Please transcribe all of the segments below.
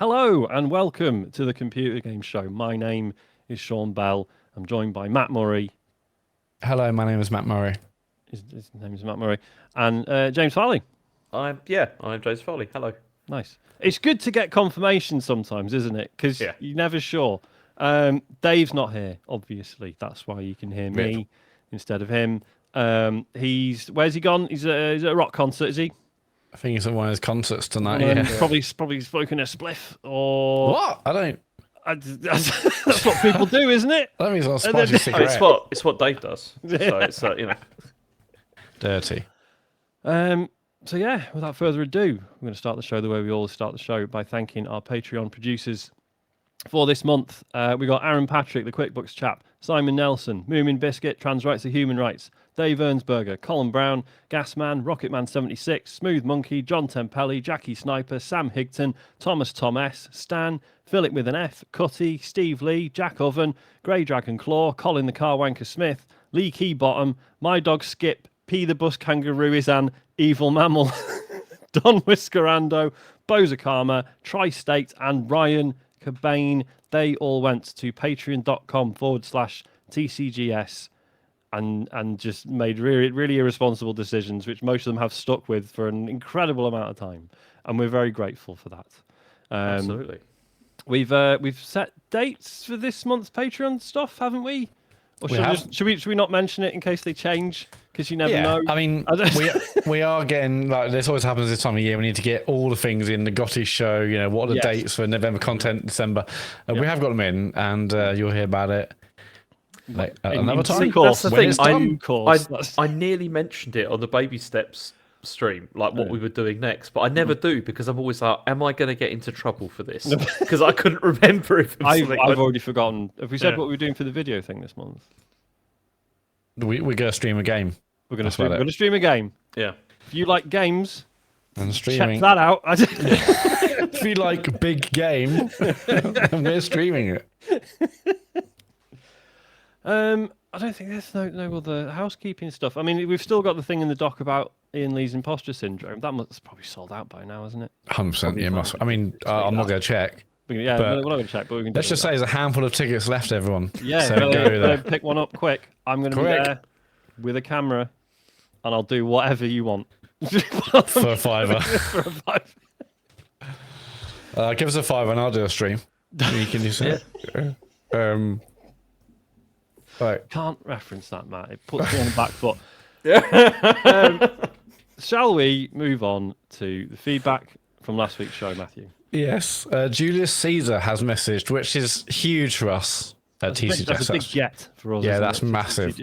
Hello and welcome to the Computer Game Show. My name is Sean Bell. I'm joined by Matt Murray. Hello, my name is Matt Murray. His name is Matt Murray. And James Farley. I'm James Foley. Hello. Nice. It's good to get confirmation sometimes, isn't it? Because you're never sure. Dave's not here, obviously. That's why you can hear me instead of him. Where's he gone? He's at a rock concert, is he? I think he's at one of his concerts tonight. Probably smoking a spliff or what? I don't. That's what people do, isn't it? That means I'll spicy cigarette. It's what Dave does. So it's dirty. So yeah, without further ado, we're going to start the show the way we always start the show by thanking our Patreon producers for this month. We got Aaron Patrick, the QuickBooks chap, Simon Nelson, Moomin Biscuit, Trans Rights are Human Rights, Dave Ernsberger, Colin Brown, Gasman, Rocketman76, Smooth Monkey, John Tempelli, Jackie Sniper, Sam Higton, Thomas Tom S, Stan, Philip with an F, Cutty, Steve Lee, Jack Oven, Grey Dragon Claw, Colin the Car Wanker Smith, Lee Keybottom, My Dog Skip, P the Bus Kangaroo is an Evil Mammal, Don Whiskerando, Boza Karma, Tri-State, and Ryan Cobain. They all went to patreon.com/TCGS and just made really irresponsible decisions, which most of them have stuck with for an incredible amount of time. And we're very grateful for that. absolutely. We've set dates for this month's Patreon stuff, haven't we? Or should we not mention it in case they change? Because you never know. I mean, we are getting, like, this always happens this time of year. We need to get all the things in the Gotti show. You know, what are the dates for November content, December? We have got them in, and you'll hear about it another time. That's the thing. I nearly mentioned it on the Baby Steps stream, like what we were doing next, but I never do because I'm always like, am I going to get into trouble for this? Because I couldn't remember if I've already forgotten. Have we said what we're doing for the video thing this month? We're going to stream a game. We're going to stream a game. Yeah. If you like games, and streaming, check that out. If you like big game, we're streaming it. I don't think there's no other housekeeping stuff. I mean, we've still got the thing in the doc about Ian Lee's imposter syndrome. That's probably sold out by now, isn't it? 100%. Yeah, must. I mean, I'm not going to check. Yeah, we're not going to check, but we can. Let's just say there's a handful of tickets left, everyone. Yeah, so go there. Pick one up quick. I'm going to be there with a camera, and I'll do whatever you want for a fiver. For a fiver. Give us a fiver, and I'll do a stream. You can do it. Right. Can't reference that, Matt. It puts me on the back foot. Shall we move on to the feedback from last week's show, Matthew? Yes. Julius Caesar has messaged, which is huge for us at TCGS. That's a big get for us. Yeah, that's massive.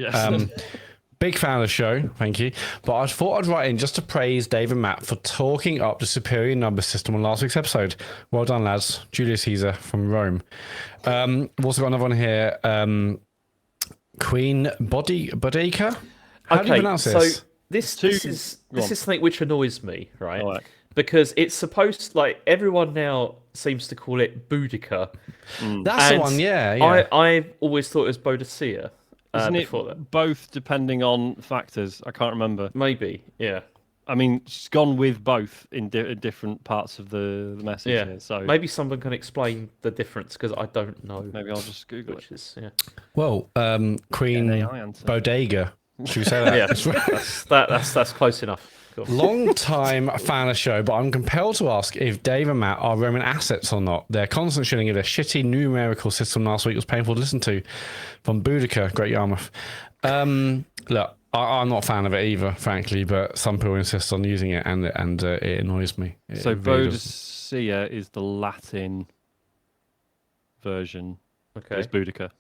Big fan of the show, thank you. But I thought I'd write in just to praise Dave and Matt for talking up the superior number system on last week's episode. Well done, lads. Julius Caesar from Rome. We've also got another one here. Queen Bodica? How do you pronounce this? So this is something which annoys me, right? Oh, because it's supposed like everyone now seems to call it Boudica. That's the one, yeah. I always thought it was Boadicea. Isn't it both depending on factors? I can't remember. Maybe, yeah. I mean, she's gone with both in different parts of the message here. So maybe someone can explain the difference because I don't know. Maybe I'll just Google it. Well, Queen Bodega. Should we say that? Yeah, that's close enough. Cool. Long time fan of the show, but I'm compelled to ask if Dave and Matt are Roman assets or not. Their constant shilling of their shitty numerical system last week was painful to listen to. From Boudica, Great Yarmouth. Look, I'm not a fan of it either, frankly, but some people insist on using it, and it annoys me. So Boadicea is the Latin version. Okay. It's Boudica.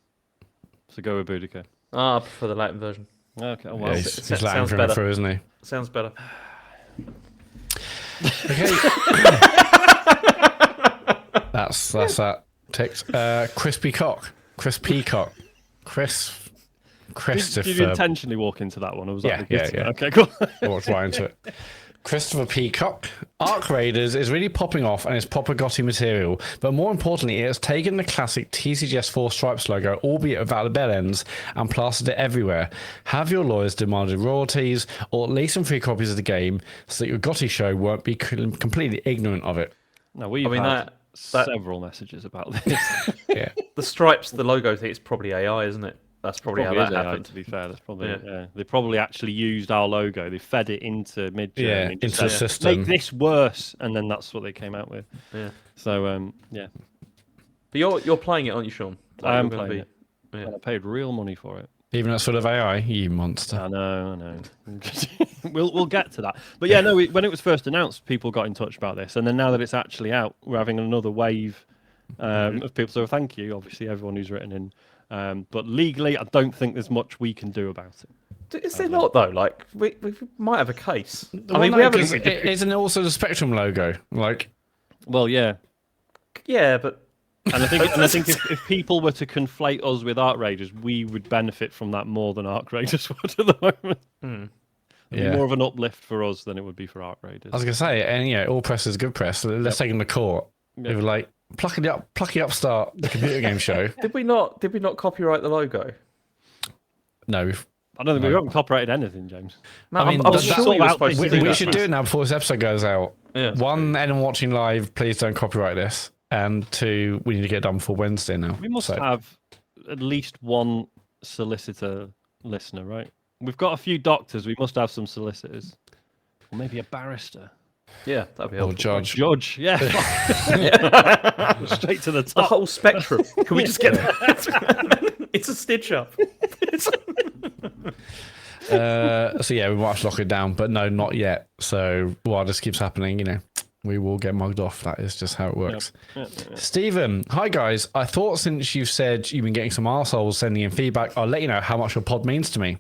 So go with Boudica. I prefer the Latin version. Okay, well, yeah, he's Latin through, isn't he? Sounds better. Okay. that's that ticked. Crispy cock. Christopher. Did you intentionally walk into that one? Or was that yeah. Okay, cool. I walked right into it. Christopher Peacock. Arc Raiders is really popping off and it's proper Gotti material, but more importantly, it has taken the classic TCGS 4 Stripes logo, albeit without the bell ends, and plastered it everywhere. Have your lawyers demanded royalties, or at least some free copies of the game, so that your Gotti show won't be completely ignorant of it? No, we've had several messages about this. Yeah. The stripes, the logo thing, it's probably AI, isn't it? That's probably how that AI, happened. to be fair, that's probably They probably actually used our logo. They fed it into Midjourney, into the system. Make this worse, and then that's what they came out with. Yeah. So yeah. But you're playing it, aren't you, Sean? I am playing it. Yeah. I paid real money for it. Even as full of AI, you monster. I know. We'll get to that. But yeah, no. When it was first announced, people got in touch about this, and then now that it's actually out, we're having another wave of people. So thank you, obviously, everyone who's written in. But legally, I don't think there's much we can do about it. Is there not though? Like we might have a case. Well, we haven't. Isn't it also the Spectrum logo? Like, well, yeah, but. And I think if people were to conflate us with Arc Raiders, we would benefit from that more than Arc Raiders would at the moment. It'd be more of an uplift for us than it would be for Arc Raiders. I was gonna say, and all press is good press. Let's take them to court. They were like, plucky upstart, the computer game show. Did we not copyright the logo? No. I don't think we haven't copyrighted anything, James. No, I'm sure we were supposed to do we that. should do it now before this episode goes out. Yeah. One, anyone watching live, please don't copyright this. And two, we need to get it done before Wednesday now. We must have at least one solicitor listener, right? We've got a few doctors. We must have some solicitors. Or maybe a barrister. Yeah, that'd be helpful. Or judge. Judge, yeah. Straight to the top. The whole spectrum. Can we just get that? It's a stitch up. So yeah, we might have to lock it down, but no, not yet. So while this keeps happening, we will get mugged off. That is just how it works. Yep. Stephen, hi guys. I thought since you've said you've been getting some arseholes sending in feedback, I'll let you know how much your pod means to me.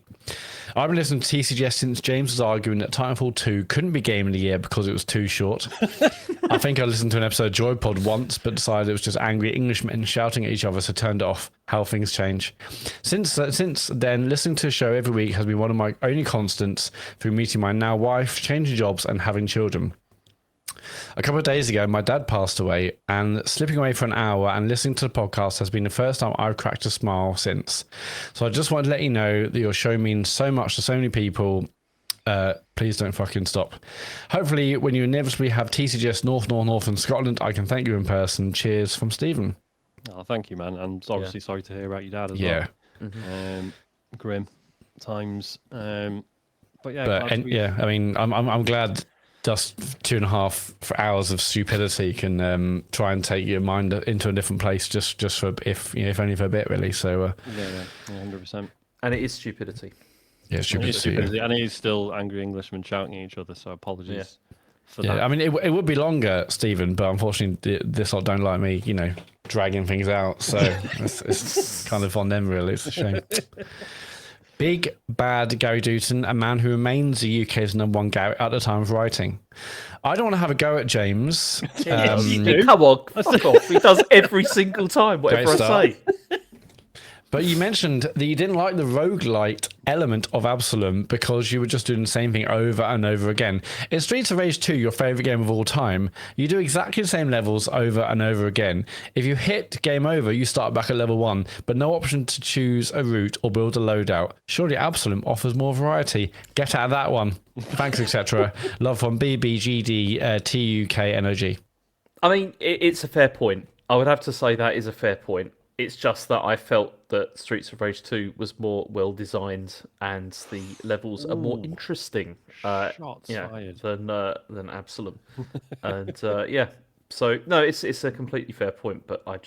I've been listening to TCGS since James was arguing that Titanfall 2 couldn't be Game of the Year because it was too short. I think I listened to an episode of Joypod once, but decided it was just angry Englishmen shouting at each other, so turned it off. How things change. Since then, listening to the show every week has been one of my only constants through meeting my now wife, changing jobs, and having children. A couple of days ago, my dad passed away, and slipping away for an hour and listening to the podcast has been the first time I've cracked a smile since. So I just wanted to let you know that your show means so much to so many people. Please don't fucking stop. Hopefully, when you inevitably have TCGS North and Scotland, I can thank you in person. Cheers from Stephen. Oh, thank you, man. I'm obviously sorry to hear about your dad as well. Yeah. Mm-hmm. Grim times. I'm glad just 2.5 hours of stupidity can try and take your mind into a different place just for if only for a bit, really. So 100%. And it is stupidity. Yeah, stupidity. And it is still angry Englishmen shouting at each other. So apologies for that. I mean, it would be longer, Stephen, but unfortunately, this lot don't like me, dragging things out. So it's kind of on them, really. It's a shame. Big bad Gary Dutton, a man who remains the UK's #1 Garrett at the time of writing. I don't want to have a go at James. Come on, fuck off. He does every single time, whatever I say. But you mentioned that you didn't like the roguelite element of Absalom because you were just doing the same thing over and over again. In Streets of Rage 2, your favourite game of all time, you do exactly the same levels over and over again. If you hit game over, you start back at level 1, but no option to choose a route or build a loadout. Surely Absalom offers more variety. Get out of that one. Thanks, etc. Love from BBGD TUKNOG. I mean, it's a fair point. I would have to say that is a fair point. It's just that I felt that Streets of Rage 2 was more well designed and the levels are more interesting than Absalom. And so no, it's a completely fair point, but I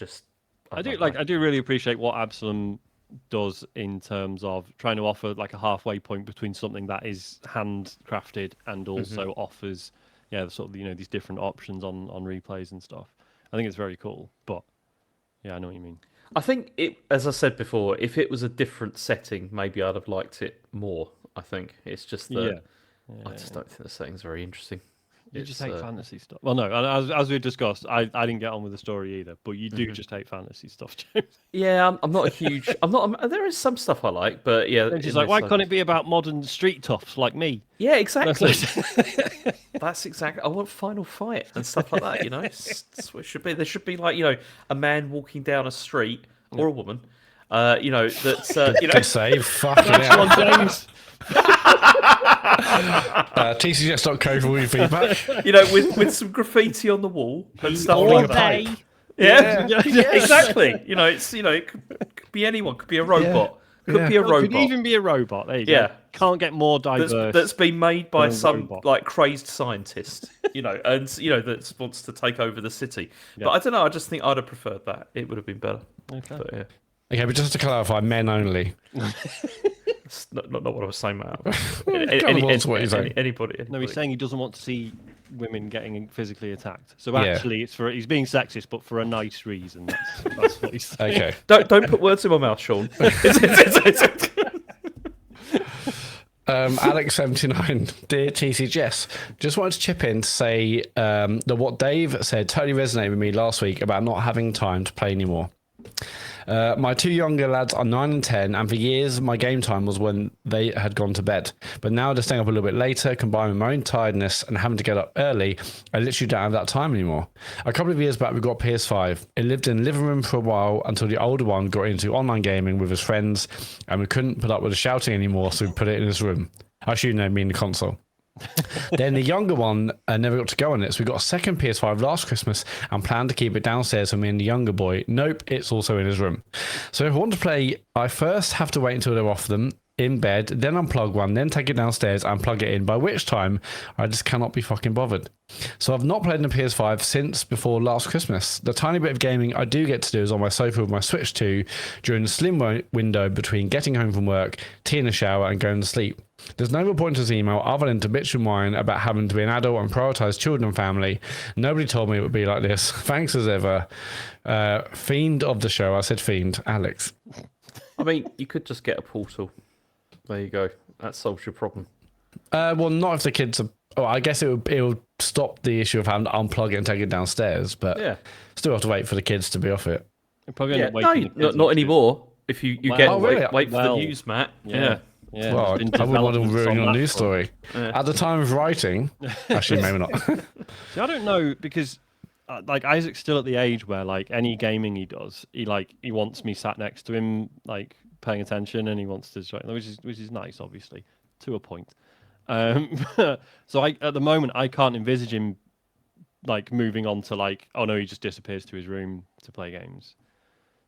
do really appreciate what Absalom does in terms of trying to offer like a halfway point between something that is handcrafted and also offers these different options on replays and stuff. I think it's very cool, but yeah, I know what you mean. I think as I said before, if it was a different setting, maybe I'd have liked it more. I think it's just that I just don't think the setting's very interesting. You just hate fantasy stuff. Well, no, as we discussed, I didn't get on with the story either, but you do just hate fantasy stuff, James. Yeah, I'm not a huge. There is some stuff I like, but yeah. It's just like, why can't it be about modern street toughs like me? Yeah, exactly. That's exactly. I want Final Fight and stuff like that. That's what it should be. There should be like a man walking down a street or a woman. That's Good save. Fucking hell. James. TCGS.co for all your feedback. With some graffiti on the wall and stuff All like that. day. Yeah, exactly. It could be anyone. Could be a robot. Could be a robot. Could even be a robot. There you Yeah. go. Can't get more diverse. That's been made by than a some robot. like crazed scientist, and that wants to take over the city. But I don't know. I just think I'd have preferred that. It would have been better. Okay. But, yeah. Okay, but just to clarify, men only. It's not what I was saying, Matt. Anybody. No, he's saying he doesn't want to see women getting physically attacked. So actually, he's being sexist, but for a nice reason. That's what he's saying. Okay. Don't put words in my mouth, Sean. Alex79, dear TCGS, just wanted to chip in to say that what Dave said totally resonated with me last week about not having time to play anymore. My two younger lads are 9 and 10, and for years my game time was when they had gone to bed. But now they're staying up a little bit later, combined with my own tiredness and having to get up early, I literally don't have that time anymore. A couple of years back, we got PS5. It lived in the living room for a while until the older one got into online gaming with his friends, and we couldn't put up with the shouting anymore, so we put it in his room. I assume they mean the console. Then the younger one never got to go on it, so we got a second PS5 last Christmas and planned to keep it downstairs for me and the younger boy. Nope, it's also in his room. So if I want to play, I first have to wait until they're off them in bed, then unplug one, then take it downstairs and plug it in, by which time I just cannot be fucking bothered. So I've not played on the PS5 since before last Christmas. The tiny bit of gaming I do get to do is on my sofa with my Switch 2 during the slim window between getting home from work, tea in the shower and going to sleep. There's no real point to this email other than to bitch and whine about having to be an adult and prioritise children and family. Nobody told me it would be like this. Thanks as ever. Fiend of the show. I said fiend. Alex. I mean, you could just get a portal. There you go. That solves your problem. Well, not if the kids are... Oh, I guess it would stop the issue of having to unplug it and take it downstairs, but still have to wait for the kids to be off it. Probably end up waking the kids not up anymore. If you Wow. get Oh, really? wait for the news, Matt. Yeah. Yeah, Well, there's been I wouldn't want to developments ruin on your that news front. story. At the time of writing... Actually, maybe not. See, I don't know, because like Isaac's still at the age where like any gaming he does, he wants me sat next to him, like paying attention, and he wants to join, which is nice, obviously, to a point. So at the moment I can't envisage him like moving on to like, oh no, he just disappears to his room to play games.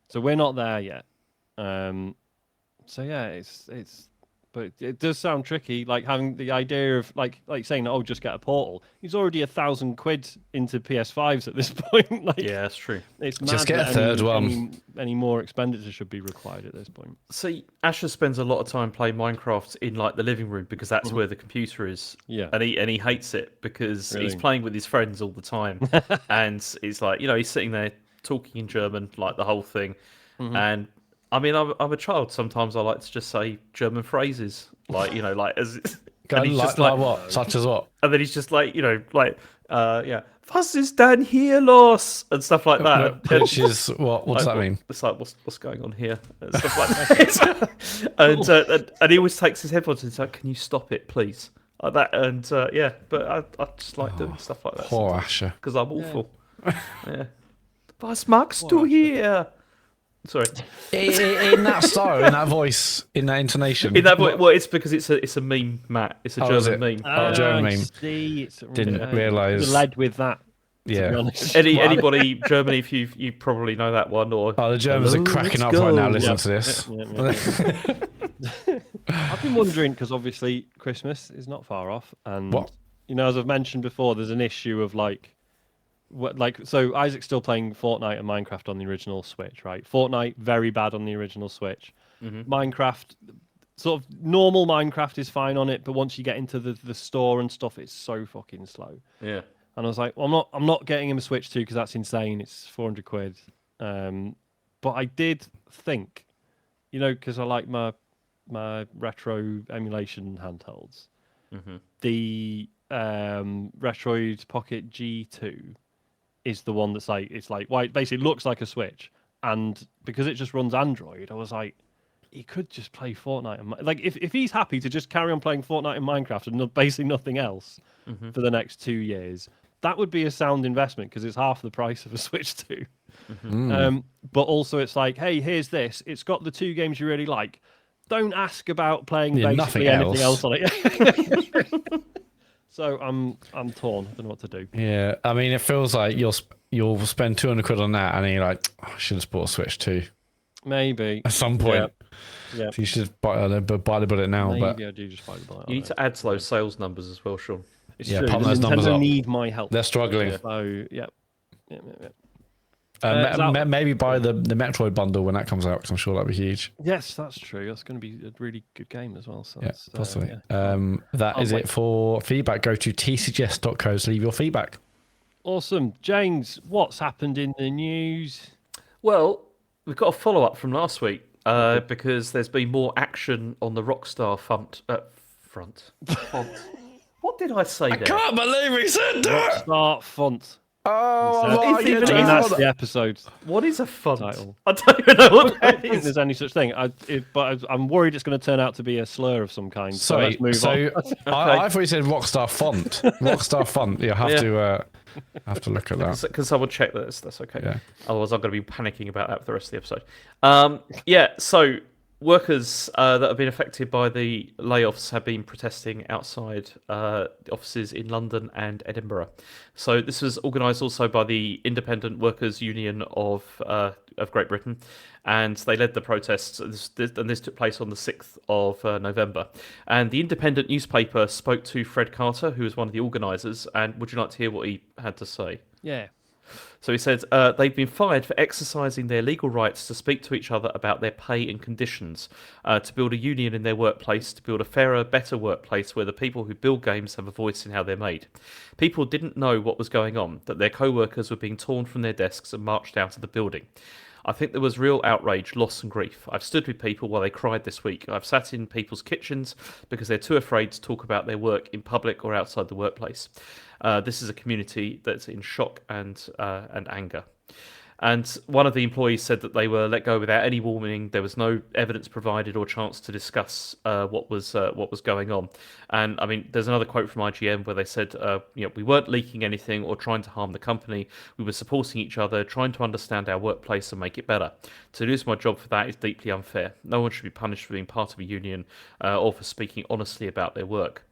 So we're not there yet. So yeah, it's but it does sound tricky, like having the idea of like saying, oh, just get a portal. He's already £1,000 into PS5s at this point. Like, Yeah, that's true. it's mad Just get a that third one. Any more expenditure should be required at this point. See, Asher spends a lot of time playing Minecraft in like the living room because that's where the computer is. Yeah. And he hates it because he's Really? playing with his friends all the time. And it's like, he's sitting there talking in German, like the whole thing. And I mean, I'm a child. Sometimes I like to just say German phrases, like, like as. And he's just like what? Such as what? And then he's just like, was ist denn hier los? And stuff like that. Which is what? What does that mean? It's like, what's going on here? And stuff like that. and he always takes his headphones and he's like, can you stop it, please? Like that. And but I just like doing stuff like that. Poor Asher. Because I'm awful. Yeah. Was magst du hier? Sorry. In that style, in that voice, in that intonation. In that way, well, it's because it's a meme, Matt. It's a is German it? meme. Oh, German I meme. see. Didn't realise. Led with that. To be Yeah. honest. Anybody Germany, if you probably know that one, or Oh, the Germans are cracking up right now listening to this. Yeah. I've been wondering, because obviously Christmas is not far off, and What? as I've mentioned before, there's an issue of so Isaac's still playing Fortnite and Minecraft on the original Switch, right? Fortnite very bad on the original Switch. Minecraft, sort of normal Minecraft is fine on it, but once you get into the store and stuff, it's so fucking slow. yeah. And I was like, well, I'm not getting him a Switch 2 because that's insane. It's £400. But I did think, because I like my retro emulation handhelds. The Retroid Pocket G2 is the one that's like, it's like, well, it basically looks like a Switch, and because it just runs Android, I was like, he could just play Fortnite and like if he's happy to just carry on playing Fortnite and Minecraft and basically nothing else for the next 2 years, that would be a sound investment because it's half the price of a Switch 2. But also it's like, hey, here's this. It's got the 2 games you really like. don't ask about playing Yeah, basically nothing anything else. else on it. So I'm torn. I don't know what to do. Yeah, I mean, it feels like you'll spend 200 quid on that, and then you're like, oh, I should have bought a Switch 2 Maybe at some point. Yeah. So you should buy the bullet now. Maybe I do just buy the buy. You need to add to those sales numbers as well, Sean. It's Yeah, true. pump The those numbers Nintendo up. need my help. They're struggling. So yeah. Maybe buy the Metroid bundle when that comes out, because I'm sure that'll be huge. Yes, that's true. That's going to be a really good game as well. So Yeah, that's, possibly. yeah. That is wait. it for feedback. Go to tcgs.co to leave your feedback. Awesome, James. What's happened in the news? Well, we've got a follow-up from last week because there's been more action on the Rockstar font. What did I say there? Can't believe he said that! Rockstar font. Oh, He said- my It's even- I mean, God. that's the episode What is a font? title. I don't even know what I that don't think is. there's any such thing. But I'm worried it's going to turn out to be a slur of some kind. So Sorry, let's move so on. I thought you said Rockstar font. Rockstar font. You'll have to look at that. Can someone check this? That's okay. Yeah. Otherwise, I'm going to be panicking about that for the rest of the episode. So workers that have been affected by the layoffs have been protesting outside offices in London and Edinburgh. So this was organised also by the Independent Workers Union of Great Britain, and they led the protests. This took place on the 6th of November. And the Independent newspaper spoke to Fred Carter, who was one of the organisers. And would you like to hear what he had to say? Yeah. So he said they've been fired for exercising their legal rights to speak to each other about their pay and conditions, to build a union in their workplace, to build a fairer, better workplace where the people who build games have a voice in how they're made. People didn't know what was going on, that their co-workers were being torn from their desks and marched out of the building. I think there was real outrage, loss and grief. I've stood with people while they cried this week. I've sat in people's kitchens because they're too afraid to talk about their work in public or outside the workplace. This is a community that's in shock and anger. And one of the employees said that they were let go without any warning. There was no evidence provided or chance to discuss what was going on. And I mean, there's another quote from IGN where they said, we weren't leaking anything or trying to harm the company. We were supporting each other, trying to understand our workplace and make it better. To lose my job for that is deeply unfair. No one should be punished for being part of a union or for speaking honestly about their work.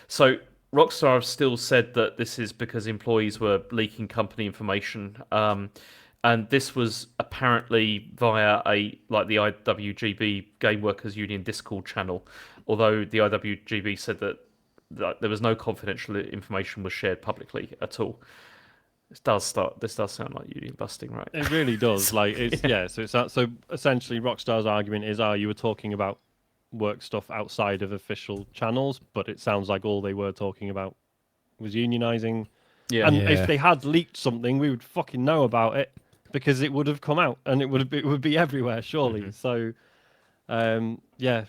So Rockstar have still said that this is because employees were leaking company information. And this was apparently via the IWGB Game Workers Union Discord channel, although the IWGB said that there was no confidential information was shared publicly at all. This does sound like union busting, right? It really does. Like it's So essentially, Rockstar's argument is, you were talking about work stuff outside of official channels, but it sounds like all they were talking about was unionizing. Yeah. And if they had leaked something, we would fucking know about it, because it would have come out and it would be everywhere, surely. Mm-hmm. So,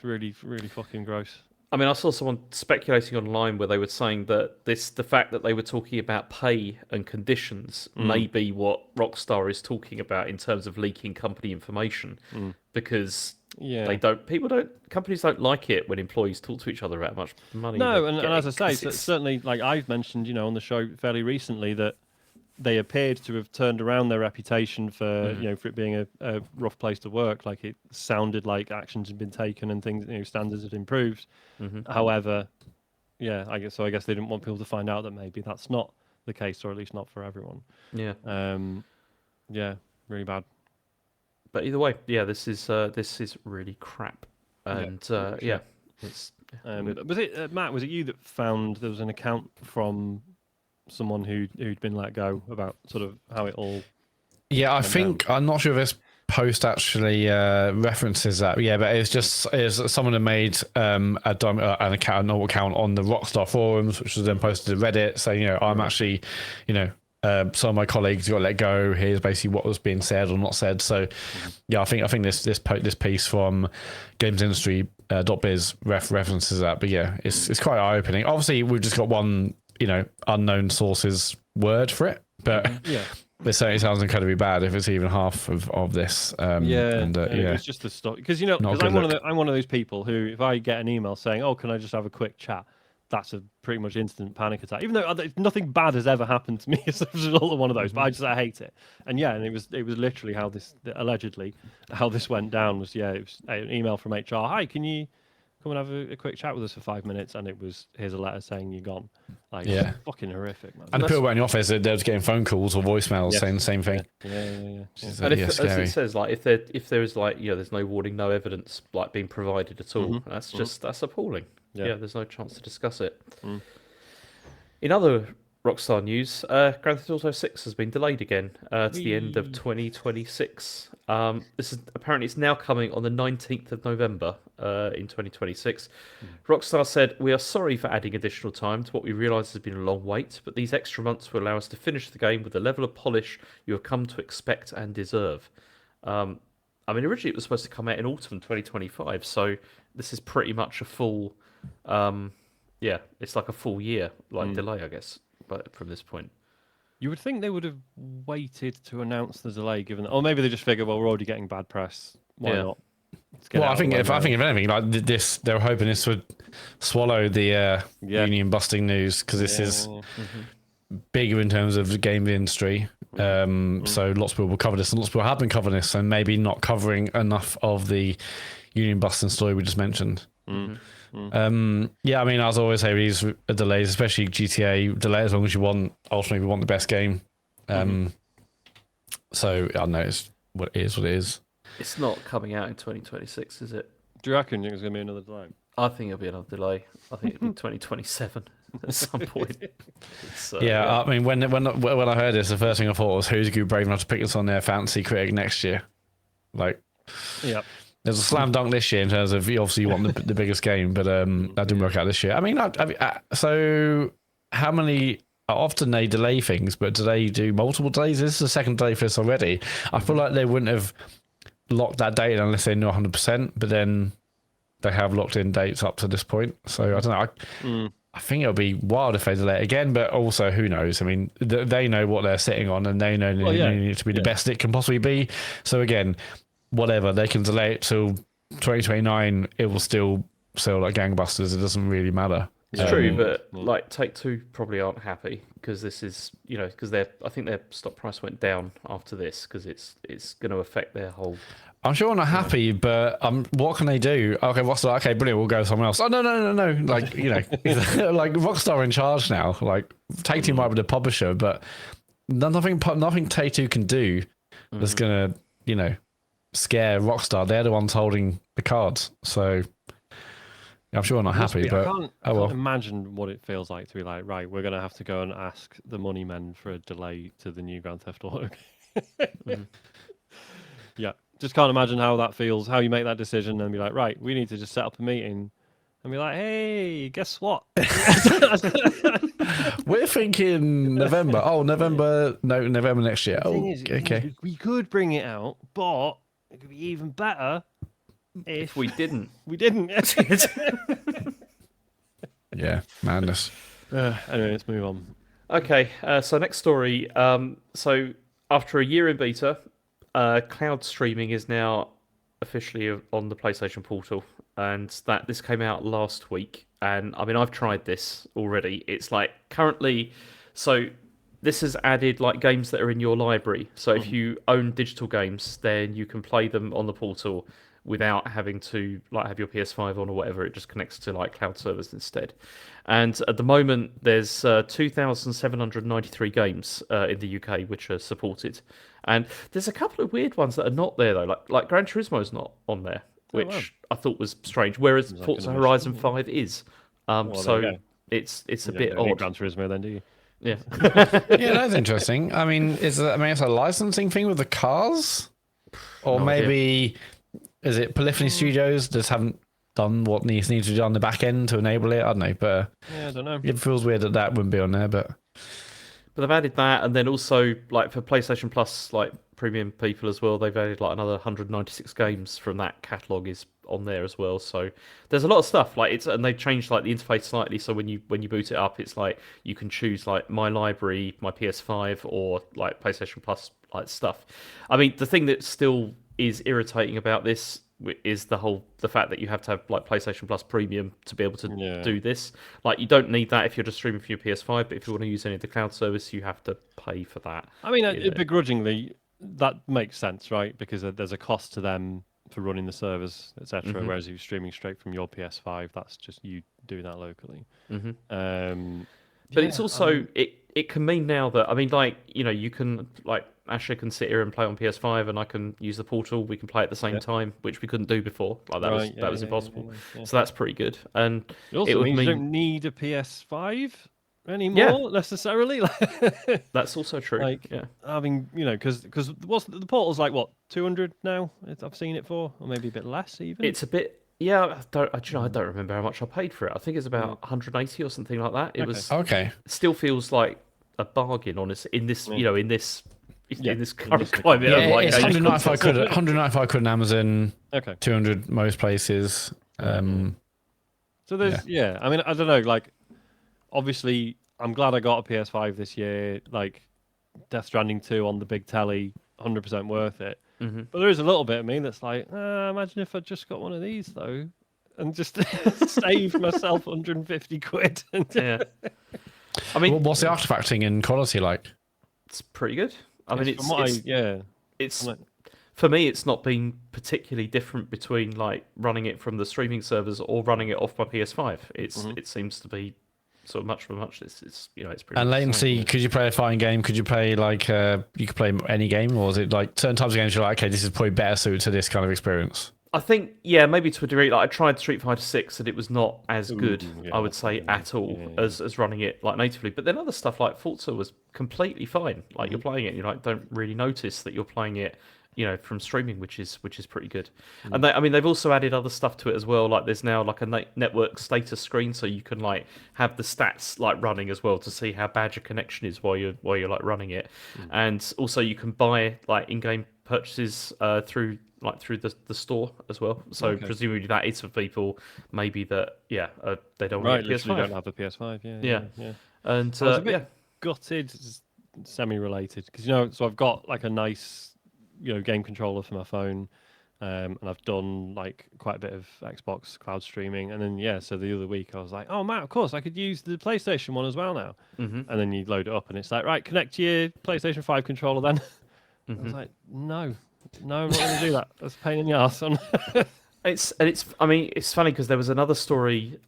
really, really fucking gross. I mean, I saw someone speculating online where they were saying that the fact that they were talking about pay and conditions may be what Rockstar is talking about in terms of leaking company information, because companies don't like it when employees talk to each other about how much money. No, and as I say, it's certainly, like I've mentioned, on the show fairly recently, that they appeared to have turned around their reputation for for it being a rough place to work. Like it sounded like actions had been taken and things, standards had improved. However, I guess they didn't want people to find out that maybe that's not the case, or at least not for everyone. Yeah. Really bad. But either way, this is really crap. And it's. Was it Matt? Was it you that found there was an account from someone who'd been let go about sort of how it all? Yeah, I think I'm not sure if this post actually references that. Yeah, but it's someone that made an account, an old account on the Rockstar forums, which was then posted to Reddit, saying, I'm actually, some of my colleagues got let go. Here's basically what was being said or not said. So, I think this piece from gamesindustry.biz references that. But it's quite eye opening. Obviously, we've just got one unknown source's word for it, but it certainly sounds incredibly bad if it's even half of this. It's just the story, because I'm one of those people who, if I get an email saying, "Oh, can I just have a quick chat?" that's a pretty much instant panic attack. Even though nothing bad has ever happened to me as a result of one of those, but I hate it. And yeah, and it was literally how this allegedly how this went down was it was an email from HR. Hi, can you come and have a quick chat with us for 5 minutes? And it was here's a letter saying you're gone. Like fucking horrific, man. And the people were in the office, they're just getting phone calls or voicemails saying the same thing. Yeah. And if, as it says, like if there is like there's no warning, no evidence like being provided at all, that's appalling. Yeah, there's no chance to discuss it. In other Rockstar news, Grand Theft Auto 6 has been delayed again to the end of 2026. This is apparently it's now coming on the 19th of November in 2026. Rockstar said, "We are sorry for adding additional time to what we realise has been a long wait, but these extra months will allow us to finish the game with the level of polish you have come to expect and deserve." I mean, originally it was supposed to come out in autumn 2025, so this is pretty much a full, it's like a full year delay, I guess. But from this point, you would think they would have waited to announce the delay, given, or maybe they just figured, well, we're already getting bad press. Why not? Well, I think if anything, like this, they were hoping this would swallow the union busting news because this is bigger in terms of the game industry. So lots of people will cover this, and lots of people have been covering this, and maybe not covering enough of the union busting story we just mentioned. I mean, as I always say, these delays, especially GTA, delay as long as you want. Ultimately, we want the best game. So I don't know, it's what it is. What it is. It's not coming out in 2026, is it? Do you reckon there's going to be another delay? I think it'll be another delay. I think it'll be 2027 at some point. I mean, when I heard this, the first thing I thought was, who's going to be brave enough to pick this on their fantasy critic next year? Like, there's a slam dunk this year in terms of obviously you want the biggest game, but that didn't work out this year. I mean, so how many? Often they delay things, but do they do multiple delays? This is the second delay for this already. I feel like they wouldn't have locked that date unless they knew 100%, but then they have locked in dates up to this point. So I don't know. I think it'll be wild if they delay it again, but also who knows? I mean, they know what they're sitting on, and they know they need to be the best it can possibly be. So again, whatever, they can delay it till 2029. It will still sell like gangbusters. It doesn't really matter. It's true, but like Take-Two probably aren't happy because this is, because I think their stock price went down after this because it's going to affect their whole. I'm sure I'm not happy, but what can they do? Okay, Rockstar. Okay, brilliant. We'll go with someone else. Oh no. Like like Rockstar in charge now. Like Take-Two might be the publisher, but nothing Take-Two can do that's gonna scare Rockstar. They're the ones holding the cards. So I'm sure I'm not happy, but I can't imagine what it feels like to be like, right, we're gonna have to go and ask the money men for a delay to the new Grand Theft Auto. Yeah. Just can't imagine how that feels, how you make that decision and be like, right, we need to just set up a meeting and be like, hey, guess what? We're thinking November. Oh, November next year. Oh, okay. We could bring it out, but it could be even better if we didn't. We didn't. Yeah, madness. Anyway, let's move on. Okay, so next story. So after a year in beta, cloud streaming is now officially on the PlayStation Portal, and this came out last week. And I mean, I've tried this already. It's like currently, so this has added like games that are in your library. So if you own digital games, then you can play them on the portal without having to like have your PS5 on or whatever. It just connects to like cloud servers instead. And at the moment, there's 2,793 games in the UK which are supported. And there's a couple of weird ones that are not there though. Like Gran Turismo's not on there, which I thought was strange. Whereas Forza Horizon 5 is. So it's a bit odd. Gran Turismo then, do you? Yeah. Yeah, that's interesting. I mean, it's a licensing thing with the cars, or maybe is it Polyphony Studios just haven't done what needs to be done on the back end to enable it? I don't know, but I don't know. It feels weird that wouldn't be on there, but they've added that, and then also like for PlayStation Plus, like premium people as well, they've added like another 196 games from that catalog is on there as well. So there's a lot of stuff and they've changed like the interface slightly. So when you boot it up, it's like you can choose like my library, my PS5, or like PlayStation Plus like stuff. I mean, the thing that still is irritating about this is the fact that you have to have like PlayStation Plus Premium to be able to Yeah. do this. Like you don't need that if you're just streaming for your PS5, but if you want to use any of the cloud service, you have to pay for that. I mean, you know. begrudgingly, that makes sense, right? Because there's a cost to them for running the servers, etc. Mhm. Whereas if you're streaming straight from your PS5, that's just you doing that locally. hmm Um, But yeah, it's also it can mean now that like you can like Ashley can sit here and play on PS5 and I can use the portal. We can play at the same Yeah. time, which we couldn't do before. Like that Right, was yeah, impossible. yeah. So that's pretty good. And It also it would means you mean don't need a PS5 anymore necessarily. that's also true. Like yeah. having because what's the portal's like what 200 now? I've seen it for, or maybe a bit less even. It's a bit. Yeah, I don't remember how much I paid for it. I think it's about 180 or something like that. It Okay. was. Okay. It still feels like a bargain, honestly. In this, Yeah. in this Yeah, in this in current this climate, Yeah, of like it's age 195 consoles. quid. 195 quid on Amazon. Okay. 200 most places. So there's I mean I don't know, like obviously I'm glad I got a PS5 this year, like Death Stranding 2 on the big telly, 100% worth it. Mhm. But there is a little bit of me that's like, imagine if I just got one of these though and just saved myself 150 quid. Yeah. I mean, What's the artifacting and quality like? it's pretty good. I mean, From what it's I'm like, for me, it's not been particularly different between like running it from the streaming servers or running it off my PS5. It seems to be sort of much for much. It's it's pretty. And much the same. latency, could you play a fighting game? Could you play like you could play any game, or is it like certain types of games you're like, okay, this is probably better suited to this kind of experience? I think maybe to a degree. Like I tried Street Fighter 6 and it was not as good. I would say at all as running it like natively. But then other stuff like Forza was completely fine. Like you're playing it, and you like don't really notice that you're playing it. From streaming, which is pretty good. And they've also added other stuff to it as well. Like there's now like a network status screen, so you can like have the stats like running as well to see how bad your connection is while you're like running it. And also you can buy like in-game purchases through the store as well. So presumably that is for people maybe that they don't want to get a literally PS5. don't have a PS5. Yeah. And I was a bit gutted, semi-related, because so I've got like a nice game controller for my phone, and I've done like quite a bit of Xbox cloud streaming, and then so the other week I was like, oh man, of course I could use the PlayStation one as well now. And then you load it up and it's like, right, connect your PlayStation 5 controller then. I was like, no, I'm not going to do that. That's a pain in the arse. It's funny because there was another story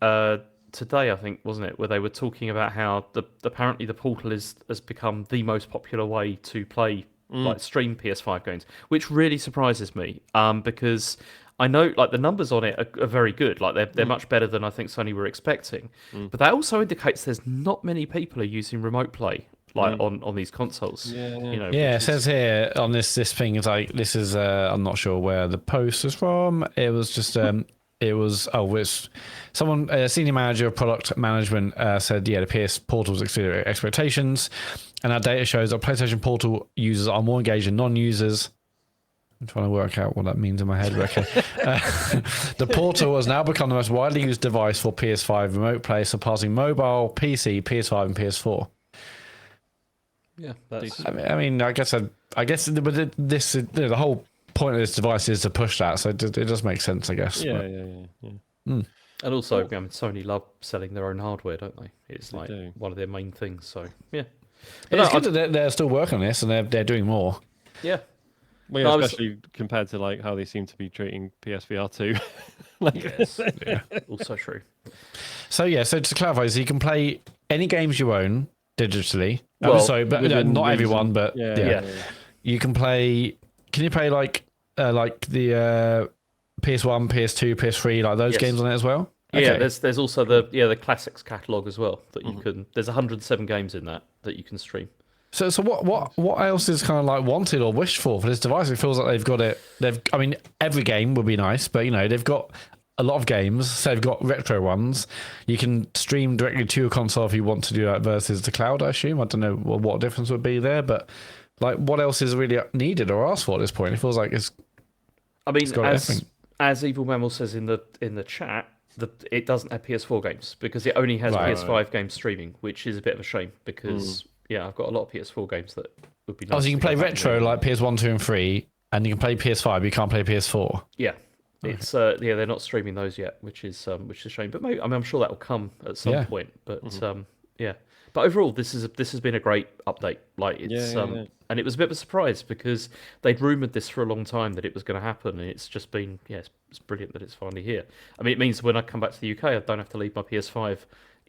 today, I think, wasn't it, where they were talking about how apparently the portal has become the most popular way to play like stream PS5 games, which really surprises me. Because I know like the numbers on it are very good, like they're much better than I think Sony were expecting. But that also indicates there's not many people are using remote play like on these consoles. It says here on this thing is like this is I'm not sure where the post is from. It was just it's someone a senior manager of product management said the PS Portal's exceeded expectations, and our data shows that PlayStation Portal users are more engaged than non-users. I'm trying to work out what that means in my head. Okay. The Portal has now become the most widely used device for PS5 remote play, surpassing mobile, PC, PS5, and PS4. Yeah, that's. I mean, I guess the whole point of this device is to push that, so it does make sense, I guess. And also, Sony love selling their own hardware, don't they? It's like do. one of their main things. So yeah, It's good that they're still working on this and they're doing more. Yeah. Well, yeah, especially compared to like how they seem to be treating PSVR 2. Yes, also true. So to clarify, so you can play any games you own digitally. Well, but not everyone, but you can play. Can you play like the PS1, PS2, PS3, like those games on it as well? Yeah, there's also the classics catalog as well that you can. There's 107 games in that you can stream. So what else is kind of like wanted or wished for this device? It feels like they've got it. I mean, every game would be nice, but they've got a lot of games. So they've got retro ones. You can stream directly to your console if you want to do that versus the cloud. I assume. I don't know what difference would be there, but like, what else is really needed or asked for at this point? It feels like it's. I mean, as Evil Mammal says in the chat, it doesn't have PS4 games because it only has PS5 games streaming, which is a bit of a shame because. Yeah, I've got a lot of PS4 games that would be nice. So you can play retro like PS1, 2, and 3, and you can play PS5, but you can't play PS4. Yeah. It's they're not streaming those yet, which is a shame. But maybe, I mean, I'm sure that will come at some point. But yeah. But overall, this has been a great update. Like it's and it was a bit of a surprise because they'd rumored this for a long time that it was going to happen, and it's just been it's brilliant that it's finally here. I mean, it means when I come back to the UK, I don't have to leave my PS5.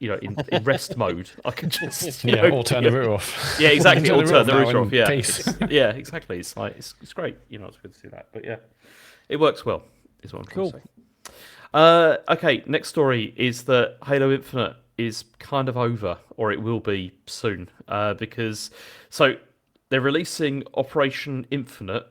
In rest mode, I can just or turn the router off. Yeah, exactly. Or turn the router off. Yeah, peace. Yeah, exactly. It's like it's great. It's good to see that. But yeah, it works well. Is what I'm trying to say. Okay, next story is that Halo Infinite is kind of over, or it will be soon, because they're releasing Operation Infinite,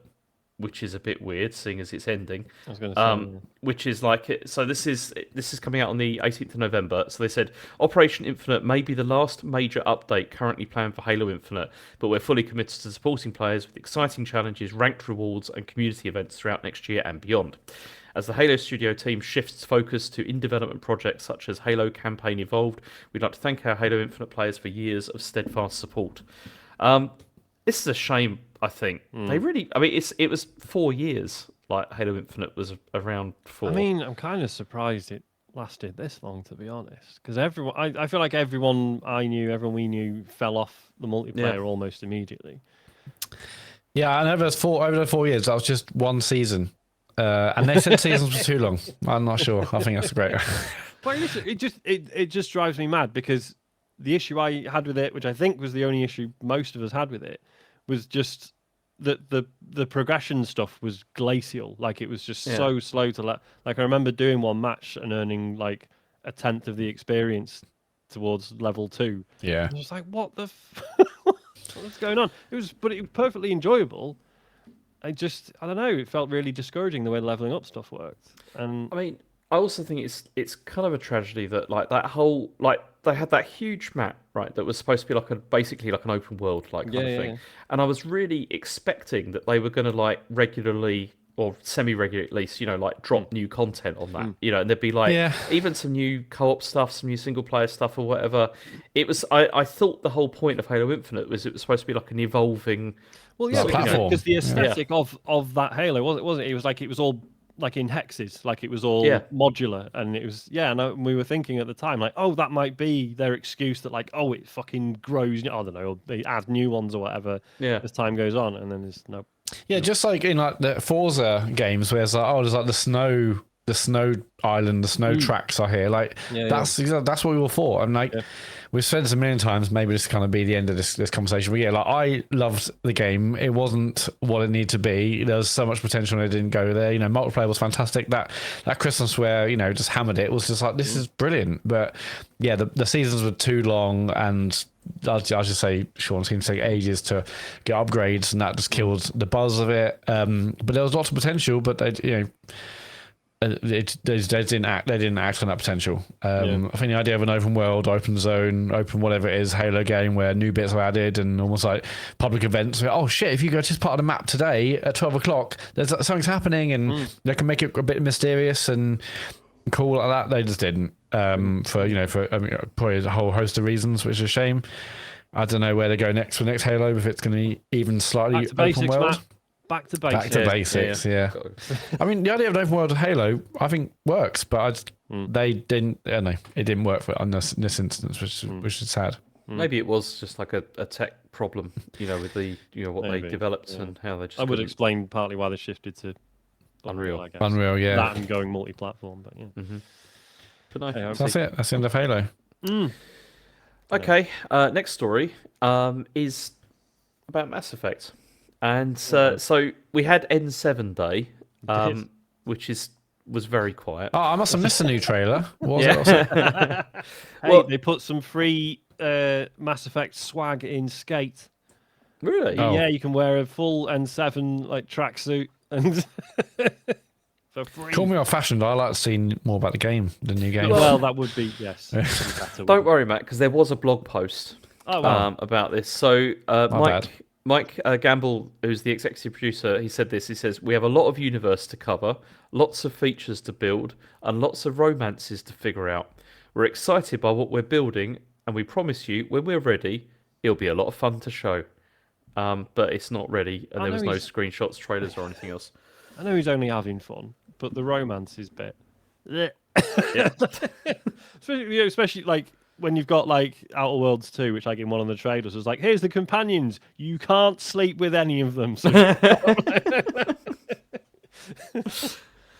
which is a bit weird, seeing as it's ending. I was going to say, which is like it. So this is coming out on the 18th of November. So they said Operation Infinite may be the last major update currently planned for Halo Infinite, but we're fully committed to supporting players with exciting challenges, ranked rewards, and community events throughout next year and beyond. As the Halo Studio team shifts focus to in-development projects such as Halo Campaign Evolved, we'd like to thank our Halo Infinite players for years of steadfast support. This is a shame, I think. They really... I mean, it was 4 years, like Halo Infinite was around for. I mean, I'm kind of surprised it lasted this long, to be honest. Because everyone... I feel like everyone we knew fell off the multiplayer almost immediately. Yeah, and over the 4 years, that was just one season. And they said seasons were too long. I'm not sure. I think that's great. But listen, it just drives me mad because the issue I had with it, which I think was the only issue most of us had with it, was just that the progression stuff was glacial. Like it was just so slow to let. Like I remember doing one match and earning like a tenth of the experience towards level 2. Yeah, I was like, what the what's going on? It was perfectly enjoyable. I don't know. It felt really discouraging the way leveling up stuff worked. And I mean, I also think it's kind of a tragedy that like that whole they had that huge map, right, that was supposed to be basically like an open world kind of thing. Yeah. And I was really expecting that they were going to like regularly or semi-regularly at least, drop new content on that. And there'd be even some new co-op stuff, some new single player stuff or whatever. It was I thought the whole point of Halo Infinite was it was supposed to be like an evolving because the aesthetic of that Halo wasn't it? It was all like in hexes, like it was all modular, and it was and we were thinking at the time like, oh, that might be their excuse that like, oh, it fucking grows. I don't know, or they add new ones or whatever as time goes on, and then there's no. Yeah, just like in like the Forza games, where it's like, oh, there's like the snow island, the snow tracks are here. Like that's what we were for. And like we've said this a million times. Maybe this kind of be the end of this conversation. But like I loved the game. It wasn't what it needed to be. There was so much potential and it didn't go there. Multiplayer was fantastic. That Christmas where just hammered it was just like, this is brilliant. But yeah, the seasons were too long, and I'll just say Sean seemed to take ages to get upgrades, and that just killed the buzz of it. But there was lots of potential, but they didn't act on that potential. I think the idea of an open world, open zone, open whatever it is, Halo game where new bits are added and almost like public events where, oh shit, if you go to this part of the map today at 12 o'clock, there's something's happening, and they can make it a bit mysterious and cool like that. They just didn't. For probably a whole host of reasons, which is a shame. I don't know where they go next for next Halo, if it's going to be even slightly open world. Matt. Back to basics. Back to basics, yeah. I mean, the idea of an open world Halo, I think, works, but they didn't. I don't know, it didn't work for in this instance, which is sad. Maybe it was just like a tech problem, with the what they developed and how they just. I would explain partly why they shifted to Unreal. I guess. Unreal, yeah. That and going multi-platform, but yeah. But no, so that's it. That's the end of Halo. Okay, next story is about Mass Effect. And so we had N7 Day, which was very quiet. Oh, I must have missed a new trailer. What was it? They put some free Mass Effect swag in Skate. Really? Oh. Yeah, you can wear a full N7 like tracksuit and for free. Call me old-fashioned. I like seeing more about the new game. Well, that would be Don't worry, Matt, because there was a blog post about this. So Mike Gamble, who's the executive producer, he said this. He says, we have a lot of universe to cover, lots of features to build, and lots of romances to figure out. We're excited by what we're building, and we promise you, when we're ready, it'll be a lot of fun to show. But it's not ready, and there was no screenshots, trailers, or anything else. I know he's only having fun, but the romances bit. Yeah. especially like when you've got like Outer Worlds 2, which like in one of the trailers was like, here's the companions. You can't sleep with any of them. So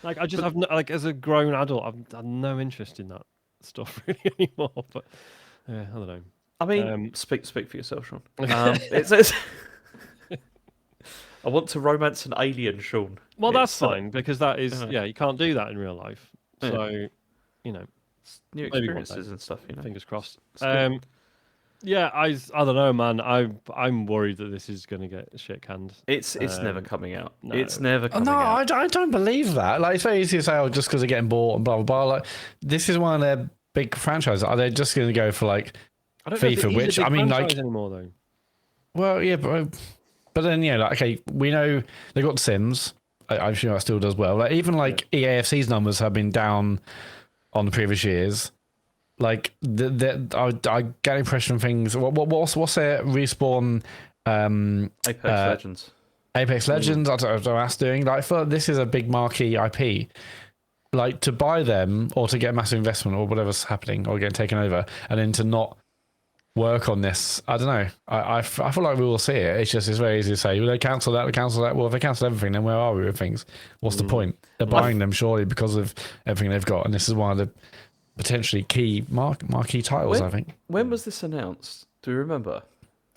like I just have no, like as a grown adult, I've no interest in that stuff really anymore. But yeah, I don't know. I mean, speak for yourself, Sean. It says, I want to romance an alien, Sean. Well, that's fine because that is you can't do that in real life. Yeah. So you know, new maybe one day. experiences and stuff. You know, Fingers crossed. It's Yeah, I don't know, man. I'm worried that this is going to get shit canned. it's never coming out. no. It's never coming No, out. I don't believe that. Like, it's very easy to say, oh, just because they're getting bought and blah, blah, blah. Like, this is one of their big franchises. Are they just going to go for, like, I don't know if FIFA, it is which, a big I mean, franchise like, anymore though. well, yeah, but then, yeah, like, okay, we know they got The Sims. I'm sure that still does well. Like, even, like, EAFC's numbers have been down on the previous years. Like, I get the impression things. What's their Respawn? Apex Legends. Apex Legends. I don't know what that's doing. Like, I feel like this is a big marquee IP. Like, to buy them or to get a massive investment or whatever's happening or getting taken over, and then to not work on this, I don't know. I feel like we will see it. It's very easy to say, well, they cancel that, they cancel that. Well, if they cancel everything, then where are we with things? What's the point? They're buying them surely because of everything they've got, and this is one of the potentially key marquee titles, I think. When was this announced? Do you remember?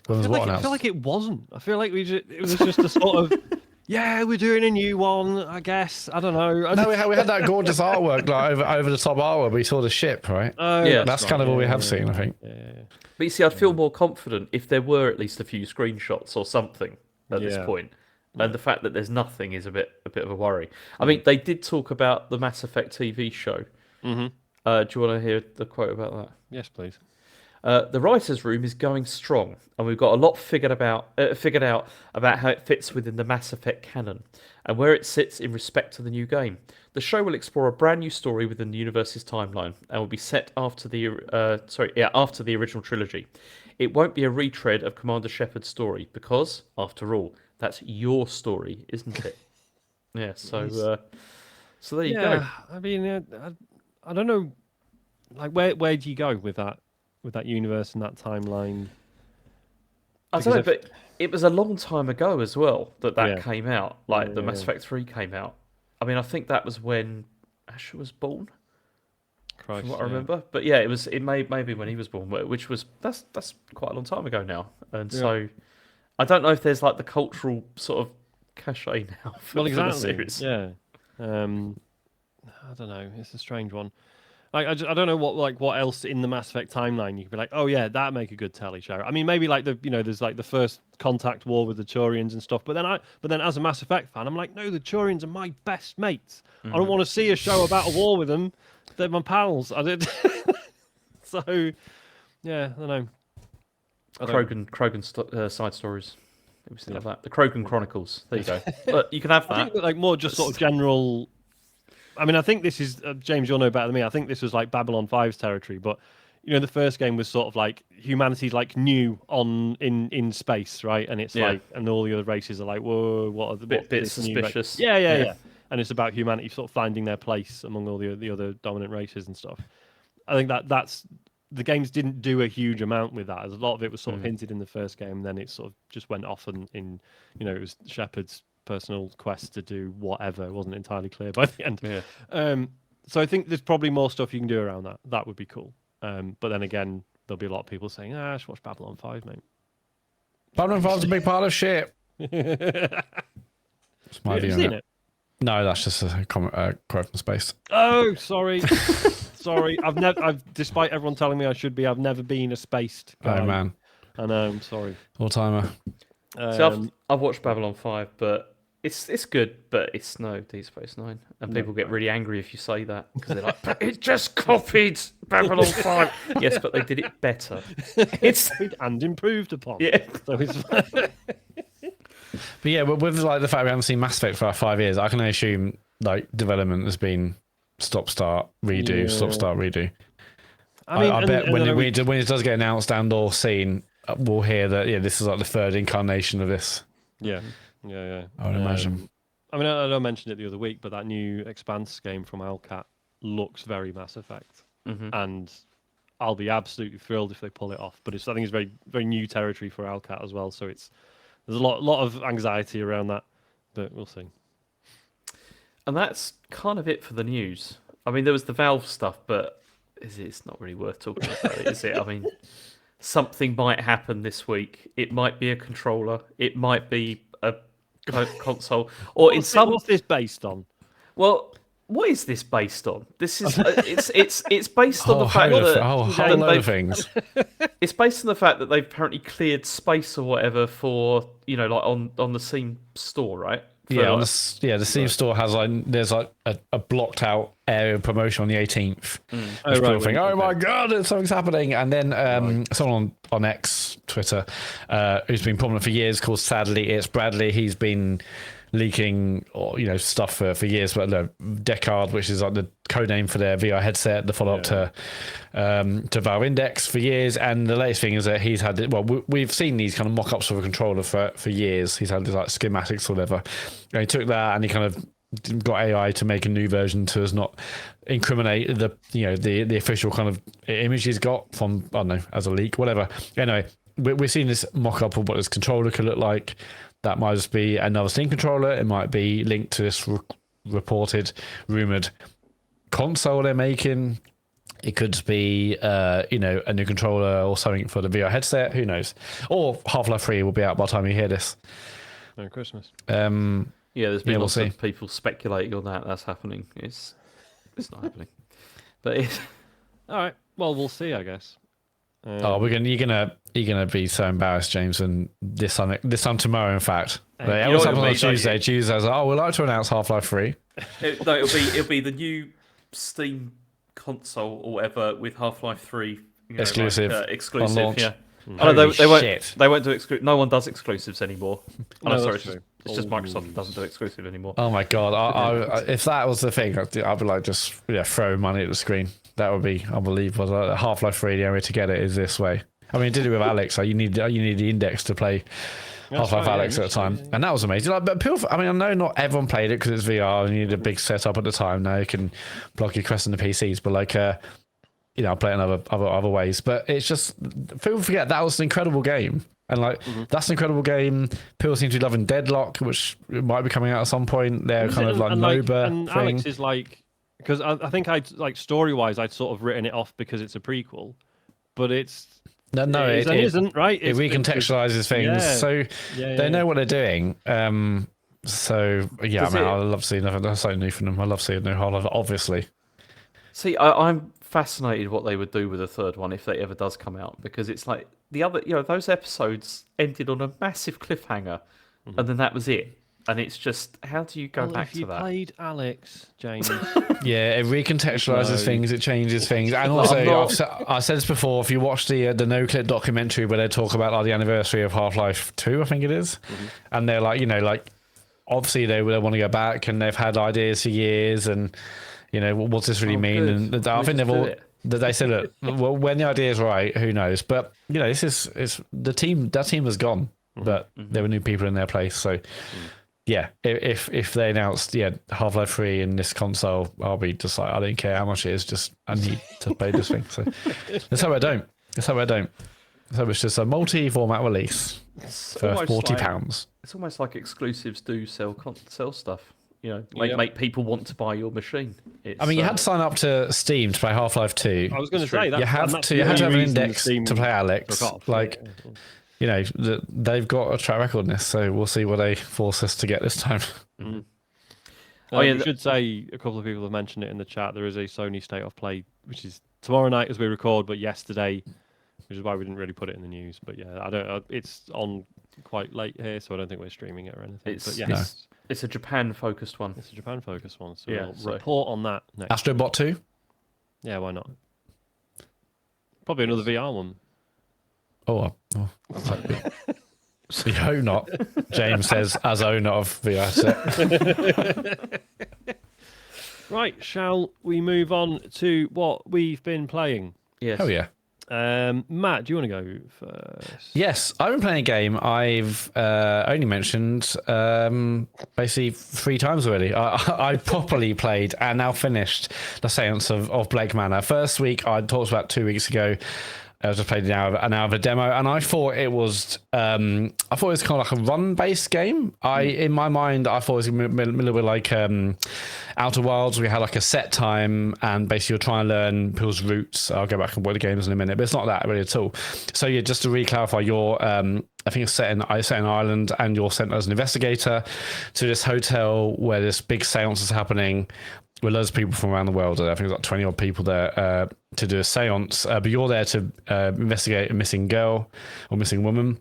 When was what I announced? feel like it wasn't. I feel like it was just a sort of yeah, we're doing a new one. I guess I don't know. No, we had that gorgeous artwork, like over the top artwork. We saw the ship, right? Yeah, That's kind of all we have seen, I think. Yeah. But you see, I'd feel more confident if there were at least a few screenshots or something at this point. And the fact that there's nothing is a bit of a worry. I mean, they did talk about the Mass Effect TV show. Mm-hmm. Do you want to hear the quote about that? Yes, please. The writers' room is going strong, and we've got a lot figured out about how it fits within the Mass Effect canon and where it sits in respect to the new game. The show will explore a brand new story within the universe's timeline and will be set after the original trilogy. It won't be a retread of Commander Shepard's story because, after all, that's your story, isn't it? Yeah. So there you go. I mean, I don't know. Like, where do you go with that universe and that timeline? I don't know, but it was a long time ago as well that came out. Like the Mass Effect 3 came out. I mean, I think that was when Asher was born. Christ, from what I remember. But yeah, it may be when he was born, which was that's quite a long time ago now. And so I don't know if there's like the cultural sort of cachet now for the series. Yeah. I don't know. It's a strange one. Like I don't know what else in the Mass Effect timeline you could be like, oh yeah, that'd make a good telly show. I mean, maybe like there's like the first contact war with the Turians and stuff. But then as a Mass Effect fan, I'm like, no, the Turians are my best mates. I don't want to see a show about a war with them. They're my pals. I did. So yeah, I don't know. Krogan side stories. We still have that. The Krogan Chronicles. There you go. But you can have that. I think like more just sort of general. I mean, I think this is James. You'll know better than me. I think this was like Babylon 5's territory, but the first game was sort of like humanity's like new in space, right? And it's like, and all the other races are like, whoa, what are the bit suspicious? Yeah. And it's about humanity sort of finding their place among all the other dominant races and stuff. I think that's the games didn't do a huge amount with that. A lot of it was sort of hinted in the first game, and then it sort of just went off and it was Shepard's personal quest to do whatever. It wasn't entirely clear by the end. Yeah. So I think there's probably more stuff you can do around that. That would be cool. But then again, there'll be a lot of people saying, I should watch Babylon 5, mate. Babylon 5's a big pile of shit. It's my view on seen it. it? No, that's just a quote from space. Oh, sorry. Sorry. I've despite everyone telling me I should be, I've never been a spaced guy. Oh, man. I know, I'm sorry. All-timer. So I've watched Babylon 5, but it's good, but it's no Deep Space Nine, and people get really angry if you say that because they're like, "But it just copied Babylon 5." Yes, but they did it better. It's and improved upon. Yeah. So it's fine. But yeah, with like the fact we haven't seen Mass Effect for like 5 years, I can only assume like development has been stop, start, redo, stop, start, redo. I bet when it does get announced and or seen, we'll hear that this is like the third incarnation of this. Yeah. I would imagine. I mean, I mentioned it the other week, but that new Expanse game from Owlcat looks very Mass Effect, and I'll be absolutely thrilled if they pull it off. But I think it's very, very new territory for Owlcat as well. So there's a lot of anxiety around that, but we'll see. And that's kind of it for the news. I mean, there was the Valve stuff, but it's not really worth talking about it, is it? I mean, something might happen this week. It might be a controller. It might be a console. Or What's this based on? Well, what is this based on? This is it's based on the fact that whole load of things. It's based on the fact that they've apparently cleared space or whatever for like on the Steam store, right? The Steam store has there's a blocked out area of promotion on the 18th. Which people think, oh my god, something's happening. And then someone on X, Twitter, who's been prominent for years, called Sadly It's Bradley. He's been leaking stuff for years, but Decard, which is like the code name for their VR headset, the follow up to Valve Index for years. And the latest thing is that he's had we've seen these kind of mock-ups of a controller for years. He's had like schematics or whatever, and he took that and he kind of got AI to make a new version to not incriminate the official kind of image he's got from, I don't know, as a leak, whatever. Anyway, we're seeing this mock-up of what this controller could look like. That might just be another Steam controller. It might be linked to this reported, rumoured console they're making. It could be, a new controller or something for the VR headset. Who knows? Or Half-Life 3 will be out by the time you hear this. Merry Christmas. There's been lots of people speculating on that. That's happening. It's not happening. But it's... All right. Well, we'll see, I guess. You're gonna be so embarrassed, James, and this time tomorrow, in fact. It was on Tuesday. Tuesday, I was like, we'd like to announce Half-Life 3. It'll be the new Steam console or whatever with Half-Life 3 exclusive exclusive. On launch. Yeah. They won't do exclusive. No one does exclusives anymore. No, sorry, it's just Microsoft that doesn't do exclusive anymore. Oh my god! I if that was the thing, I'd be like just throw money at the screen. That would be unbelievable. Half-Life 3, the only way to get it is this way. I mean, I did it with Alex. You need the index to play Half-Life Alex at the time, and that was amazing. But people, I mean, I know not everyone played it because it's VR and you need a big setup at the time. Now you can block your Quest on the PCs, but I play it in other ways. But it's just people forget that was an incredible game, and that's an incredible game. People seem to be loving Deadlock, which might be coming out at some point. They're kind of like MOBA and thing. Alex is because I think story-wise I'd sort of written it off because it's a prequel, but it isn't, right? It recontextualizes things, so they know what they're doing. I love seeing that's so new from them. I love seeing new Half-Life, obviously. See, I'm fascinated what they would do with a third one if it ever does come out, because it's like the other, those episodes ended on a massive cliffhanger, and then that was it. And it's just, how do you go back to that? If you played Alex, James. It recontextualizes things, it changes things. And also, I've said this before, if you watch the No Clip documentary where they talk about the anniversary of Half-Life 2, I think it is, and they're obviously they want to go back and they've had ideas for years and, what's this really mean? Good. And I think they said, look, well, when the idea is right, who knows? But, this is that team has gone, but there were new people in their place, so... Yeah, if they announced Half-Life 3 in this console, I'll be just like, I don't care how much it is, just I need to play this thing. So let's hope I don't. So it's just a multi-format release for £40. It's almost like exclusives do sell stuff. Make people want to buy your machine. You had to sign up to Steam to play Half-Life 2. I was going to say that you have to have an index to play Alex. They've got a track record in this, so we'll see what they force us to get this time. I should say a couple of people have mentioned it in the chat. There is a Sony State of Play, which is tomorrow night as we record, but yesterday, which is why we didn't really put it in the news. But it's on quite late here, so I don't think we're streaming it or anything. It's a Japan-focused one. So we'll report on that next. Astrobot 2? Yeah, why not? Probably another VR one. Oh, we hope not. James says, as owner of VR set. Right, shall we move on to what we've been playing? Yes. Oh yeah. Matt, do you want to go first? Yes, I've been playing a game I've only mentioned basically 3 times already. I properly played and now finished the Séance of Blake Manor. First week I talked about 2 weeks ago. I just played an hour of a demo, and I thought it was kind of like a run-based game. In my mind, I thought it was a little bit like Outer Wilds. We had like a set time, and basically you're trying to learn people's routes. I'll go back and watch the games in a minute, but it's not that really at all. So yeah, just to re-clarify, you're I think it's set in Ireland, and you're sent as an investigator to this hotel where this big seance is happening with loads of people from around the world. I think there's like 20 odd people there to do a seance, but you're there to investigate a missing girl or missing woman.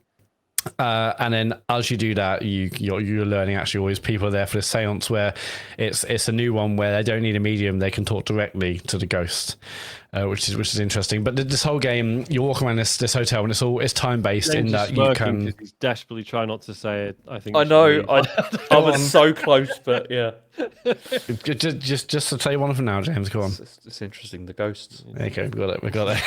And then as you do that, you're learning actually all these people are there for this seance where it's a new one where they don't need a medium, they can talk directly to the ghost, which is interesting. But this whole game, you're walking around this hotel and it's time based in that you can. He's desperately trying not to say it. I think I know. I was so close, but yeah. just to say one for now, James. Go on. It's interesting. The ghosts. Okay, we got it.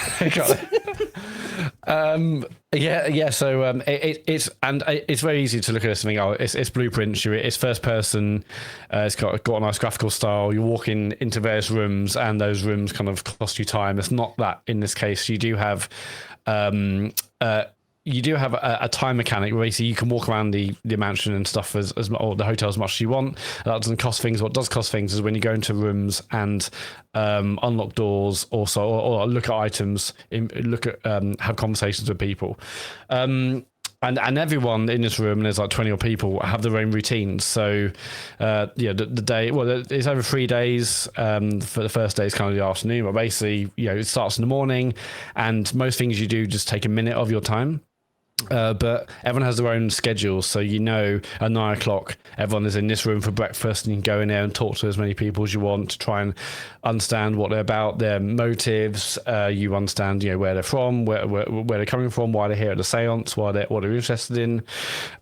Yeah. So it's very easy to look at this and think, oh, it's blueprints. It's first person. It's got a nice graphical style. You're walking into various rooms, and those rooms kind of cost you time. It's not that in this case. You do have a time mechanic where basically you can walk around the mansion and stuff or the hotel as much as you want. That doesn't cost things. What does cost things is when you go into rooms and unlock doors also, or look at items, have conversations with people. And everyone in this room, and there's like 20 odd people, have their own routines. So, the day, it's over 3 days. For the first day, it's kind of the afternoon, but basically, it starts in the morning, and most things you do just take a minute of your time. But everyone has their own schedules, so at 9 o'clock everyone is in this room for breakfast, and you can go in there and talk to as many people as you want to try and understand what they're about, their motives. You understand where they're from, where they're coming from, why they're here at the seance, what they're interested in.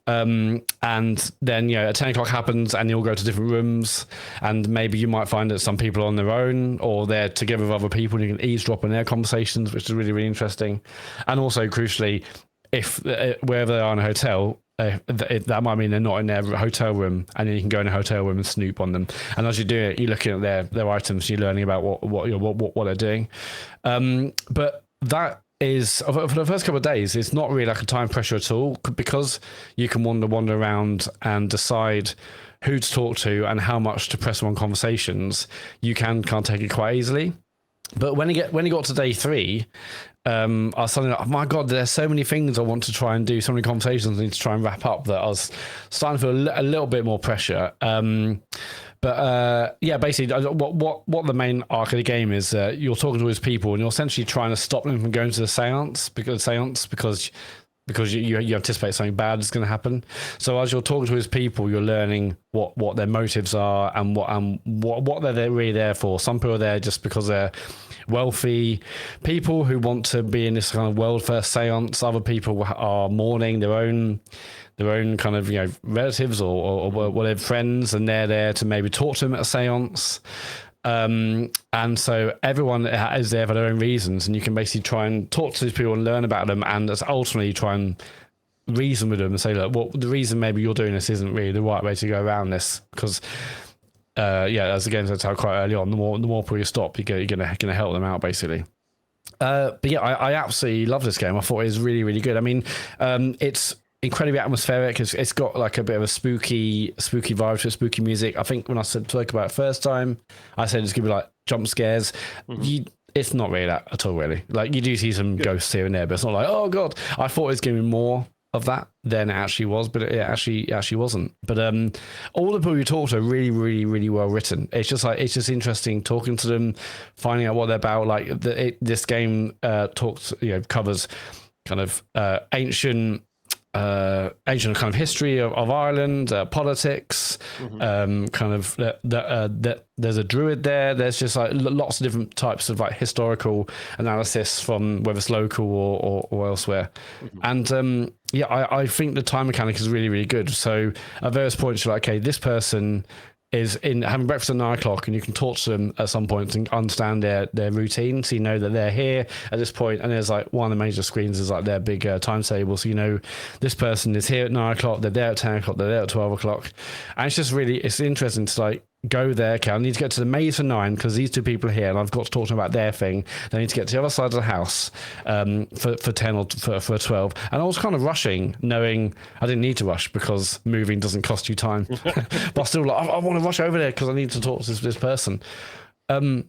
And then at 10 o'clock happens, and you'll go to different rooms, and maybe you might find that some people are on their own, or they're together with other people, and you can eavesdrop on their conversations, which is really, really interesting. And also crucially, if wherever they are in a hotel, that might mean they're not in their hotel room, and then you can go in a hotel room and snoop on them. And as you do it, you're looking at their items, you're learning about what they're doing. But that is, for the first couple of days, it's not really like a time pressure at all, because you can wander around and decide who to talk to and how much to press on conversations. You can't take it quite easily. But when you got to day 3, I was suddenly like, oh my God, there's so many things I want to try and do, so many conversations I need to try and wrap up, that I was starting to feel a little bit more pressure. But basically, what the main arc of the game is, you're talking to these people, and you're essentially trying to stop them from going to the seance because you anticipate something bad is going to happen. So as you're talking to his people, you're learning what their motives are and what they're really there for. Some people are there just because they're wealthy people who want to be in this kind of world first seance. Other people are mourning their own kind of relatives or whatever, friends, and they're there to maybe talk to them at a seance. And so everyone is there for their own reasons, and you can basically try and talk to these people and learn about them, and that's ultimately try and reason with them and say, look, the reason maybe you're doing this isn't really the right way to go around this, because as the game said quite early on, the more people you stop, you're gonna help them out basically. But yeah, I absolutely love this game. I thought it was really, really good. I mean, it's incredibly atmospheric. It's got like a bit of a spooky vibe to it, spooky music. I think when I spoke about it first time, I said it's gonna be like jump scares. Mm-hmm. It's not really that at all, really. Like, you do see some ghosts here and there, but it's not like, oh God. I thought it was gonna be more of that than it actually was, but it actually wasn't. But all the people you talk to are really, really, really well written. It's just interesting talking to them, finding out what they're about. Like this game covers kind of ancient kind of history of Ireland, politics, kind of there's a druid there. There's just like lots of different types of like historical analysis from whether it's local or elsewhere. And I think the time mechanic is really, really good. So at various points you're like, okay, this person is in having breakfast at 9 o'clock, and you can talk to them at some point and understand their routine, so you know that they're here at this point. And there's like one of the major screens is like their big timetable, so you know this person is here at 9 o'clock, they're there at 10 o'clock, they're there at 12 o'clock. And it's just really, it's interesting to like go there. Okay, I need to get to the maze for 9 because these two people are here and I've got to talk to them about their thing. Then I need to get to the other side of the house for 10 or for 12. And I was kind of rushing, knowing I didn't need to rush because moving doesn't cost you time. But I still like, I want to rush over there because I need to talk to this person. But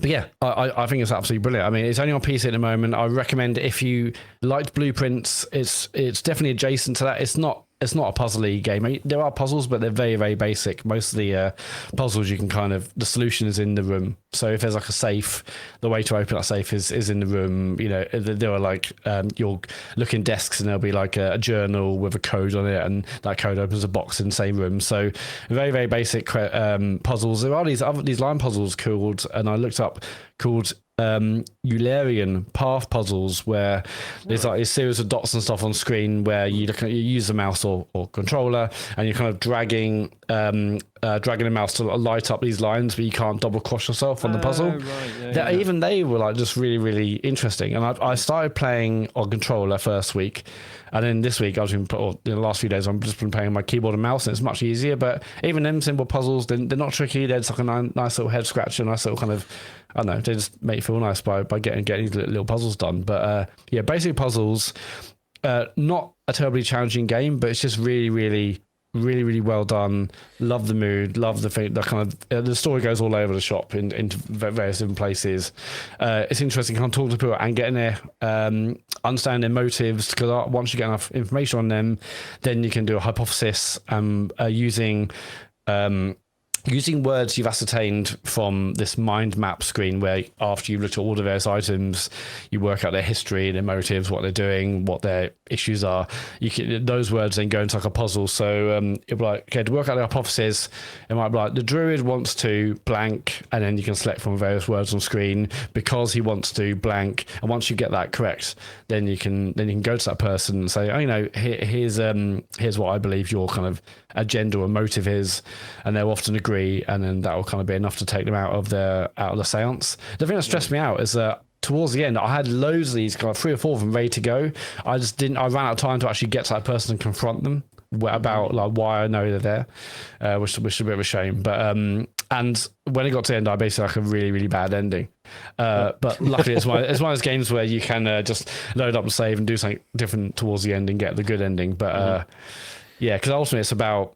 yeah, I think it's absolutely brilliant. I mean, it's only on PC at the moment. I recommend if you liked Blueprints, it's definitely adjacent to that. It's not a puzzly game. I mean, there are puzzles, but they're very, very basic. Most of the puzzles you can the solution is in the room. So if there's like a safe, the way to open that safe is in the room. You know, there are like, you'll look in desks and there'll be like a journal with a code on it, and that code opens a box in the same room. So very, very basic puzzles. There are these line puzzles and I looked up, called Eulerian path puzzles, where there's like a series of dots and stuff on screen where you use the mouse or controller, and you're kind of dragging the mouse to light up these lines, but you can't double cross yourself on the puzzle. Right. Even they were like just really, really interesting. And I started playing on controller first week, and then this week in the last few days I've just been playing my keyboard and mouse, and it's much easier. But even them simple puzzles, they're not tricky. They're just like a nice little head scratcher, a nice little kind of, I don't know, they just make you feel nice by getting these little puzzles done. But yeah, basic puzzles, not a terribly challenging game, but it's just really, really, really, really well done. Love the mood, love the thing, the kind of the story goes all over the shop into various different places. It's interesting, kind of talk to people and getting there, understand their motives, because once you get enough information on them, then you can do a hypothesis, using words you've ascertained from this mind map screen, where after you've looked at all the various items, you work out their history, their motives, what they're doing, what their issues are. Those words then go into like a puzzle. So it'll be like, okay, to work out the hypothesis, it might be like the druid wants to blank, and then you can select from various words on screen because he wants to blank. And once you get that correct, then you can go to that person and say, oh, you know, here's what I believe your kind of agenda or motive is, and they'll often agree, and then that will kind of be enough to take them out of the séance. The thing that stressed me out is that towards the end I had loads of these, kind of 3 or 4 of them ready to go. I ran out of time to actually get to that person and confront them about like why I know they're there, which is a bit of a shame. But and when it got to the end, I basically like a really, really bad ending. But luckily it's one of those games where you can just load up and save and do something different towards the end and get the good ending. But yeah, because ultimately it's about,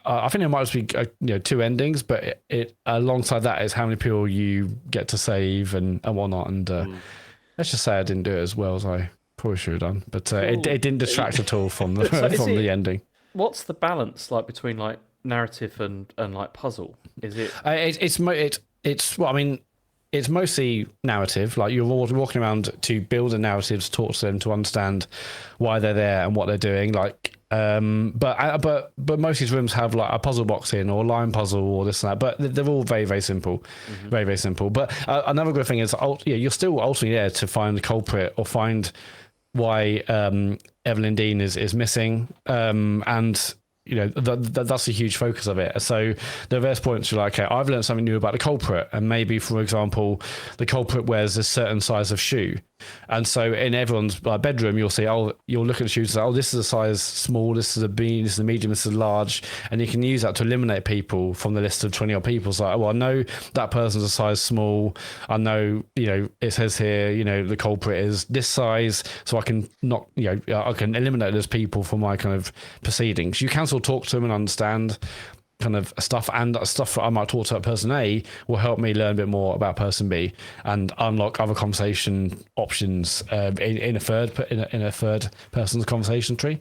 I think there might just be 2 endings, but it alongside that is how many people you get to save and whatnot. And let's just say I didn't do it as well as I probably should have done, but it didn't detract at all from the the ending. What's the balance like between like narrative and like puzzle? Is it? It's well, I mean, it's mostly narrative. Like you're walking around to build a narrative, to talk to them, to understand why they're there and what they're doing. Like, but most of these rooms have like a puzzle box in, or a line puzzle, or this and that. But they're all very, very simple, very, very simple. But another good thing is, you're still ultimately there to find the culprit or find why Evelyn Dean is missing, and you know that's a huge focus of it. So there are various points you're like, okay, I've learned something new about the culprit, and maybe, for example, the culprit wears a certain size of shoe, and so in everyone's bedroom you'll see, you'll look at the shoes and say, this is a size small, this is a B, this is a medium, this is a large, and you can use that to eliminate people from the list of 20 odd people. So I know that person's a size small, I know, it says here, the culprit is this size, so I can not, I can eliminate those people from my kind of proceedings. You can still talk to them and understand kind of stuff, and stuff that I might talk to that person A will help me learn a bit more about person B and unlock other conversation options in a third person's conversation tree.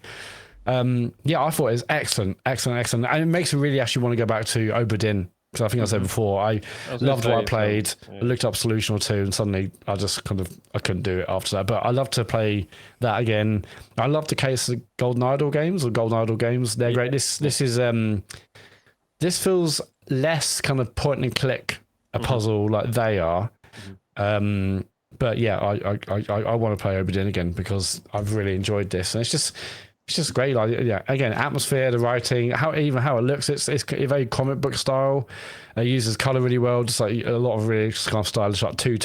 Yeah, I thought it was excellent, and it makes me really actually want to go back to Obra Dinn, because I think I said before, I loved what I played. I looked up a solution or two, and suddenly I just I couldn't do it after that. But I love to play that again. I love the case of Golden Idol games. They're great. This is this feels less kind of point and click a puzzle like they are. But yeah, I want to play Obra Dinn again because I've really enjoyed this, and it's just It's just great. Like, yeah, again, atmosphere, the writing, how it looks. It's a very comic book style. It uses color really well. Just like a lot of really kind of stylish, like 2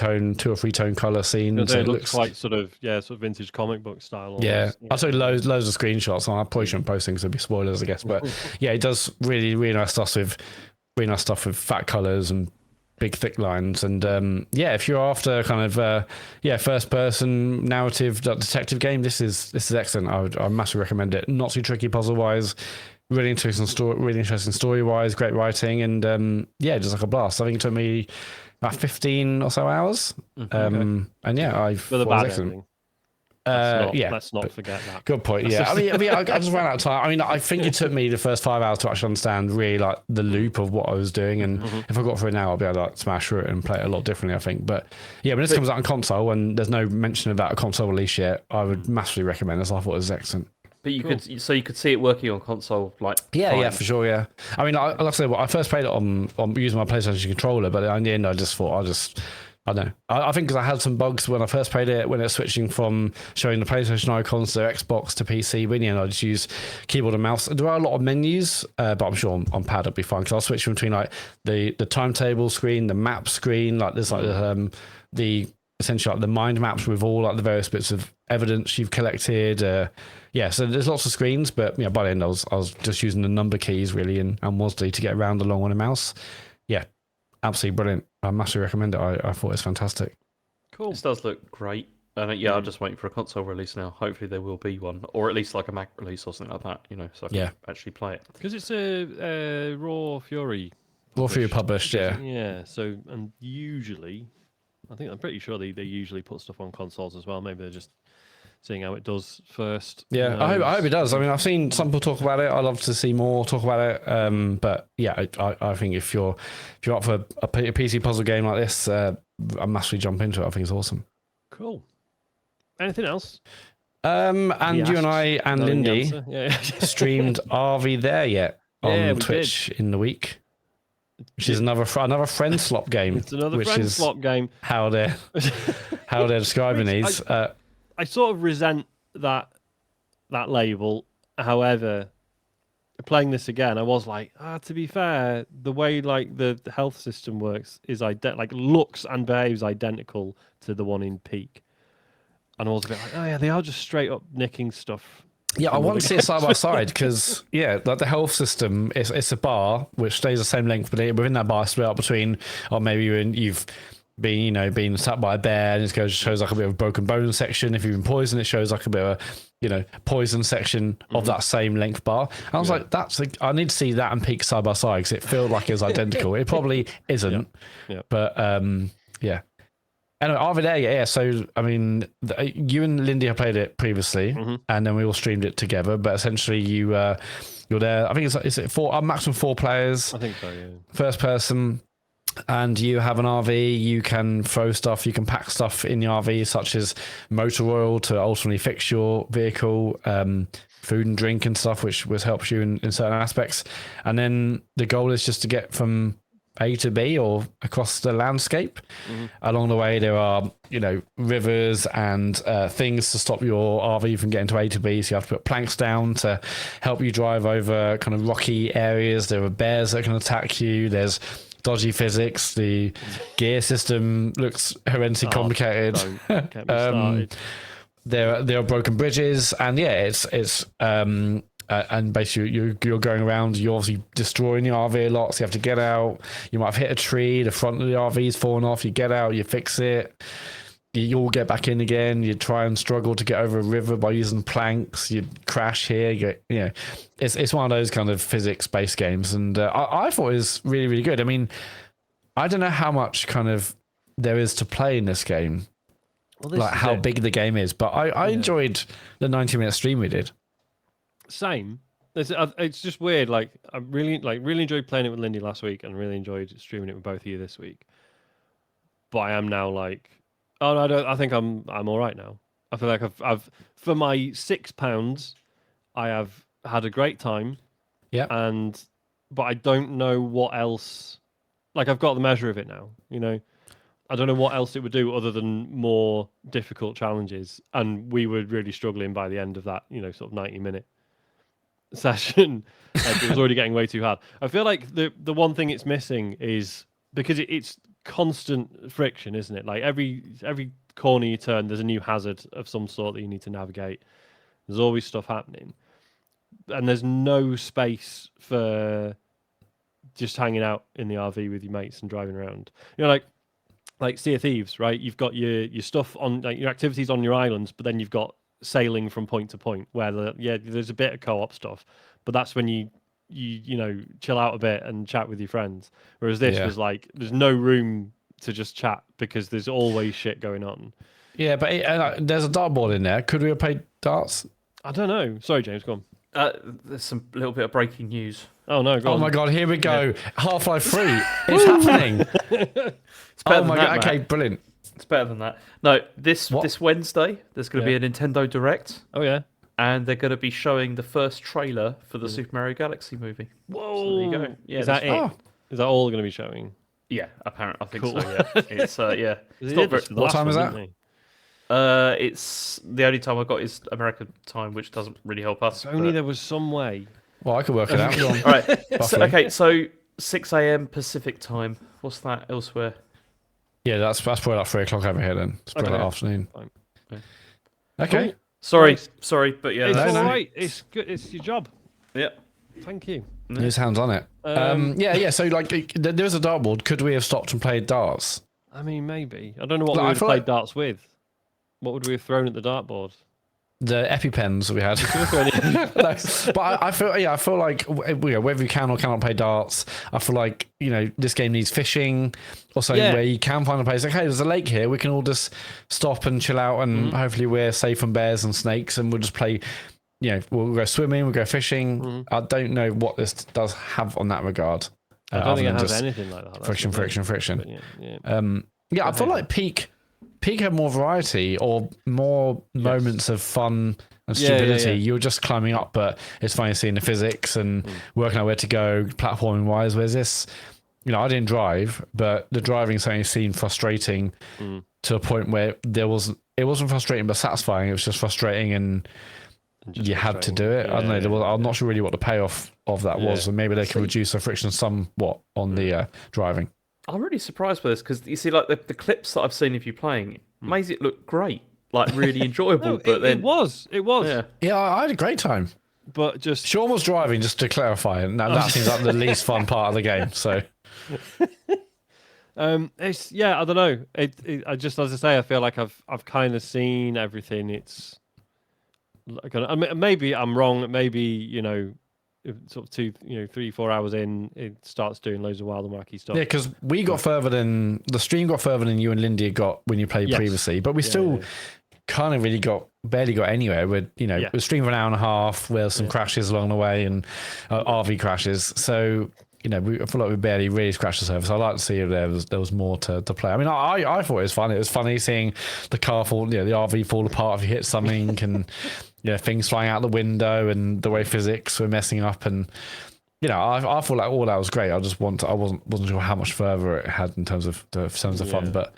or 3 tone color scenes. It looks quite sort of vintage comic book style. Almost. Yeah, I saw loads of screenshots. And I probably shouldn't post things; it'd be spoilers, I guess. But yeah, it does really nice stuff with fat colors and big thick lines. And yeah, if you're after kind of first person narrative detective game, this is excellent. I massively recommend it. Not too tricky puzzle wise, really interesting story wise, great writing, and yeah, just like a blast. I think it took me about 15 or so hours. And yeah, I with a bad ending. Let's not forget that. Good point. Yeah, I mean, I just ran out of time. I mean, I think it took me the first 5 hours to actually understand really like the loop of what I was doing, and if I got through it now, I'll be able to like smash through it and play it a lot differently, I think. But yeah, when this comes out on console and there's no mention about a console release yet, I would massively recommend this. I thought it was excellent. But you could see it working on console, like yeah, for sure. Yeah, I mean, like I said, I first played it on using my PlayStation controller, but in the end, I just thought I don't know. I think because I had some bugs when I first played it, when it was switching from showing the PlayStation icons to Xbox to PC. But I just use keyboard and mouse. There are a lot of menus, but I'm sure on pad it'll be fine because I'll switch between like the timetable screen, the map screen, like there's like the essentially like the mind maps with all like the various bits of evidence you've collected. Yeah, so there's lots of screens, but yeah, by the end I was just using the number keys really and WASD to get around along on a mouse. Yeah. Absolutely brilliant. I massively recommend it. I thought it was fantastic. Cool. This does look great. And yeah, I'm just waiting for a console release now. Hopefully there will be one, or at least like a Mac release or something like that, so I can actually play it. Because it's a Raw Fury. Raw Fury published, yeah. Yeah, so, and usually, I'm pretty sure they usually put stuff on consoles as well. Maybe they're just seeing how it does first. Yeah, I hope it does. I mean, I've seen some people talk about it. I'd love to see more talk about it. But yeah, I think if you're up for a PC puzzle game like this, I massively jump into it. I think it's awesome. Cool. Anything else? And you and I and Lindy streamed RV There Yet on Twitch in the week, which is another friend slop game. It's another friend slop game. How they're describing these. I sort of resent that label. However, playing this again, I was like, to be fair, the way like the health system works is looks and behaves identical to the one in Peak. And I was a bit like, oh yeah, they are just straight up nicking stuff. Yeah, I want to see it side by side because like the health system, it's a bar which stays the same length, but within that bar, split up between, or maybe you've being attacked by a bear, and it shows like a bit of a broken bone section. If you've been poisoned, it shows like a bit of a poison section of that same length bar. And I was like, I need to see that and Peak side by side because it felt like it was identical. It probably isn't, but yeah. Anyway, over there, yeah. So I mean, you and Lindy have played it previously, and then we all streamed it together. But essentially, you're there. I think it's four, maximum 4 players. I think so. Yeah. First person. And you have an RV, you can throw stuff, you can pack stuff in the RV, such as motor oil to ultimately fix your vehicle, food and drink and stuff, which helps you in certain aspects. And then the goal is just to get from A to B or across the landscape. Along the way, there are, rivers and things to stop your RV from getting to A to B. So you have to put planks down to help you drive over kind of rocky areas. There are bears that can attack you. There's dodgy physics. The gear system looks horrendously complicated. Don't get me started. There are broken bridges, and it's and basically you're going around. You're obviously destroying the RV a lot, so you have to get out. You might have hit a tree. The front of the RV's fallen off. You get out. You fix it. You all get back in again. You try and struggle to get over a river by using planks. You crash here. It's one of those kind of physics-based games, and I thought it was really, really good. I mean, I don't know how much kind of there is to play in this game, like how big the game is, but I enjoyed the 90-minute stream we did. Same. It's just weird. Like I really enjoyed playing it with Lindy last week, and really enjoyed streaming it with both of you this week. But I am now like, oh no, I think I'm all right now. I feel like I've for my £6, I have had a great time. Yeah. But I don't know what else. Like I've got the measure of it now. I don't know what else it would do other than more difficult challenges, and we were really struggling by the end of that, sort of 90-minute session. Like, it was already getting way too hard. I feel like the one thing it's missing is because it's constant friction, isn't it? Like every corner you turn, there's a new hazard of some sort that you need to navigate. There's always stuff happening, and there's no space for just hanging out in the RV with your mates and driving around. Like Sea of Thieves, right? You've got your stuff on, like, your activities on your islands, but then you've got sailing from point to point where there's a bit of co-op stuff, but that's when you chill out a bit and chat with your friends. Whereas this was like there's no room to just chat because there's always shit going on. Yeah, but there's a dartboard in there. Could we have played darts? I don't know. Sorry, James, go on. There's some little bit of breaking news. Oh no! Go on. My god! Here we go. Half-Life 3. It's happening. It's better than that, Okay, Matt. brilliant. It's better than that. No, this Wednesday there's going to be a Nintendo Direct. Oh yeah. And they're going to be showing the first trailer for the Super Mario Galaxy movie. Whoa! So there you go. Yeah, is that it? Oh. Is that all going to be showing? Yeah, apparently I think Cool. so. Yeah, it's yeah. It's not very, What time is that? It's the only time I got is American time, which doesn't really help us. If only there was some way. Well, I could work it out. Go on. All right. So, Roughly. okay, so 6 a.m. Pacific time. What's that elsewhere? Yeah, that's probably like 3 o'clock over here then. It's probably like afternoon. Fine. Okay. Cool. Sorry, but yeah, It's that's- all right. It's good. It's your job. yeah. Thank you. His hands on it. Yeah. So like, there was a dartboard. Could we have stopped and played darts? I mean, maybe. I don't know what Like, we I would have feel played like- darts with. What would we have thrown at the dartboard? The EpiPens that we had. Any- But I feel like whether you can or cannot play darts, I feel like this game needs fishing or something Yeah. where you can find a place. Like, hey, there's a lake here. We can all just stop and chill out, and hopefully we're safe from bears and snakes, and we'll just play. We'll go swimming, we'll go fishing. I don't know what this does have on that regard. I don't other think it than has just anything like that. That's friction, the thing. friction. But yeah. I feel like Peak had more variety or more moments of fun and Yeah, yeah, stupidity. yeah. You're just climbing up, but it's funny seeing the physics and working out where to go, platforming wise. Whereas this, I didn't drive, but the driving certainly seemed frustrating to a point where it wasn't frustrating but satisfying. It was just frustrating and just you had to do it. I don't know. I'm not sure really what the payoff of that was, and maybe they can reduce the friction somewhat on the driving. I'm really surprised by this because you see, like the clips that I've seen of you playing, makes it look great, like really enjoyable. No, but then it was. yeah, Yeah, I had a great time. But just Sean was driving, just to clarify, and that seems like the least fun part of the game. So, it's I don't know. I just, as I say, I feel like I've kind of seen everything. It's like, I mean, maybe I'm wrong. Maybe if sort of 3-4 hours in, it starts doing loads of wild and wacky stuff. yeah, because we got further than the stream got further than you and Lindy got when you played Yes. previously, but we still kind of really barely got anywhere. We streamed for an hour and a half with some crashes along the way and RV crashes. So I feel like we barely really scratched the surface. I'd like to see if there was more to play. I mean, I thought it was fun. It was funny seeing the car fall, the RV fall apart if you hit something, and things flying out the window, and the way physics were messing up. And I feel like all that was great. I wasn't sure how much further it had in terms of fun, but.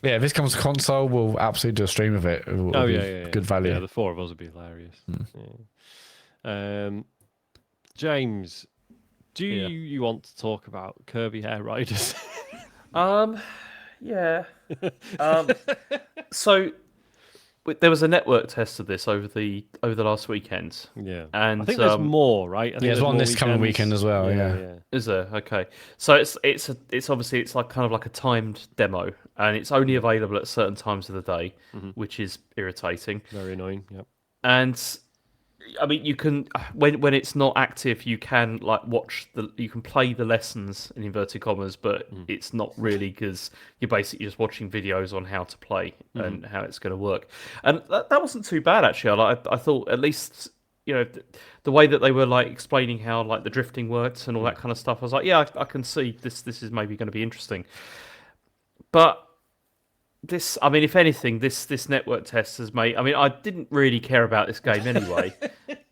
Yeah, if this comes to console, we'll absolutely do a stream of it. It'll be good value. Yeah, the four of us would be hilarious. Yeah. James, do you want to talk about Kirby Hair Riders? yeah. So there was a network test of this over the last weekend. Yeah, and I think there's more, right? I think there's one more this coming weekend as well. Yeah. Is there? Okay. So it's obviously it's like kind of like a timed demo, and it's only available at certain times of the day, which is irritating. Very annoying. Yep. And I mean, you can when it's not active, you can you can play the lessons in inverted commas, but it's not really because you're basically just watching videos on how to play and how it's going to work. And that wasn't too bad actually. I thought at least the way that they were like explaining how like the drifting worked and all that kind of stuff. I was like, yeah, I can see this. This is maybe going to be interesting. But this, I mean, if anything, this network test has made. I mean, I didn't really care about this game anyway,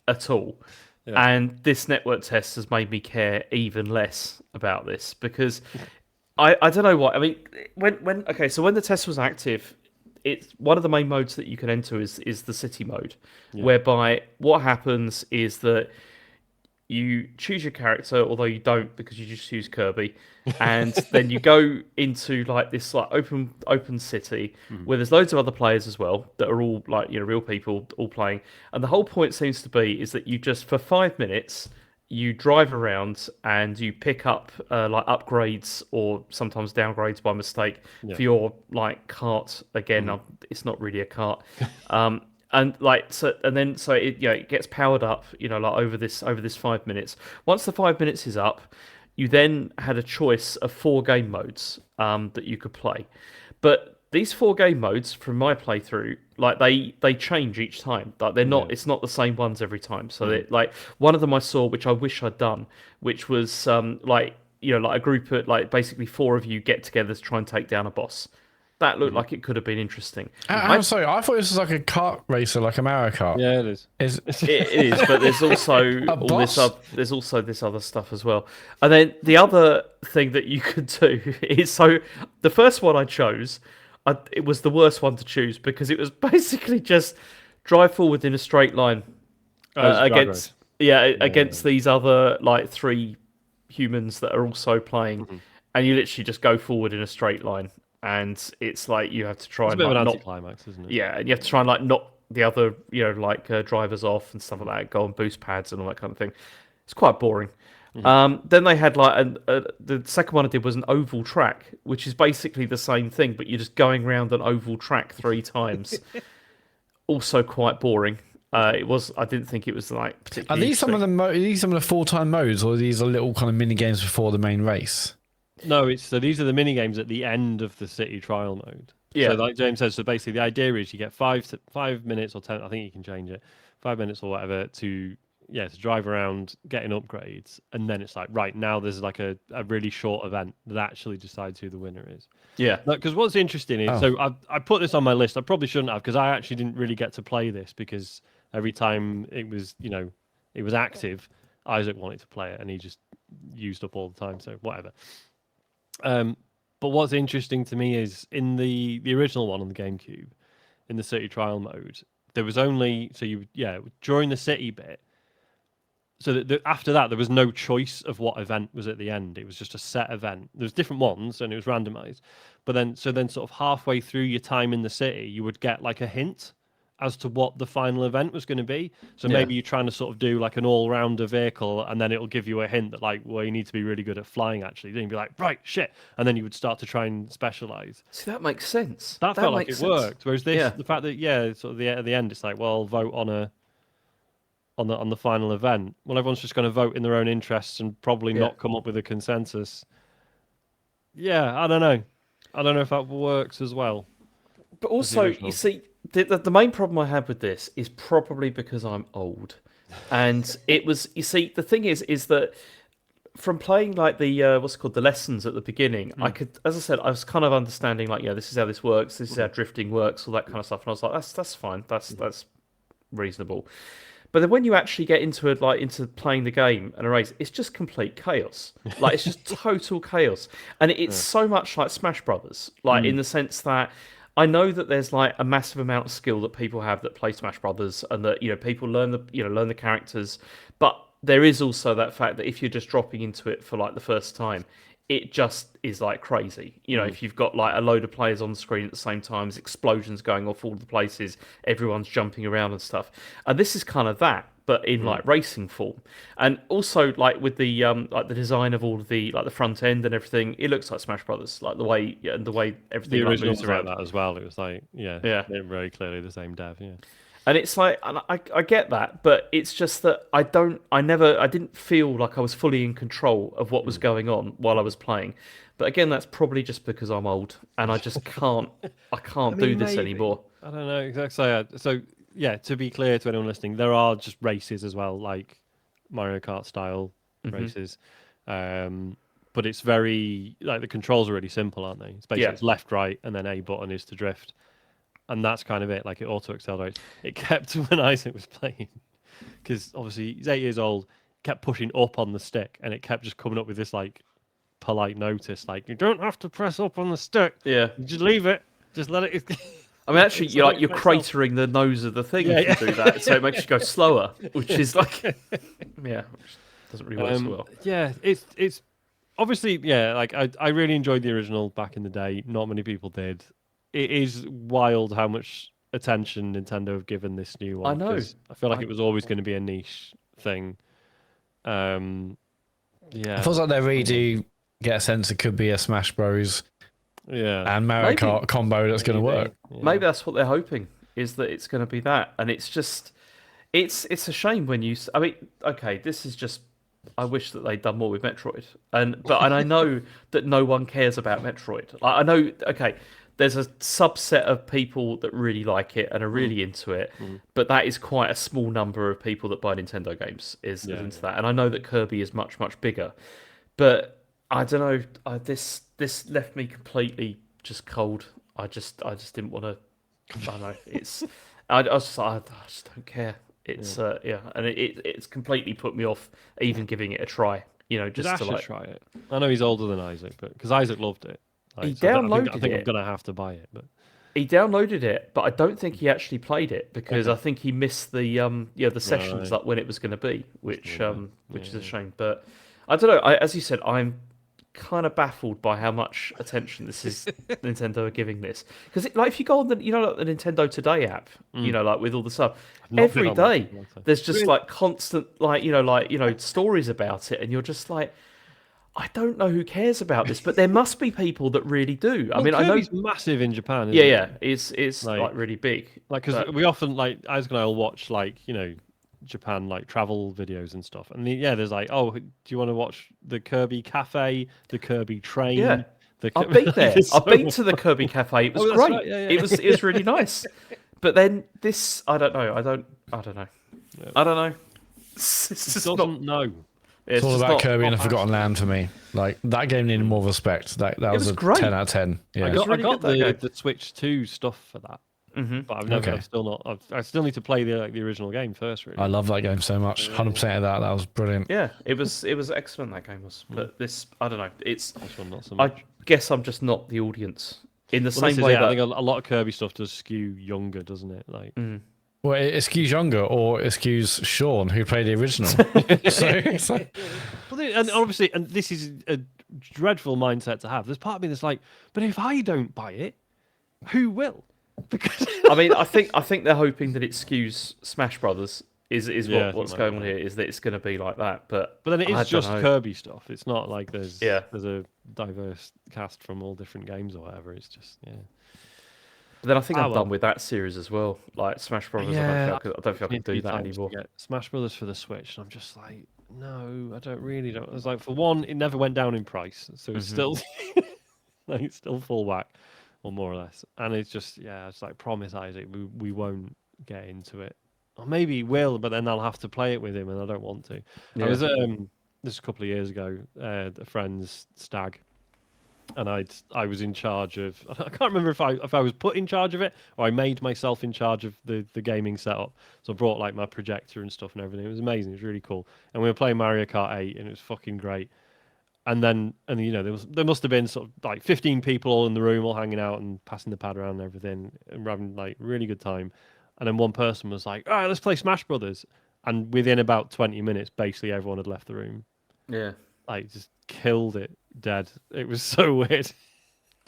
at all. Yeah. And this network test has made me care even less about this because I don't know what I mean. When okay, so when the test was active, it's one of the main modes that you can enter is the city mode, whereby what happens is that you choose your character, although you don't because you just choose Kirby, and then you go into like this like open city where there's loads of other players as well that are all like real people all playing, and the whole point seems to be is that you just for 5 minutes you drive around and you pick up like upgrades or sometimes downgrades by mistake for your like cart. Again, it's not really a cart. And like so, and then so it gets powered up, like over this 5 minutes. Once the 5 minutes is up, you then had a choice of 4 game modes that you could play. But these 4 game modes, from my playthrough, like they change each time. Like they're not, it's not the same ones every time. So like one of them I saw, which I wish I'd done, which was like like a group of like basically 4 of you get together to try and take down a boss. That looked like it could have been interesting. I'm sorry, I thought this was like a kart racer, like a Mario Kart. Yeah, it is. It is, but there's also there's also this other stuff as well. And then the other thing that you could do is the first one I chose, it was the worst one to choose because it was basically just drive forward in a straight line against these other like 3 humans that are also playing, and you literally just go forward in a straight line. And it's like you have to try It's and a bit like, of an anticlimax, isn't it? Yeah, and you have to try and like knock the other, drivers off and stuff like that. Go on boost pads and all that kind of thing. It's quite boring. Then they had like the second one I did was an oval track, which is basically the same thing, but you're just going around an oval track 3 times. Also quite boring. It was. I didn't think it was like particularly. Are these some of the full-time modes, or are these are little kind of mini games before the main race? No, these are the mini games at the end of the city trial mode. Yeah. So like James says, so basically the idea is you get 5 minutes or 10. I think you can change it, 5 minutes or whatever to drive around getting upgrades, and then it's like right now there's like a really short event that actually decides who the winner is. Yeah. Because what's interesting is so I put this on my list. I probably shouldn't have because I actually didn't really get to play this because every time it was it was active, Isaac wanted to play it and he just used up all the time. So whatever. But what's interesting to me is in the original one on the GameCube, in the city trial mode, there was only during the city bit. So that after that, there was no choice of what event was at the end. It was just a set event. There was different ones, and it was randomized. But then sort of halfway through your time in the city, you would get like a hint as to what the final event was going to be. So maybe you're trying to sort of do like an all-rounder vehicle, and then it'll give you a hint that like, well, you need to be really good at flying actually. Then you'd be like, right, shit, and then you would start to try and specialize. See, that makes sense. That felt like it worked. Whereas this, the fact that sort of at the end, it's like, well, vote on the final event. Well, everyone's just going to vote in their own interests and probably not come up with a consensus. Yeah, I don't know. I don't know if that works as well. But also, you see, the main problem I have with this is probably because I'm old, and it was. You see, the thing is that from playing like the what's it called, the lessons at the beginning, I could, as I said, I was kind of understanding like, this is how this works, this is how drifting works, all that kind of stuff, and I was like, that's fine, that's reasonable. But then when you actually get into it, like into playing the game and a race, it's just complete chaos. Like it's just total chaos, and it's so much like Smash Brothers, like in the sense that I know that there's like a massive amount of skill that people have that play Smash Brothers, and that people learn the characters. But there is also that fact that if you're just dropping into it for like the first time, it just is like crazy. If you've got like a load of players on the screen at the same time, there's explosions going off all the places, everyone's jumping around and stuff. And this is kind of that, but in like racing form. And also like with the like the design of all of the like the front end and everything, it looks like Smash Brothers, like the way everything The original moves around that as well. It was like they're very clearly the same dev. Yeah. And it's like, and I get that, but it's just that I didn't feel like I was fully in control of what was going on while I was playing. But again, that's probably just because I'm old and I just can't do this anymore. I don't know exactly. So to be clear to anyone listening, there are just races as well, like Mario Kart style races. But it's very like the controls are really simple, aren't they? It's basically it's left, right, and then A button is to drift. And that's kind of it. Like it auto accelerates. It kept when Isaac was playing, because obviously he's 8 years old. Kept pushing up on the stick, and it kept just coming up with this like polite notice, like you don't have to press up on the stick. Yeah. You just leave it. Just let it. I mean, actually, It's you're like you're myself. cratering the nose of the thing Yeah, if you do that, so it makes you go slower, which is like, yeah, which doesn't really work so well. Yeah, it's obviously, yeah, like I really enjoyed the original back in the day. Not many people did. It is wild how much attention Nintendo have given this new one. I know. 'Cause I feel like I- it was always going to be a niche thing. Yeah, It feels like they really do get a sense it could be a Smash Bros. yeah, And Mario Maybe. Kart combo that's going to work. Yeah. Maybe that's what they're hoping, is that it's going to be that, and it's just, it's a shame when you. I mean, okay, this is just. I wish that they'd done more with Metroid, and I know that no one cares about Metroid. Like, I know, okay, there's a subset of people that really like it and are really into it, but that is quite a small number of people that buy Nintendo games is into that. And I know that Kirby is much bigger, but I don't know. This left me completely just cold. I just didn't want to. I don't know. It's I was just like, I just don't care. It's and it's completely put me off even giving it a try. You know, just Ash to should like. try it. I know he's older than Isaac, but because Isaac loved it, He so I downloaded think I'm it. gonna have to buy it. But He downloaded it, but I don't think he actually played it because I think he missed the the sessions like when it was going to be, which is a shame. But I don't know. As you said, I'm kind of baffled by how much attention this is Nintendo are giving this, because like if you go on the like the Nintendo Today app, like with all the stuff, not every been on that day for a long time. there's just like constant stories about it, and you're just like, I don't know who cares about this, but there must be people that really do. I mean, Kirby's I know, massive in Japan. Isn't yeah, it? it's like really big. Like, because But- we often, like, Isaac and I will watch, like, Japan, like, travel videos and stuff. And there's like, oh, do you want to watch the Kirby cafe, the Kirby train? Yeah. The I've been there. There's I've so been much. to the Kirby Cafe. It was Oh, that's great. right, yeah, yeah. It was really nice. But then this, I don't know. I don't know. Yeah. I don't know. It's just not. Doesn't know. It's all just about not- Kirby and not the Forgotten Land for me. Like, that game needed more respect. That was was a great. 10 out of 10. Yeah. I got really good, that game. the Switch 2 stuff for that. Mhm. But I've never, Okay. I've still not, I still need to play the original game first, really. I love that game so much. 100% of that. That was brilliant. Yeah, it was excellent. That game was. But this, I don't know. It's. This one, not so I much. guess I'm just not the audience in the Well, this same is way it. I that. think a lot of Kirby stuff does skew younger, doesn't it? Like, Well, it skews younger or it skews Sean, who played the original. So it's like, and obviously, and this is a dreadful mindset to have. There's part of me that's like, but if I don't buy it, who will? Because I mean, I think they're hoping that it skews Smash Brothers. Is Yeah, what's something like going on here? Is that it's going to be like that? But then it I is don't just know. Kirby stuff. It's not like there's Yeah. there's a diverse cast from all different games or whatever. It's just But then I think I'm well. done with that series as well. Like Smash Brothers, Yeah, I don't think I can do that anymore. Smash Brothers for the Switch, and I'm just like, no, I don't. I was like, for one, it never went down in price, so it's still like it's still full whack, or more or less. And it's just it's like, promise Isaac, we won't get into it. Or maybe he will, but then I'll have to play it with him, and I don't want to. Yeah. I was this a couple of years ago, a friend's stag, and I was in charge of. I can't remember if I was put in charge of it or I made myself in charge of the gaming setup. So I brought like my projector and stuff and everything. It was amazing. It was really cool. And we were playing Mario Kart 8, and it was fucking great. And there must have been sort of like 15 people all in the room, all hanging out and passing the pad around and everything, and we're having like really good time. And then one person was like, "All right, let's play Smash Brothers." And within about 20 minutes, basically everyone had left the room. Yeah. Like, just killed it dead. It was so weird.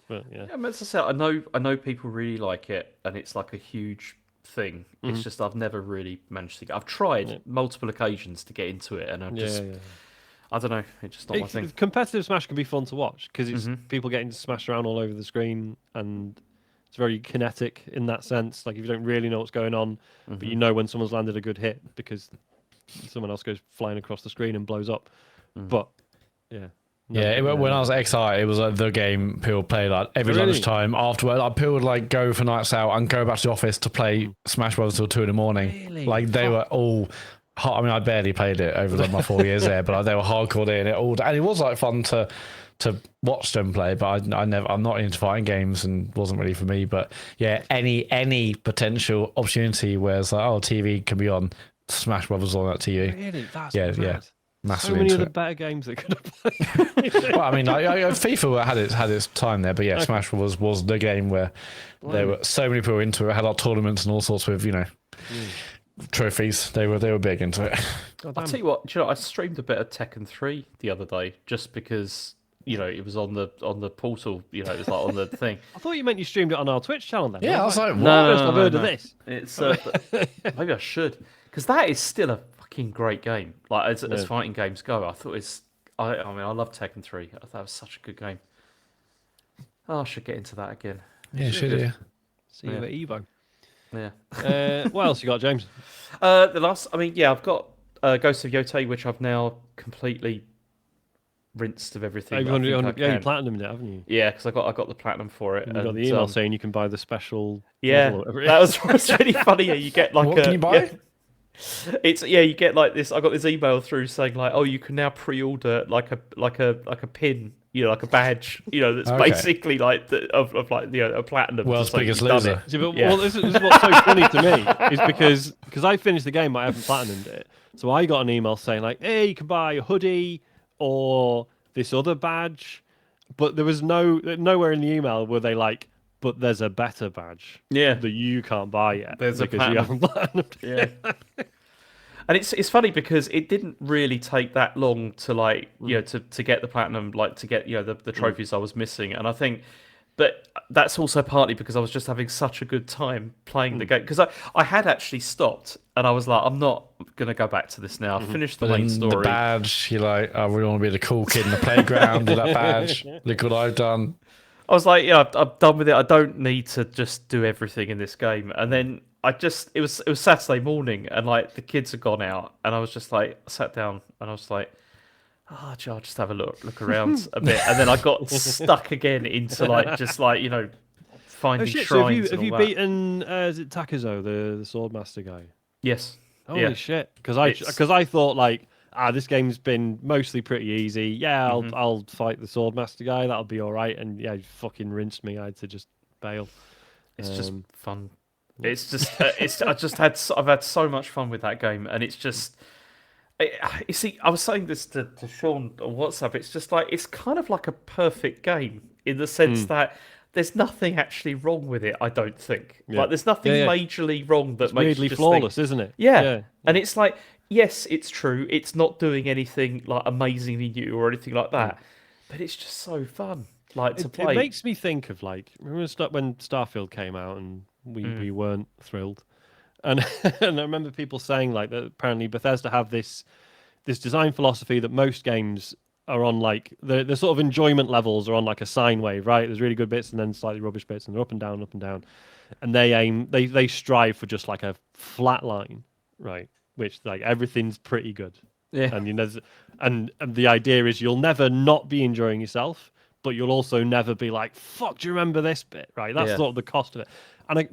But yeah. Yeah, as I said, I know people really like it, and it's like a huge thing. It's just I've never really managed to get. I've tried multiple occasions to get into it, and I don't know. It's just not my thing. Competitive Smash can be fun to watch because it's people getting smashed around all over the screen, and it's very kinetic in that sense. Like, if you don't really know what's going on, but you know when someone's landed a good hit because someone else goes flying across the screen and blows up. But yeah. when I was at XI, it was like the game people play like every Really? lunchtime afterward. Like, people would like go for nights out and go back to the office to play Smash Brothers till 2 a.m. Really? Like, they were all. I mean, I barely played it over my 4 years there, but they were hardcore in it all, and it was like fun to watch them play. But I'm not into fighting games, and wasn't really for me. But yeah, any potential opportunity where it's like, oh, TV can be on, Smash Brothers on that TV. Really? That's Yeah, mad. yeah. massively many into other it. better games that could have played. Well, I mean, FIFA had its time there, but yeah, Smash was the game where there were so many people into it. It had like tournaments and all sorts of trophies. They were big into it. I'll tell you what. Do you know, I streamed a bit of Tekken 3 the other day just because it was on the portal. It was like on the thing. I thought you meant you streamed it on our Twitch channel then. Yeah, I was like, what? No, I've heard of this. It's maybe I should, because that is still a fucking great game. Like as fighting games go, I thought it's. I mean, I love Tekken 3. I thought it was such a good game. Oh, I should get into that again. Yeah, should you? See you at Evo. Yeah. What else you got, James? I've got Ghost of Yōtei, which I've now completely rinsed of everything. You platinumed it, haven't you? Yeah, because I got the platinum for it. And you got the email saying you can buy the special. Yeah, that was really funny. Yeah, you get like what can you buy? You get like this. I got this email through saying like, oh, you can now pre-order like a pin, like a badge, that's basically like a platinum. World's biggest loser. Well, this is what's so funny to me is because I finished the game, but I haven't platinumed it. So I got an email saying like, hey, you can buy a hoodie or this other badge, but there was nowhere in the email were they like, but there's a better badge that you can't buy yet because you haven't platinumed it. Yeah. And it's funny because it didn't really take that long to to get the platinum, to get the trophies I was missing. And I think, but that's also partly because I was just having such a good time playing the game, because I had actually stopped and I was like, I'm not gonna go back to this now. I finished the main story. The badge, you're like, I really want to be the cool kid in the playground with that badge. Look what I've done. I was like, I'm done with it. I don't need to just do everything in this game. And then it was Saturday morning and like the kids had gone out and I was just like, I sat down and I was like, I'll just have a look around a bit. And then I got stuck again into finding shrines. So have you beaten is it Takazo, the Swordmaster guy? Yes. Holy shit! Because I thought like, this game's been mostly pretty easy. Yeah, I'll fight the Swordmaster guy. That'll be all right. And yeah, he fucking rinsed me. I had to just bail. It's just fun. It's just I've had so much fun with that game, and it's just. You see, I was saying this to Sean on WhatsApp. It's just like it's kind of like a perfect game in the sense that there's nothing actually wrong with it. I don't think. Like there's nothing majorly wrong that makes weirdly you just flawless, think, isn't it? Yeah, and it's like yes, it's true. It's not doing anything like amazingly new or anything like that, but it's just so fun. To play. It makes me think of remember when Starfield came out and we weren't thrilled. And and I remember people saying that apparently Bethesda have this design philosophy that most games are on the sort of enjoyment levels are on a sine wave, right? There's really good bits and then slightly rubbish bits and they're up and down, and they strive for just a flat line, right? Which everything's pretty good, and and the idea is you'll never not be enjoying yourself, but you'll also never be like, fuck, do you remember this bit, right? That's sort of the cost of it, and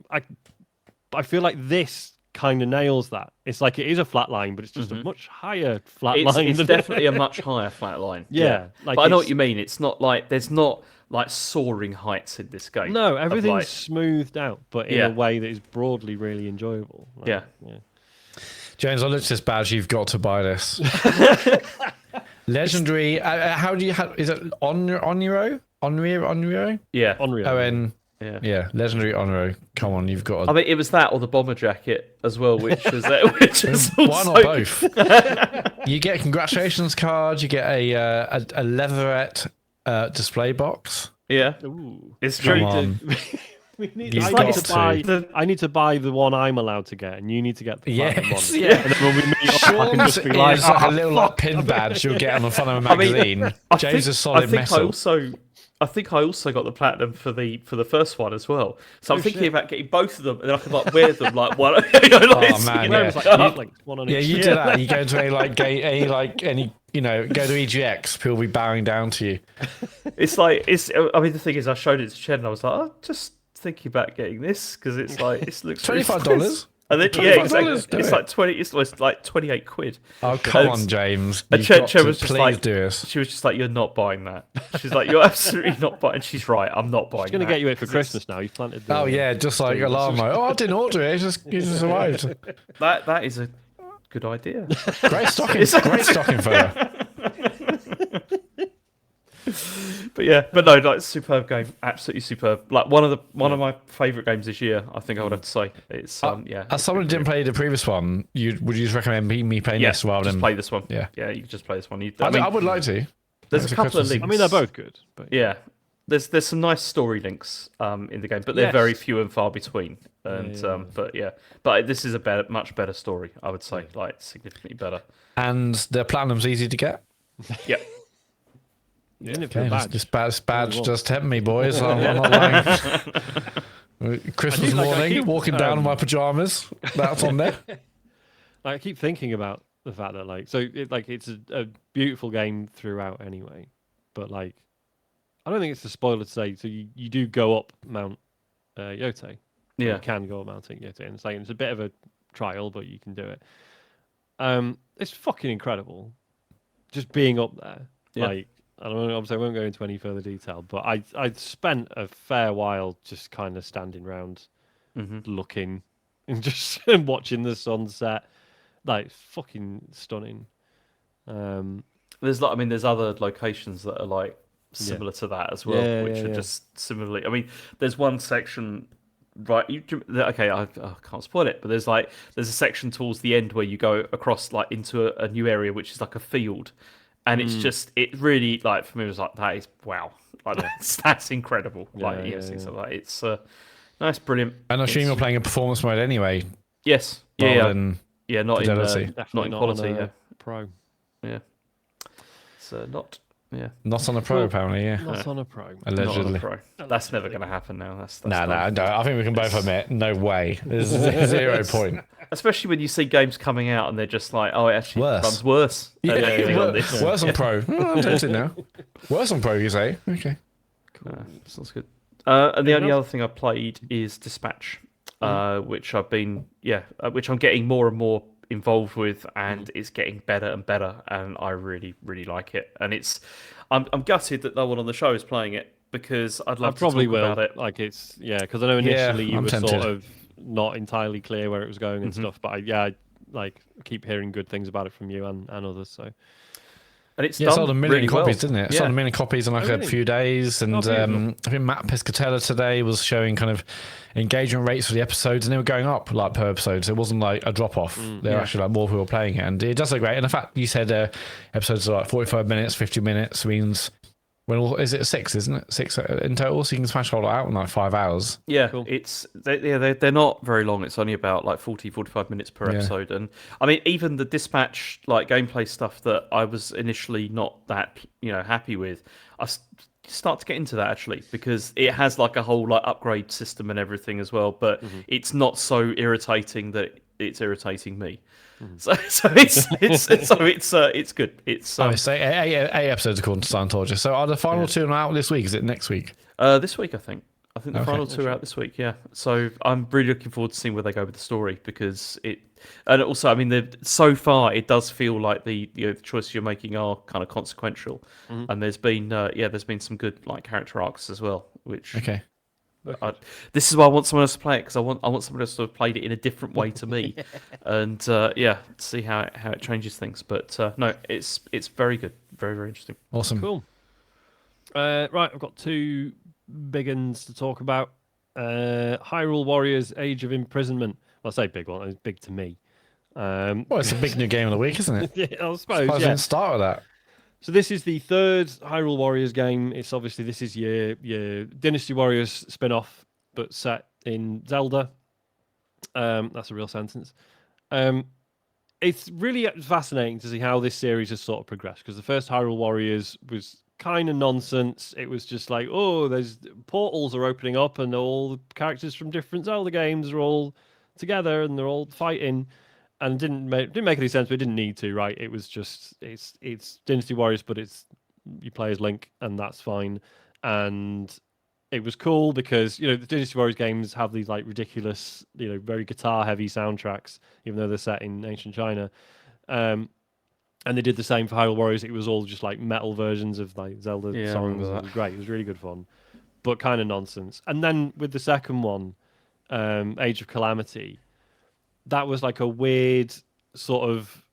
I feel like this kind of nails that. It's it is a flat line, but it's just a much higher flat line. It's definitely a much higher flat line. Yeah. But I know what you mean. It's not there's not soaring heights in this game. No, everything's smoothed out, but in a way that is broadly really enjoyable. Yeah. James, I looked at this badge. You've got to buy this. Legendary. How do you is it Oniro? Yeah. Onryo. Yeah, legendary Oniro. Come on, you've got. I mean, it was that or the bomber jacket as well, which was why not both? You get a congratulations card. You get a leatherette display box. Yeah, it's true. I need to buy the one I'm allowed to get, and you need to get the one. Yeah. And then when we meet up, I can just be like a little pin badge you'll get on the front of a magazine. James is solid metal. I think I also got the platinum for the first one as well. So I'm thinking about getting both of them, and then I can wear them one. Oh man, one on each. You do that. You go to go to EGX, people will be bowing down to you. I mean, the thing is, I showed it to Chen, and I was like, just thinking about getting this because it looks $25. And then exactly. It's 20. It's like 28 quid. Oh come on, James! And Chen was just please do this. She was just like, "You're not buying that." She's like, "You're absolutely not buying." And she's right. I'm not buying. She's going to get you it for Christmas now. You've planted. Oh yeah, just like Alarmos. Oh, I didn't order it. It just arrived. That is a good idea. Great stocking photo. But yeah, but no, like superb game, absolutely superb. Like one of my favourite games this year. I think I would have to say it's yeah. As someone who didn't play the previous one, would you just recommend me playing this rather just than play this one? Yeah, yeah, you can just play this one. I would like to. There's a couple of links. I mean, they're both good. But Yeah, there's some nice story links in the game, but they're very few and far between. And but this is a much better story. I would say, like significantly better. And the platinum's easy to get. Yep. Okay, this badge just tempt me, boys. I'm not lying. Christmas morning, walking down in my pajamas. That's on there. I keep thinking about the fact that it's a beautiful game throughout anyway, but like I don't think it's a spoiler to say. So you do go up Mount Yōtei. Yeah, you can go up Mount Yōtei, and it's a bit of a trial, but you can do it. It's fucking incredible, just being up there. Yeah. Like I don't know, obviously I won't go into any further detail, but I spent a fair while just kind of standing around, looking and just watching the sunset. Like fucking stunning. There's other locations that are like similar to that as well, which are just similarly. I mean, there's one section, right? Okay, I can't spoil it, but there's a section towards the end where you go across like into a new area, which is like a field, and it's just it really like for me it was like that is wow, like that's incredible. Things like that. It's nice, brilliant. And I assume you're playing a performance mode anyway. Yes. Yeah. Yeah, not fidelity. in quality. Yeah, Pro. Yeah, it's not. Yeah, not on a pro apparently. Yeah, not on a pro. Allegedly. Not on a pro. That's never going to happen now. That's no. I think we can both admit, no way. There's 0 point. Especially when you see games coming out and they're just like, oh, it actually runs worse. Worse on pro. I'm tempted now. Worse on pro, you say? Okay, cool. Sounds good. And the only other thing I played is Dispatch. Which I'm getting more and more involved with, and it's getting better and better, and I really, really like it. And I'm gutted that no one on the show is playing it because I'd love to talk about it. Like because I know initially you were tempted. sort of not entirely clear where it was going and stuff, but I keep hearing good things about it from you and others. So. And it's sold a million really copies, well. didn't it? It sold a million copies in a few days. And I think Matt Piscatella today was showing kind of engagement rates for the episodes, and they were going up like per episode. So it wasn't like a drop off. They're actually like more people playing it, and it does look great. And the fact you said episodes are like 45 minutes, 50 minutes means is it 6? Isn't it 6 in total? So you can smash all out in like 5 hours. Yeah, cool. They're not very long. It's only about like 40-45 minutes per episode. And I mean, even the Dispatch like gameplay stuff that I was initially not that happy with, I start to get into that actually because it has like a whole like upgrade system and everything as well. But it's not so irritating that it's irritating me. So it's good. It's I say 8 episodes according to Scientology. So are the final 2 out this week? Is it next week? This week I think the final 2 are out this week. Yeah, so I'm really looking forward to seeing where they go with the story because and also I mean so far it does feel like the choices you're making are kind of consequential, and there's been some good like character arcs as well, which this is why I want someone else to play it because I want someone else to have played it in a different way to me, and see how it changes things. But no, it's very good, very very interesting. Awesome, cool. Right, I've got 2 big ones to talk about. Hyrule Warriors: Age of Imprisonment. Well, I say big one; it's big to me. Well, it's a big new game of the week, isn't it? Yeah, I suppose. I didn't start with that. So this is the 3rd Hyrule Warriors game. It's obviously this is your Dynasty Warriors spin-off, but set in Zelda. That's a real sentence. It's really fascinating to see how this series has sort of progressed because the first Hyrule Warriors was kind of nonsense. It was just like, oh, there's portals are opening up and all the characters from different Zelda games are all together and they're all fighting. And didn't make any sense, but it didn't need to, right? It was just it's Dynasty Warriors, but you play as Link, and that's fine. And it was cool because the Dynasty Warriors games have these like ridiculous, very guitar heavy soundtracks, even though they're set in ancient China. And they did the same for Hyrule Warriors. It was all just like metal versions of like Zelda songs. It was great. It was really good fun, but kind of nonsense. And then with the second one, Age of Calamity. That was like a weird sort of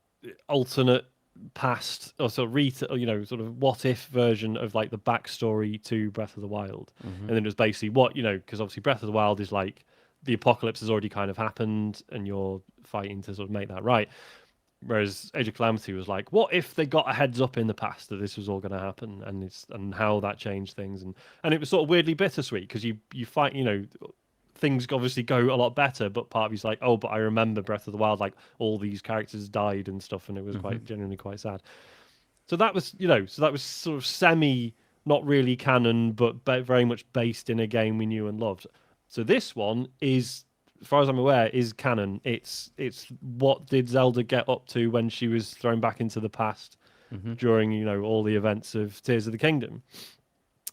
alternate past or sort of sort of what if version of like the backstory to Breath of the Wild, and then it was basically what because obviously Breath of the Wild is like the apocalypse has already kind of happened and you're fighting to sort of make that right. Whereas Age of Calamity was like, what if they got a heads up in the past that this was all going to happen, and how that changed things, and it was sort of weirdly bittersweet because you fight, things obviously go a lot better, but part of you's like, oh, but I remember Breath of the Wild, like all these characters died and stuff, and it was quite genuinely quite sad. So that was, sort of semi, not really canon, but very much based in a game we knew and loved. So this one is, as far as I'm aware, is canon. It's what did Zelda get up to when she was thrown back into the past during all the events of Tears of the Kingdom,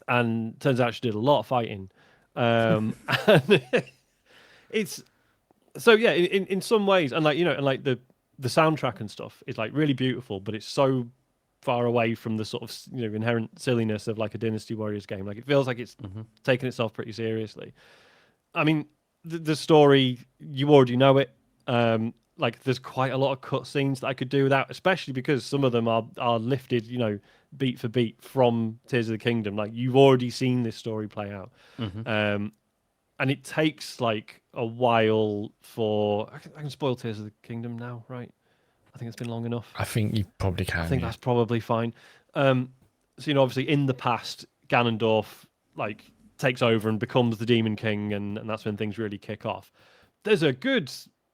and turns out she did a lot of fighting. And it's so yeah, in some ways, and like the soundtrack and stuff is like really beautiful, but it's so far away from the sort of inherent silliness of like a Dynasty Warriors game. Like it feels like it's taking itself pretty seriously. I mean, the story, you already know it. Like there's quite a lot of cutscenes that I could do without, especially because some of them are lifted, beat for beat from Tears of the Kingdom. Like you've already seen this story play out. And it takes like a while for I can spoil Tears of the Kingdom now, right? I think it's been long enough. I think you probably can. I think that's probably fine. So obviously in the past, Ganondorf like takes over and becomes the Demon King, and that's when things really kick off. There's a good,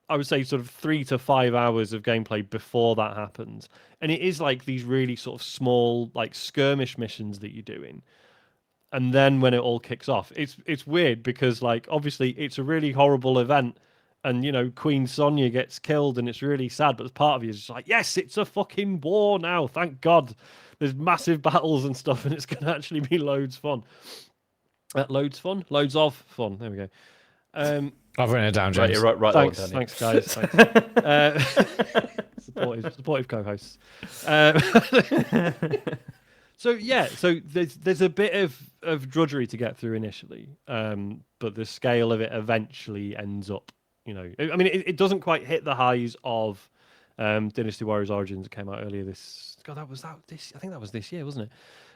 I would say, sort of 3 to 5 hours of gameplay before that happens, and it is like these really sort of small like skirmish missions that you're doing. And then when it all kicks off, it's weird because like obviously it's a really horrible event, and Queen Sonia gets killed, and it's really sad. But part of you is just like, yes, it's a fucking war now. Thank God, there's massive battles and stuff, and it's gonna actually be loads fun. Loads of fun. There we go. I've written it down, James. Right. Thanks, guys. Thanks. Supportive co-hosts. So there's a bit of drudgery to get through initially, but the scale of it eventually ends up, I mean, it doesn't quite hit the highs of Dynasty Warriors Origins that came out earlier this. God, I think that was this year, wasn't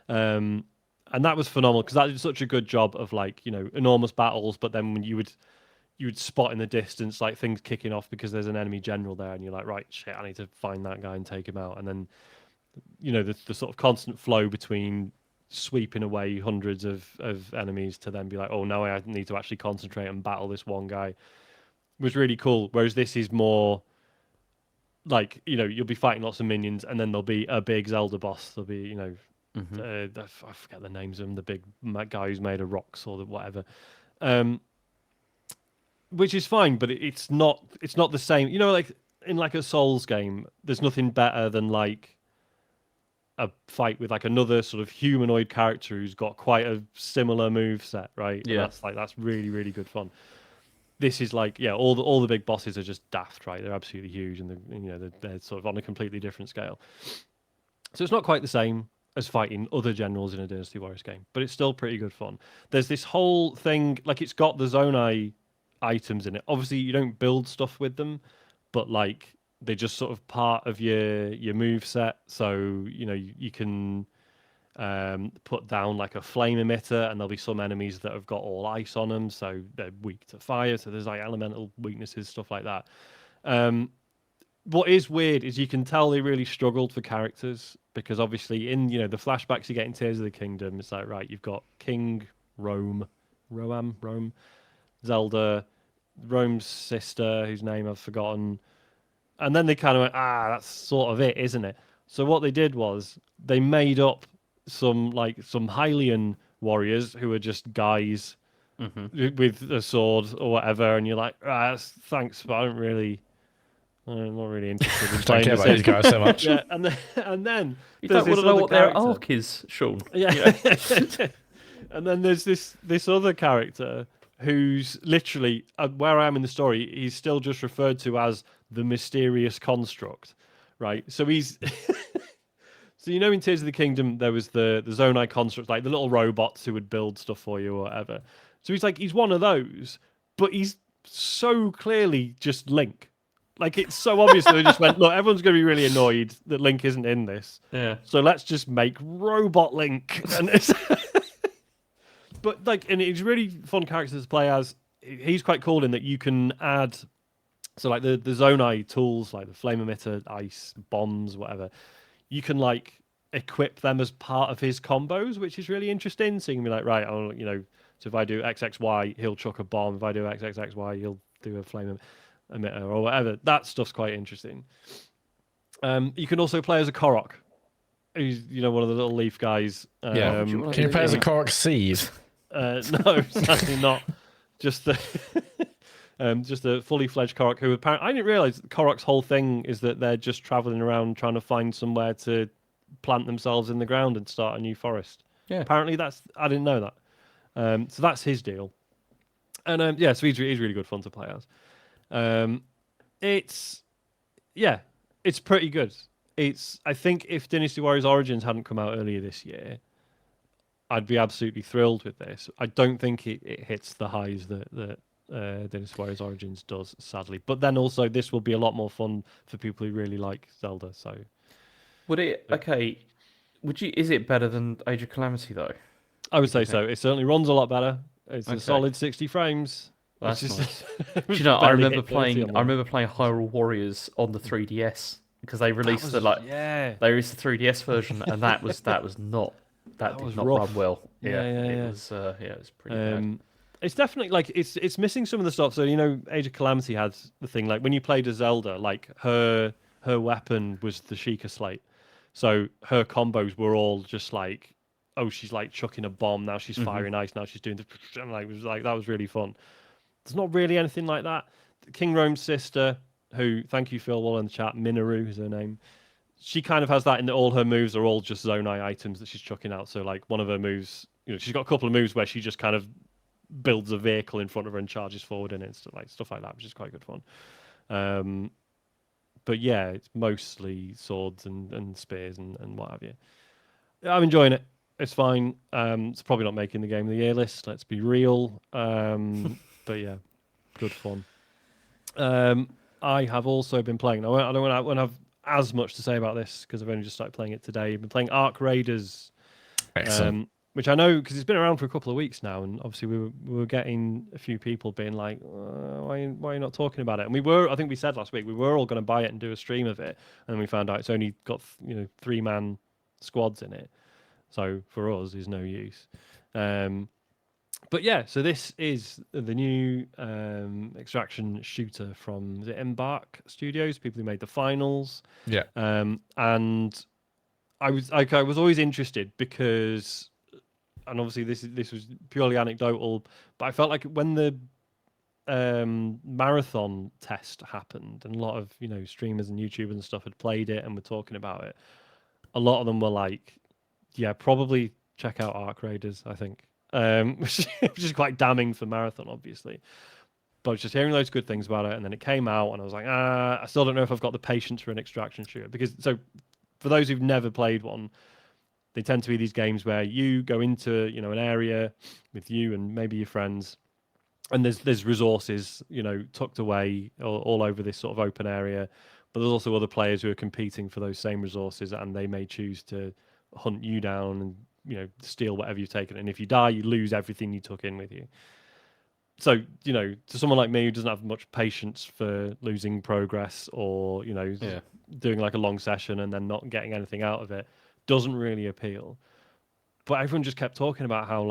it? And that was phenomenal because that did such a good job of like enormous battles, but then when you would spot in the distance like things kicking off because there's an enemy general there, and you're like, right, shit, I need to find that guy and take him out, and then the sort of constant flow between sweeping away hundreds of enemies to then be like, oh, now I need to actually concentrate and battle this one guy was really cool. Whereas this is more like, you'll be fighting lots of minions, and then there'll be a big Zelda boss. There'll be, I forget the names of them, the big guy who's made of rocks or whatever. Which is fine, but it's not the same. Like in like a Souls game, there's nothing better than like a fight with like another sort of humanoid character who's got quite a similar move set, right? Yeah. And that's really, really good fun. This is like, yeah, all the big bosses are just daft, right? They're absolutely huge, and they're sort of on a completely different scale. So it's not quite the same as fighting other generals in a Dynasty Warriors game, but it's still pretty good fun. There's this whole thing, like it's got the Zonai items in it. Obviously, you don't build stuff with them, but like they're just sort of part of your move set. So you can put down like a flame emitter, and there'll be some enemies that have got all ice on them, so they're weak to fire. So there's like elemental weaknesses, stuff like that. What is weird is you can tell they really struggled for characters, because obviously in the flashbacks you get in Tears of the Kingdom, it's like, right, you've got King Rome, Zelda, Rome's sister, whose name I've forgotten, and then they kind of went, that's sort of it, isn't it? So what they did was they made up some Hylian warriors who are just guys with a sword or whatever, and you're like, thanks, but I'm not really interested in playing Don't care about these guys so much. Yeah, and then you don't want to know what their arc is, Sean. Yeah. And then there's this other character who's literally, where I am in the story, he's still just referred to as the mysterious construct, right? So he's so in Tears of the Kingdom there was the Zonai construct, like the little robots who would build stuff for you or whatever. So he's one of those, but he's so clearly just Link. Like, it's so obvious that they just went, look, everyone's going to be really annoyed that Link isn't in this. Yeah. So let's just make Robot Link. And it's but like, and it's really fun characters to play as. He's quite cool in that you can add, so like the Zonai tools, like the flame emitter, ice, bombs, whatever. You can like equip them as part of his combos, which is really interesting. So you can be like, right, I'll, so if I do XXY, he'll chuck a bomb. If I do XXXY, he'll do a flame emitter or whatever. That stuff's quite interesting. You can also play as a Korok, who's one of the little leaf guys. Yeah. Can you play as a Korok seed? No, sadly not. Just the just a fully fledged Korok who apparently I didn't realize Korok's whole thing is that they're just traveling around trying to find somewhere to plant themselves in the ground and start a new forest. Yeah. Apparently I didn't know that. So that's his deal. And so he's really good fun to play as. It's pretty good. I think if Dynasty Warriors Origins hadn't come out earlier this year, I'd be absolutely thrilled with this. I don't think it hits the highs that Dynasty Warriors Origins does, sadly. But then also, this will be a lot more fun for people who really like Zelda. So, would it? Okay, Is it better than Age of Calamity though? I would say so. It certainly runs a lot better. It's a solid 60 frames. That's nice. Do you know? I remember playing Hyrule Warriors on the 3DS because they released the 3DS version, and that did not run well. It was pretty bad. It's definitely like it's missing some of the stuff. So Age of Calamity had the thing like when you played as Zelda, like her weapon was the Sheikah Slate, so her combos were all just like, oh, she's like chucking a bomb, now she's firing ice, now she's doing the, and like it was like that was really fun. There's not really anything like that. King Rome's sister, who thank you Phil Wall in the chat, Minoru is her name. She kind of has that in that all her moves are all just Zonai items that she's chucking out. So like one of her moves, she's got a couple of moves where she just kind of builds a vehicle in front of her and charges forward in it and stuff like that, which is quite good fun. But yeah, it's mostly swords and spears and what have you. I'm enjoying it. It's fine. It's probably not making the game of the year list. Let's be real. But yeah, good fun. I have also been playing. I don't want to have as much to say about this because I've only just started playing it today. I've been playing Ark Raiders. Excellent. Which I know because it's been around for a couple of weeks now, and obviously we were getting a few people being like, why are you not talking about it? And I think we said last week, we were all going to buy it and do a stream of it, and we found out it's only got 3-man squads in it, so for us is no use. But yeah, so this is the new extraction shooter from the Embark Studios, people who made the finals. Yeah. And I was always interested because, and obviously this was purely anecdotal, but I felt like when the marathon test happened and a lot of streamers and YouTubers and stuff had played it and were talking about it, a lot of them were like, yeah, probably check out Ark Raiders, I think. Which is quite damning for Marathon, obviously. But I was just hearing loads of good things about it, and then it came out, and I was like, I still don't know if I've got the patience for an extraction shooter. Because, so, for those who've never played one, they tend to be these games where you go into, an area with you and maybe your friends, and there's resources, tucked away all over this sort of open area. But there's also other players who are competing for those same resources, and they may choose to hunt you down and steal whatever you've taken, and if you die, you lose everything you took in with you. So, to someone like me who doesn't have much patience for losing progress or, doing like a long session and then not getting anything out of it, doesn't really appeal. But everyone just kept talking about how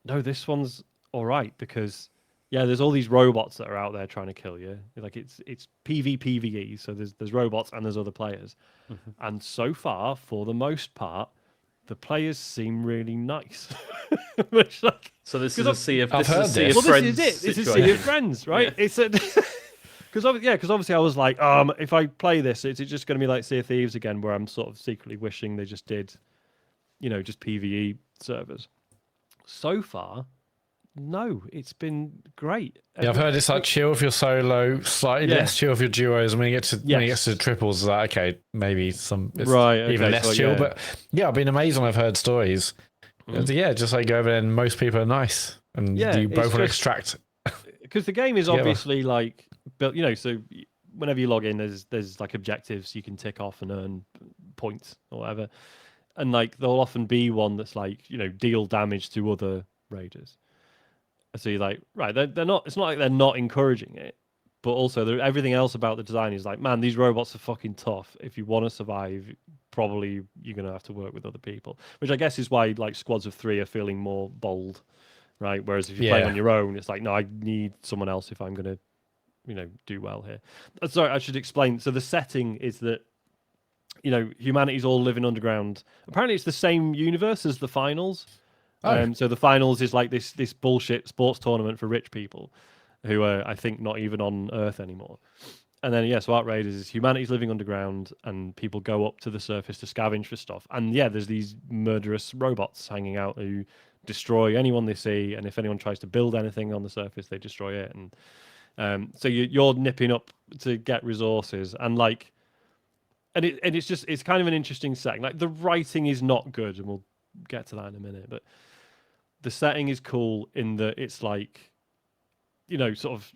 no, this one's all right because, there's all these robots that are out there trying to kill you. Like it's PvPvE, so there's robots and there's other players. And so far, for the most part, the players seem really nice. So this is a sea of friends. This is a sea of friends, right? Yeah. It's because obviously I was like, if I play this, it's just going to be like Sea of Thieves again, where I'm sort of secretly wishing they just did, just PvE servers. So far, no, it's been great. Yeah, I've heard it's like chill if you're solo, slightly less chill if you're duos, and when you get to triples, it's like, okay, maybe even less chill. Yeah. But yeah, I've been amazed when I've heard stories. Just like go over there and most people are nice, and you both want to extract. Because the game is obviously like built, so whenever you log in, there's like objectives you can tick off and earn points or whatever, and like there'll often be one that's like deal damage to other raiders. So you're like, right, they're not. It's not like they're not encouraging it, but also everything else about the design is like, man, these robots are fucking tough. If you want to survive, probably you're gonna have to work with other people, which I guess is why like squads of 3 are feeling more bold, right? Whereas if you're playing on your own, it's like, no, I need someone else if I'm gonna, do well here. Sorry, I should explain. So the setting is that humanity's all living underground. Apparently, it's the same universe as the finals. So the finals is like this bullshit sports tournament for rich people who are, I think, not even on Earth anymore. And then, so Outriders is humanity's living underground and people go up to the surface to scavenge for stuff. And there's these murderous robots hanging out who destroy anyone they see. And if anyone tries to build anything on the surface, they destroy it. And so you're nipping up to get resources. And like, and it's kind of an interesting setting. Like the writing is not good, and we'll get to that in a minute, but the setting is cool in that it's like, sort of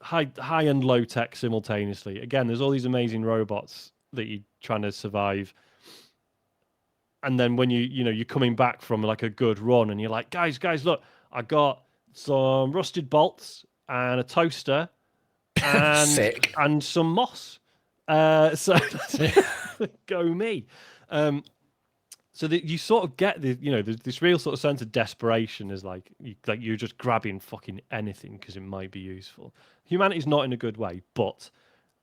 high and low tech simultaneously. Again, there's all these amazing robots that you're trying to survive. And then when you're coming back from like a good run and you're like, guys, look, I got some rusted bolts and a toaster and some moss. So go me. So that you sort of get this real sort of sense of desperation is like you're just grabbing fucking anything because it might be useful. Humanity's not in a good way, but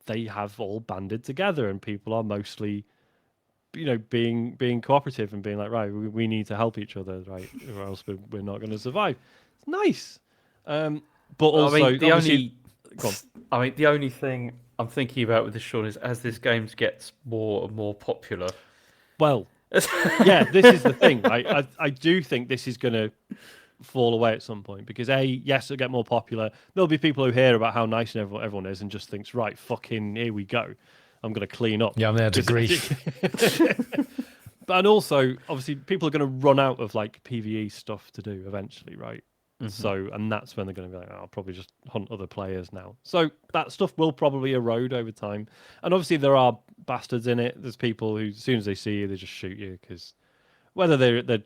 they have all banded together and people are mostly, being cooperative and being like, right, we need to help each other, right, or else we're not going to survive. It's nice, but also the only thing I'm thinking about with this, Sean, is as this game gets more and more popular. Well. Yeah, this is the thing. I do think this is going to fall away at some point because yes, it'll get more popular. There'll be people who hear about how nice everyone is and just thinks, right, fucking here we go. I'm going to clean up. Yeah, I'm there to grief. And also, obviously, people are going to run out of like PvE stuff to do eventually, right? Mm-hmm. So, and that's when they're going to be like, I'll probably just hunt other players now. So that stuff will probably erode over time. And obviously there are bastards in it. There's people who, as soon as they see you, they just shoot you because whether they're they're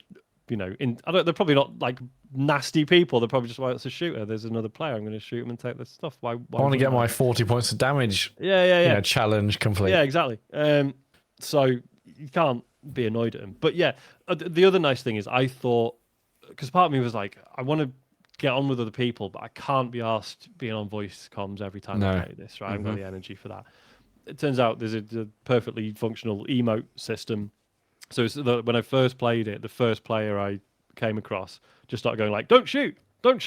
probably not like nasty people. They're probably just, well, it's a shooter. There's another player. I'm going to shoot him and take their stuff. Why I want to get my 40 points of damage. Yeah. Challenge complete. Yeah, exactly. So you can't be annoyed at him. But yeah, the other nice thing is I thought, because part of me was like, I want to get on with other people, but I can't be asked being on voice comms every time I play this, right? I haven't got the energy for that. It turns out there's a perfectly functional emote system. So when I first played it, the first player I came across just started going like, don't shoot. So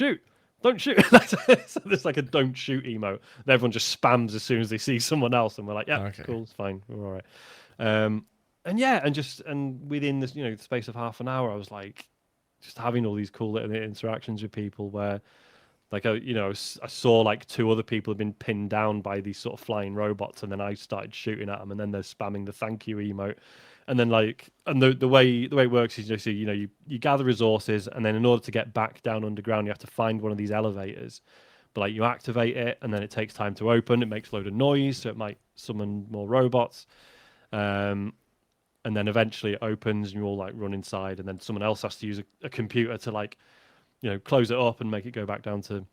there's like a don't shoot emote. And everyone just spams as soon as they see someone else. And we're like, yeah, cool, it's fine. We're all right. And within this, the space of half an hour, I was like, just having all these cool little interactions with people where, like, I saw like 2 other people have been pinned down by these sort of flying robots, and then I started shooting at them, and then they're spamming the thank you emote, and then the way it works is you gather resources, and then in order to get back down underground, you have to find one of these elevators, but like you activate it, and then it takes time to open. It makes a load of noise, so it might summon more robots. And then eventually it opens and you all like run inside, and then someone else has to use a computer to like, close it up and make it go back down to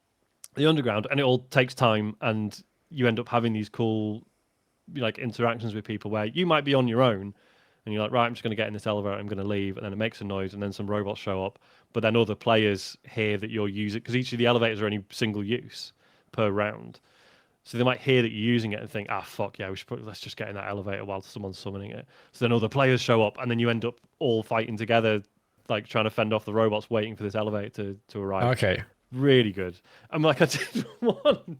the underground. And it all takes time, and you end up having these cool like interactions with people where you might be on your own and you're like, right, I'm just going to get in this elevator, I'm going to leave, and then it makes a noise, and then some robots show up, but then other players hear that you're using, because each of the elevators are only single use per round. So they might hear that you're using it and think, fuck yeah, let's just get in that elevator while someone's summoning it. So then other players show up, and then you end up all fighting together, like trying to fend off the robots waiting for this elevator to arrive. Okay. Really good. I'm like, I did one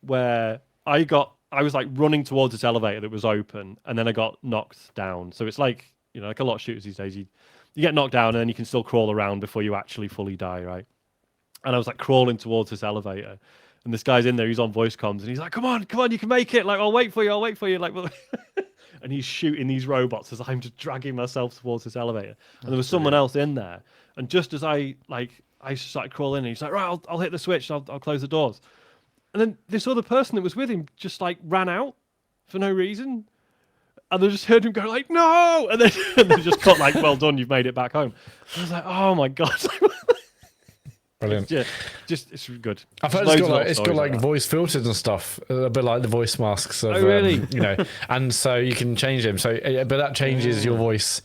where I was like running towards this elevator that was open, and then I got knocked down. So it's like, like a lot of shooters these days, you get knocked down and then you can still crawl around before you actually fully die, right? And I was like crawling towards this elevator. And this guy's in there, he's on voice comms, and he's like, come on, you can make it. Like, I'll wait for you. Like, and he's shooting these robots as I'm just dragging myself towards this elevator. And there was someone else in there. And just as I started crawling in, he's like, right, I'll hit the switch. I'll close the doors. And then this other person that was with him just like ran out for no reason. And they just heard him go like, no! And then and they just got like, well done, you've made it back home. I was like, oh my God. Brilliant. It's good. I've heard it's got like voice filters and stuff, a bit like the voice masks of, really? And so you can change them. So, but that changes your voice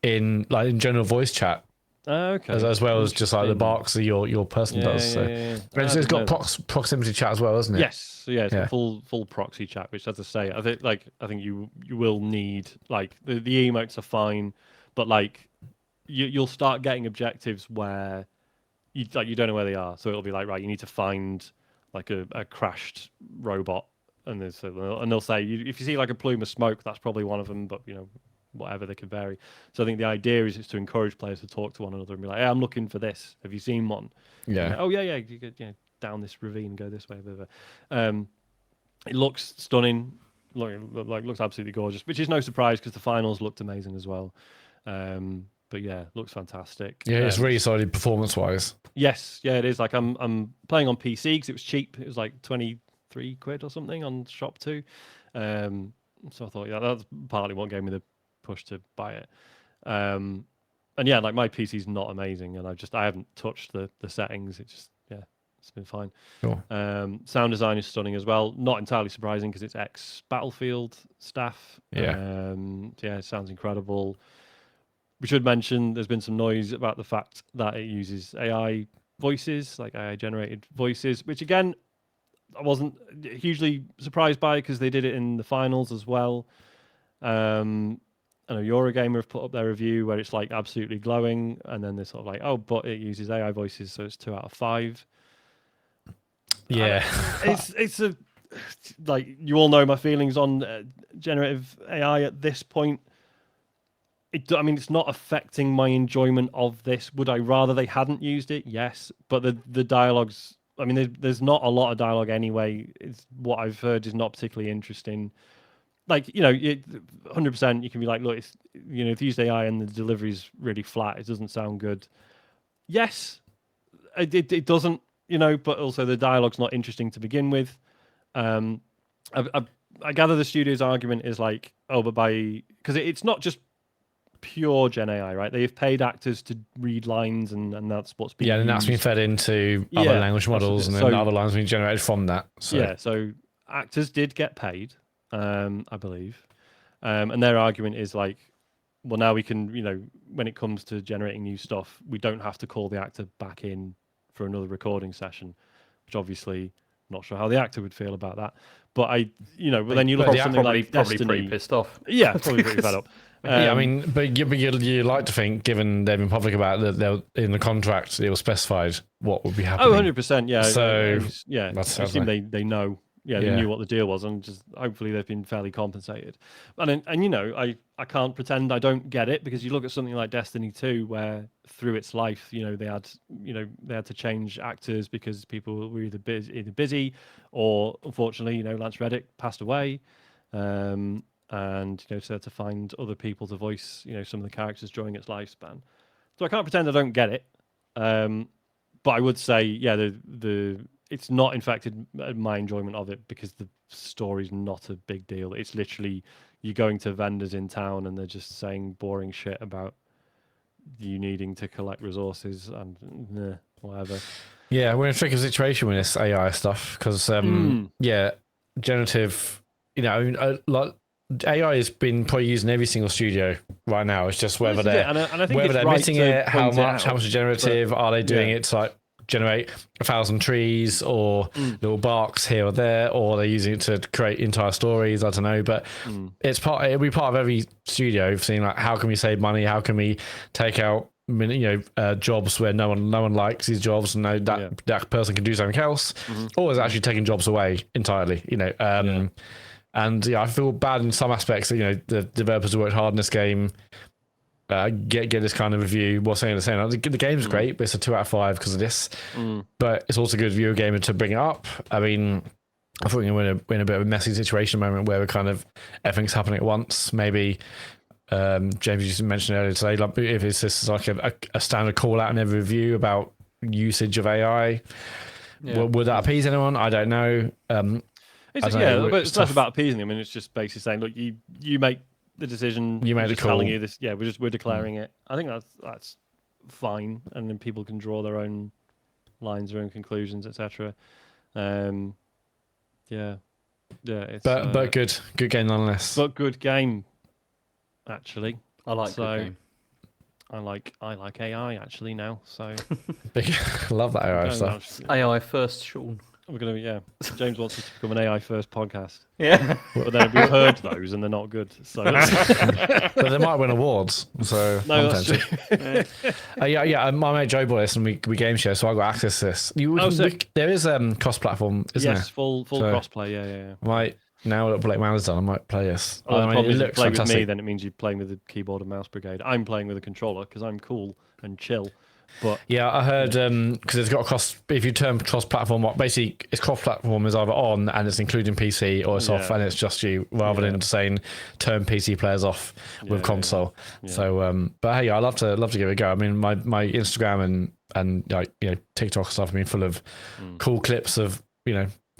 in general voice chat. Okay. As well as just like the barks that your person does. So it's got proximity chat as well, hasn't it? Yes. So it's got full proxy chat, which, as I say, I think you will need like the emotes are fine, but like you'll start getting objectives where you don't know where they are. So it'll be like, right, you need to find like a crashed robot, and they'll say if you see like a plume of smoke, that's probably one of them, but whatever, they could vary. So I think the idea is to encourage players to talk to one another and be like, hey, I'm looking for this. Have you seen one? Yeah. Oh yeah, you could down this ravine, go this way, it looks stunning. Looks absolutely gorgeous, which is no surprise because the finals looked amazing as well. But yeah, looks fantastic. Yeah, it's really solid performance wise. Yes, yeah, it is. Like I'm playing on PC because it was cheap. It was like 23 quid or something on Shop 2. So I thought, that's partly what gave me the push to buy it. And yeah, like my PC's not amazing, and I haven't touched the settings. It's been fine. Cool. Sound design is stunning as well. Not entirely surprising because it's ex-Battlefield staff. Yeah. It sounds incredible. We should mention there's been some noise about the fact that it uses AI voices, like AI generated voices, which again, I wasn't hugely surprised by because they did it in the finals as well. I know Eurogamer have put up their review where it's like absolutely glowing, and then they're sort of like, oh, but it uses AI voices, so it's 2 out of 5. Yeah. It's a like, you all know my feelings on generative AI at this point. It's not affecting my enjoyment of this. Would I rather they hadn't used it? Yes, but the dialogues. There's not a lot of dialogue anyway. It's what I've heard is not particularly interesting. Like 100%, you can be like, look, it's, if you use AI and the delivery's really flat, it doesn't sound good. Yes, it doesn't. But also the dialogue's not interesting to begin with. I gather the studio's argument is like, oh, but because it's not just pure Gen AI, right? They've paid actors to read lines, and that's what's being and that's been fed into other language models, and then other lines being generated from that. So actors did get paid, I believe, and their argument is like, well, now we can, when it comes to generating new stuff, we don't have to call the actor back in for another recording session, which obviously not sure how the actor would feel about that. But but then you look at something like probably Destiny, pretty pissed off. Yeah, probably pretty fed up. But you like to think, given they've been public about it, that in the contract it was specified what would be happening. 100%, yeah. So I assume they know. Yeah, they knew what the deal was, and just hopefully they've been fairly compensated. And I can't pretend I don't get it, because you look at something like Destiny 2, where through its life, they had to change actors because people were either busy or, unfortunately, Lance Reddick passed away. And so they had to find other people to voice some of the characters during its lifespan. So I can't pretend I don't get it, but I would say it's not infected my enjoyment of it, because the story's not a big deal. It's literally you're going to vendors in town and they're just saying boring shit about you needing to collect resources and whatever. Yeah, we're in a tricky situation with this AI stuff because generative, AI has been probably used in every single studio right now. It's just whether they're admitting it, how much is generative, are they doing it to like generate 1,000 trees or little barks here or there, or they're using it to create entire stories. I don't know, but it'll be part of every studio, seeing like how can we save money, how can we take out jobs where no one likes these jobs, and that person can do something else, or is actually taking jobs away entirely. And I feel bad in some aspects that the developers who worked hard in this game get this kind of review. What's saying the same? The game's great, but it's a 2 out of 5 because of this. But it's also good for you gamer to bring it up. I think we're in a bit of a messy situation at the moment where we're kind of everything's happening at once. Maybe James, you just mentioned earlier today, like if it's just like a standard call out in every review about usage of AI. Yeah. Would that appease anyone? I don't know. It's, I don't yeah, know, but it's it's less tough. about appeasing them, and it's just basically saying, look, you make the decision. You we're made the just telling call. you this. Yeah, we're declaring it. I think that's fine, and then people can draw their own lines, their own conclusions, etc. Yeah, it's But good game nonetheless. but good game, actually. I like So, good game. I like AI actually now. So Big, love that AI going stuff. on- AI first, Sean. we're gonna James wants us to become an AI first podcast, Yeah. but then we've heard those and they're not good. So But they might win awards, so no, I'm that's tempted. true. Yeah. My mate Joe bought this, and we game share, so I got access to this. There is cross-platform, isn't Yes, full So- crossplay. Yeah. there? Might now that Black Man's done, I might play this. Oh, the I mean, problem it is if you looks play with me, fantastic. then it means you're playing with the keyboard and mouse brigade. I'm playing with a controller because I'm cool and chill. But Yeah, I heard because it's got a cross. If you turn cross-platform, basically it's cross-platform is either on and it's including PC, or it's off Yeah. and it's just you, rather than saying turn PC players off with Yeah, console. yeah. So, but hey, I love to give it a go. I mean, my Instagram and like TikTok and stuff have been full of cool clips of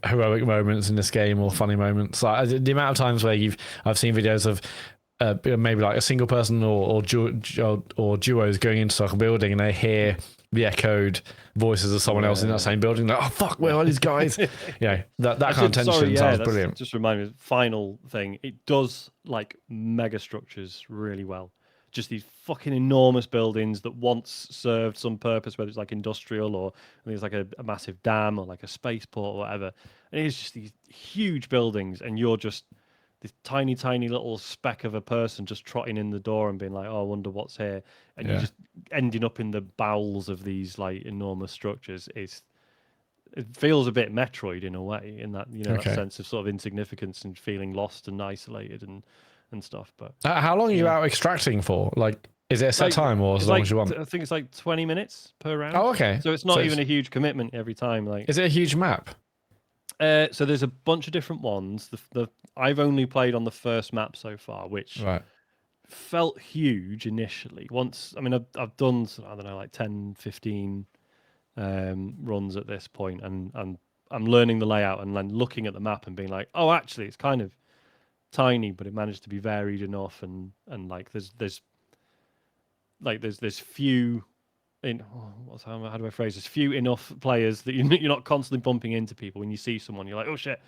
heroic moments in this game or funny moments. Like the amount of times where I've seen videos of maybe like a single person or duos going into like a building and they hear the echoed voices of someone else in that same building. Like, oh fuck, where are these guys? that kind of tension sounds brilliant. Just remind me, final thing, it does like mega structures really well. Just these fucking enormous buildings that once served some purpose, whether it's like industrial or I think it's like a massive dam or like a spaceport or whatever. And it's just these huge buildings, and you're just this tiny little speck of a person just trotting in the door and being like, oh, I wonder what's here. And you're just ending up in the bowels of these like enormous structures. It feels a bit Metroid in a way, in that that sense of sort of insignificance and feeling lost and isolated and stuff. But How long are you out extracting for? Like, is it a set time or as long as you want? I think it's like 20 minutes per round. Oh, okay. So it's not even a huge commitment every time. Like, is it a huge map? so there's a bunch of different ones. I've only played on the first map so far, which felt huge initially. I've done, I don't know, like 10, 15 runs at this point, and I'm learning the layout and then looking at the map and being like, oh, actually, it's kind of tiny, but it managed to be varied enough, and like there's few how do I phrase this? Few enough players that you're not constantly bumping into people. When you see someone, you're like, oh shit.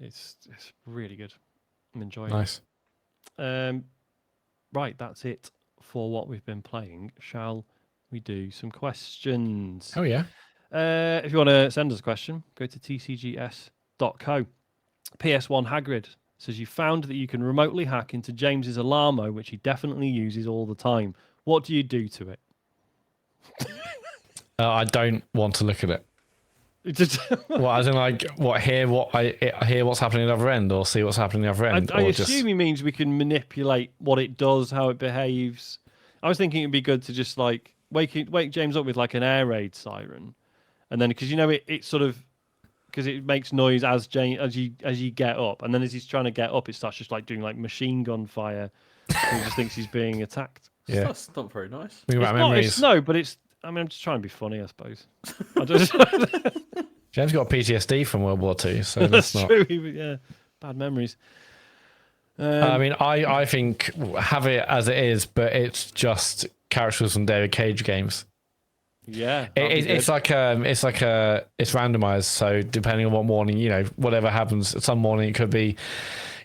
It's really good. I'm enjoying Nice. it. Right, that's it for what we've been playing. Shall we do some questions? Oh yeah. If you want to send us a question, go to tcgs.co. PS1 Hagrid says you found that you can remotely hack into James's Alarmo, which he definitely uses all the time. What do you do to it? I don't want to look at it. As in like hear what's happening at the other end, or see what's happening at the other end? I assume he means we can manipulate what it does, how it behaves. I was thinking it'd be good to just like wake James up with like an air raid siren, and then because it sort of, because it makes noise as you get up, and then as he's trying to get up, it starts just like doing like machine gun fire. He just thinks he's being attacked. Yeah, That's not very nice. Think about It's memories. but it's. I mean, I'm just trying to be funny, I suppose. James got PTSD from World War II, so That's not. true. Yeah, bad memories. I mean, I think have it as it is, but it's just characters from David Cage games. Yeah, It's randomized. So depending on what morning, whatever happens, some morning it could be,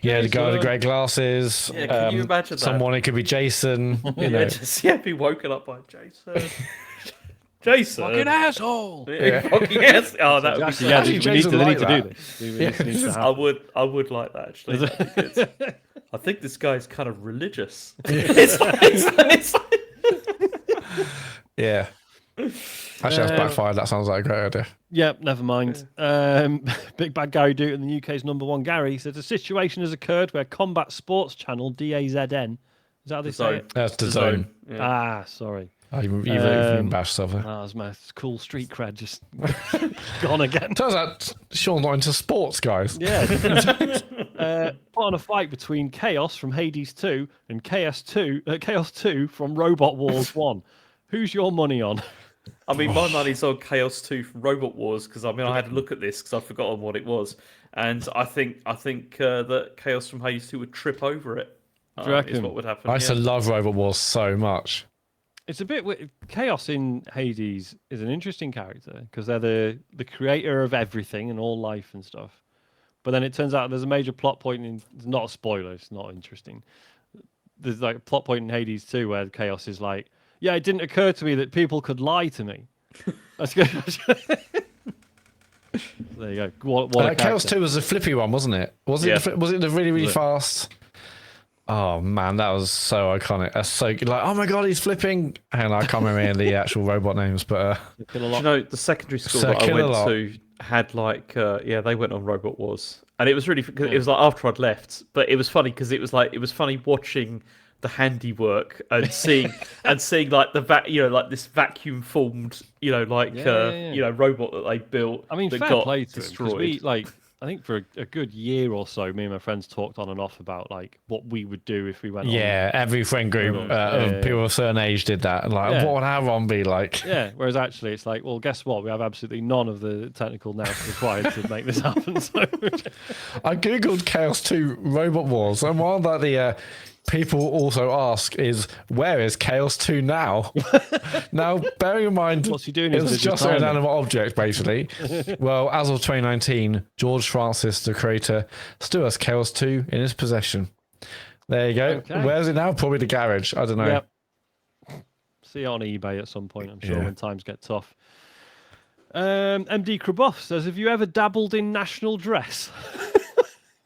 the guy with the great glasses. Yeah, can you imagine that? Some morning it could be Jason. Be woken up by Jason. Jason, fucking asshole. Fucking yes. Oh, that would be Yeah, Actually, we Jason need to like do that. this. This needs to I happen. would like that actually. Because I think this guy's kind of religious. It's like Yeah. Actually, that's backfired. That sounds like a great idea. Yep, never mind. Big Bad Gary Doot and the UK's #1 Gary says a situation has occurred where Combat Sports Channel DAZN, is that how they say it? That's the zone. Ah, sorry. Oh, you've even bashed yourself there. That was my cool street cred just gone again. Turns out Sean's not into sports, guys. Yeah. Put on a fight between Chaos from Hades 2 and Chaos 2 from Robot Wars 1. Who's your money on? I mean, my money's on Chaos 2 from Robot Wars because I had to look at this because I'd forgotten what it was, and I think that Chaos from Hades 2 would trip over it. Do you reckon? Is what would happen. I used to love Robot Wars so much. It's a bit Chaos in Hades is an interesting character because they're the creator of everything and all life and stuff. But then it turns out there's a major plot point in. It's not a spoiler. It's not interesting. There's like a plot point in Hades too where Chaos is like, yeah, it didn't occur to me that people could lie to me. That's good. There you go. What a Chaos character. 2 was a flippy one, wasn't it? Was it? Was it the really, really fast? Oh man, that was so iconic. That's so good. Like, oh my god, he's flipping. And I can't remember any of the actual robot names, but Do you know the secondary school that I went to had like they went on Robot Wars, and it was really it was like after I'd left, but it was funny because it was funny watching the handiwork and seeing like like this vacuum formed robot that they built. I mean, that fair got play to destroyed. them, 'cause we I think for a good year or so, me and my friends talked on and off about like what we would do if we went. Yeah, every friend group of people of a certain age did that. And like, what would our one be like? Yeah, whereas actually it's like, well, guess what? We have absolutely none of the technical nous required to make this happen. So I googled Chaos 2 Robot Wars, and one that the people also ask is, where is Chaos 2 now? Now, bearing in mind, what's he doing? It was just an inanimate object, basically. Well, as of 2019, George Francis, the creator, still has Chaos 2 in his possession. There you go. Okay. Where's it now? Probably the garage. I don't know. Yep. See it on eBay at some point, I'm sure, when times get tough. MD Kraboff says, have you ever dabbled in national dress?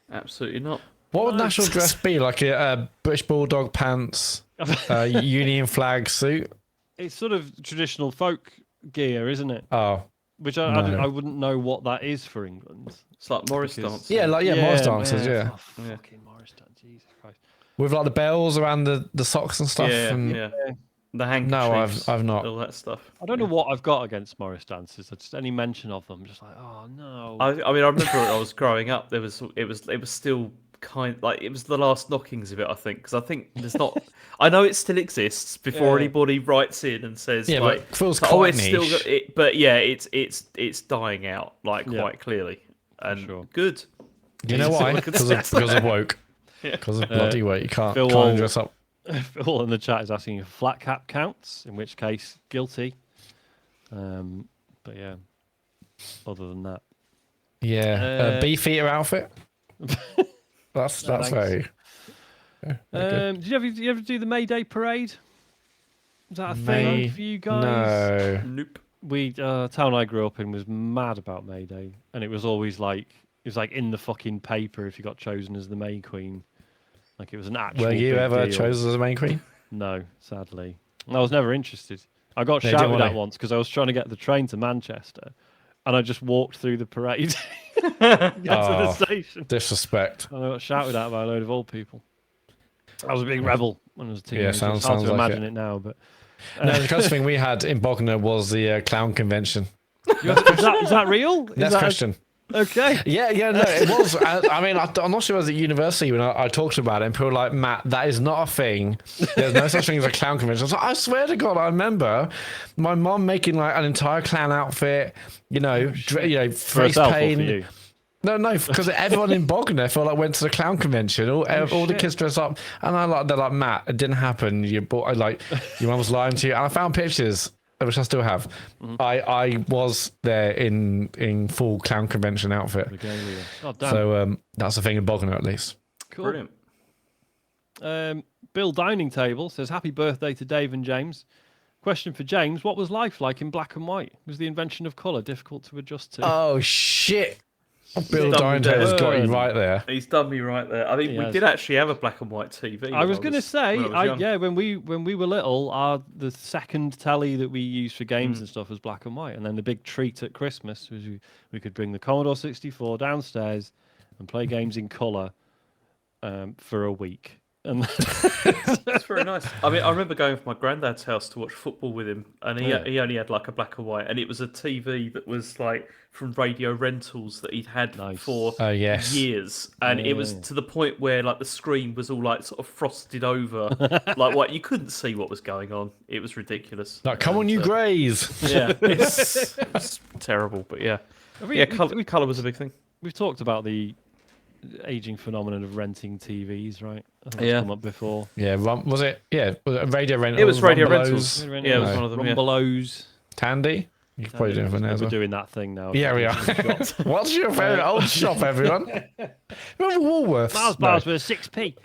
Absolutely not. What would national dress be? Like a British Bulldog pants, Union flag suit? It's sort of traditional folk gear, isn't it? Oh. Which I wouldn't know what that is for England. It's like Morris dancers. Yeah, Morris dancers, yeah. Oh, fucking Morris dancers, Jesus Christ. With like the bells around the socks and stuff. Yeah. The handkerchiefs. No, I've not. All that stuff. I don't know what I've got against Morris dancers. Just any mention of them, just like, oh no. I mean, I remember when I was growing up. It was still it was the last knockings of it. I think because I think there's not. I know it still exists before anybody writes in and says but it feels quite it's still niche. but yeah, it's dying out quite clearly and good. You know why? Because of woke. Because of bloody woke. You can't dress up. Phil in the chat is asking if flat cap counts, in which case guilty. But yeah, other than that, beefeater outfit. That's very. Did you ever do the May Day parade? Was that a thing for you guys? No. Nope. We town I grew up in was mad about May Day, and it was always like in the fucking paper if you got chosen as the May Queen. Like it was an actual. Were you ever deal. chosen as a main queen? No, sadly. I was never interested. I got shouted at once because I was trying to get the train to Manchester, and I just walked through the parade to the station. Disrespect. And I got shouted at by a load of old people. I was a big rebel when I was a teenager. Yeah, It's hard to like imagine it now, but no, the closest thing we had in Bognor was the clown convention. Is that real? That's Christian. Okay. Yeah, no, it was. I mean, I'm not sure it was at university when I talked about it, and people were like, Matt, that is not a thing. There's no such thing as a clown convention. I was like, I swear to God, I remember my mom making like an entire clown outfit, face paint. No, because everyone in Bognor felt like went to the clown convention. All the kids dress up, and they're like, Matt, it didn't happen. Your mum was lying to you. And I found pictures, which I still have. I was there in full clown convention outfit. Oh, damn. So that's the thing in Bognor, at least. Cool. Brilliant. Bill Dining Table says, happy birthday to Dave and James. Question for James, what was life like in black and white? Was the invention of colour difficult to adjust to? Oh, shit. Bill Dining Table's got you right there. He's done me right there. I mean, we did actually have a black and white TV. I was going to say, when we were little, the second telly that we used for games and stuff was black and white, and then the big treat at Christmas was we could bring the Commodore 64 downstairs and play games in colour for a week, And It's very nice. I mean, I remember going to my granddad's house to watch football with him, and he only had like a black and white, and it was a TV that was like from Radio Rentals that he'd had for Oh, yes. years, and it was to the point where like the screen was all like sort of frosted over, like what you couldn't see what was going on. It was ridiculous. Like, come on, you greys. Yeah, it's terrible, but yeah, color was a big thing. we've talked about the aging phenomenon of renting TVs, right? I think that's Yeah. come up before. Yeah, was it? Yeah, was it Radio Rentals? It was Radio Rumbelows, Rentals. Yeah, it was one of them. Yeah. Rumbelows. Tandy? You could probably do it for now as We're well. doing that thing now. Yeah, we are. What's your favourite old shop, everyone? Remember Woolworths? Mars bars with a 6p.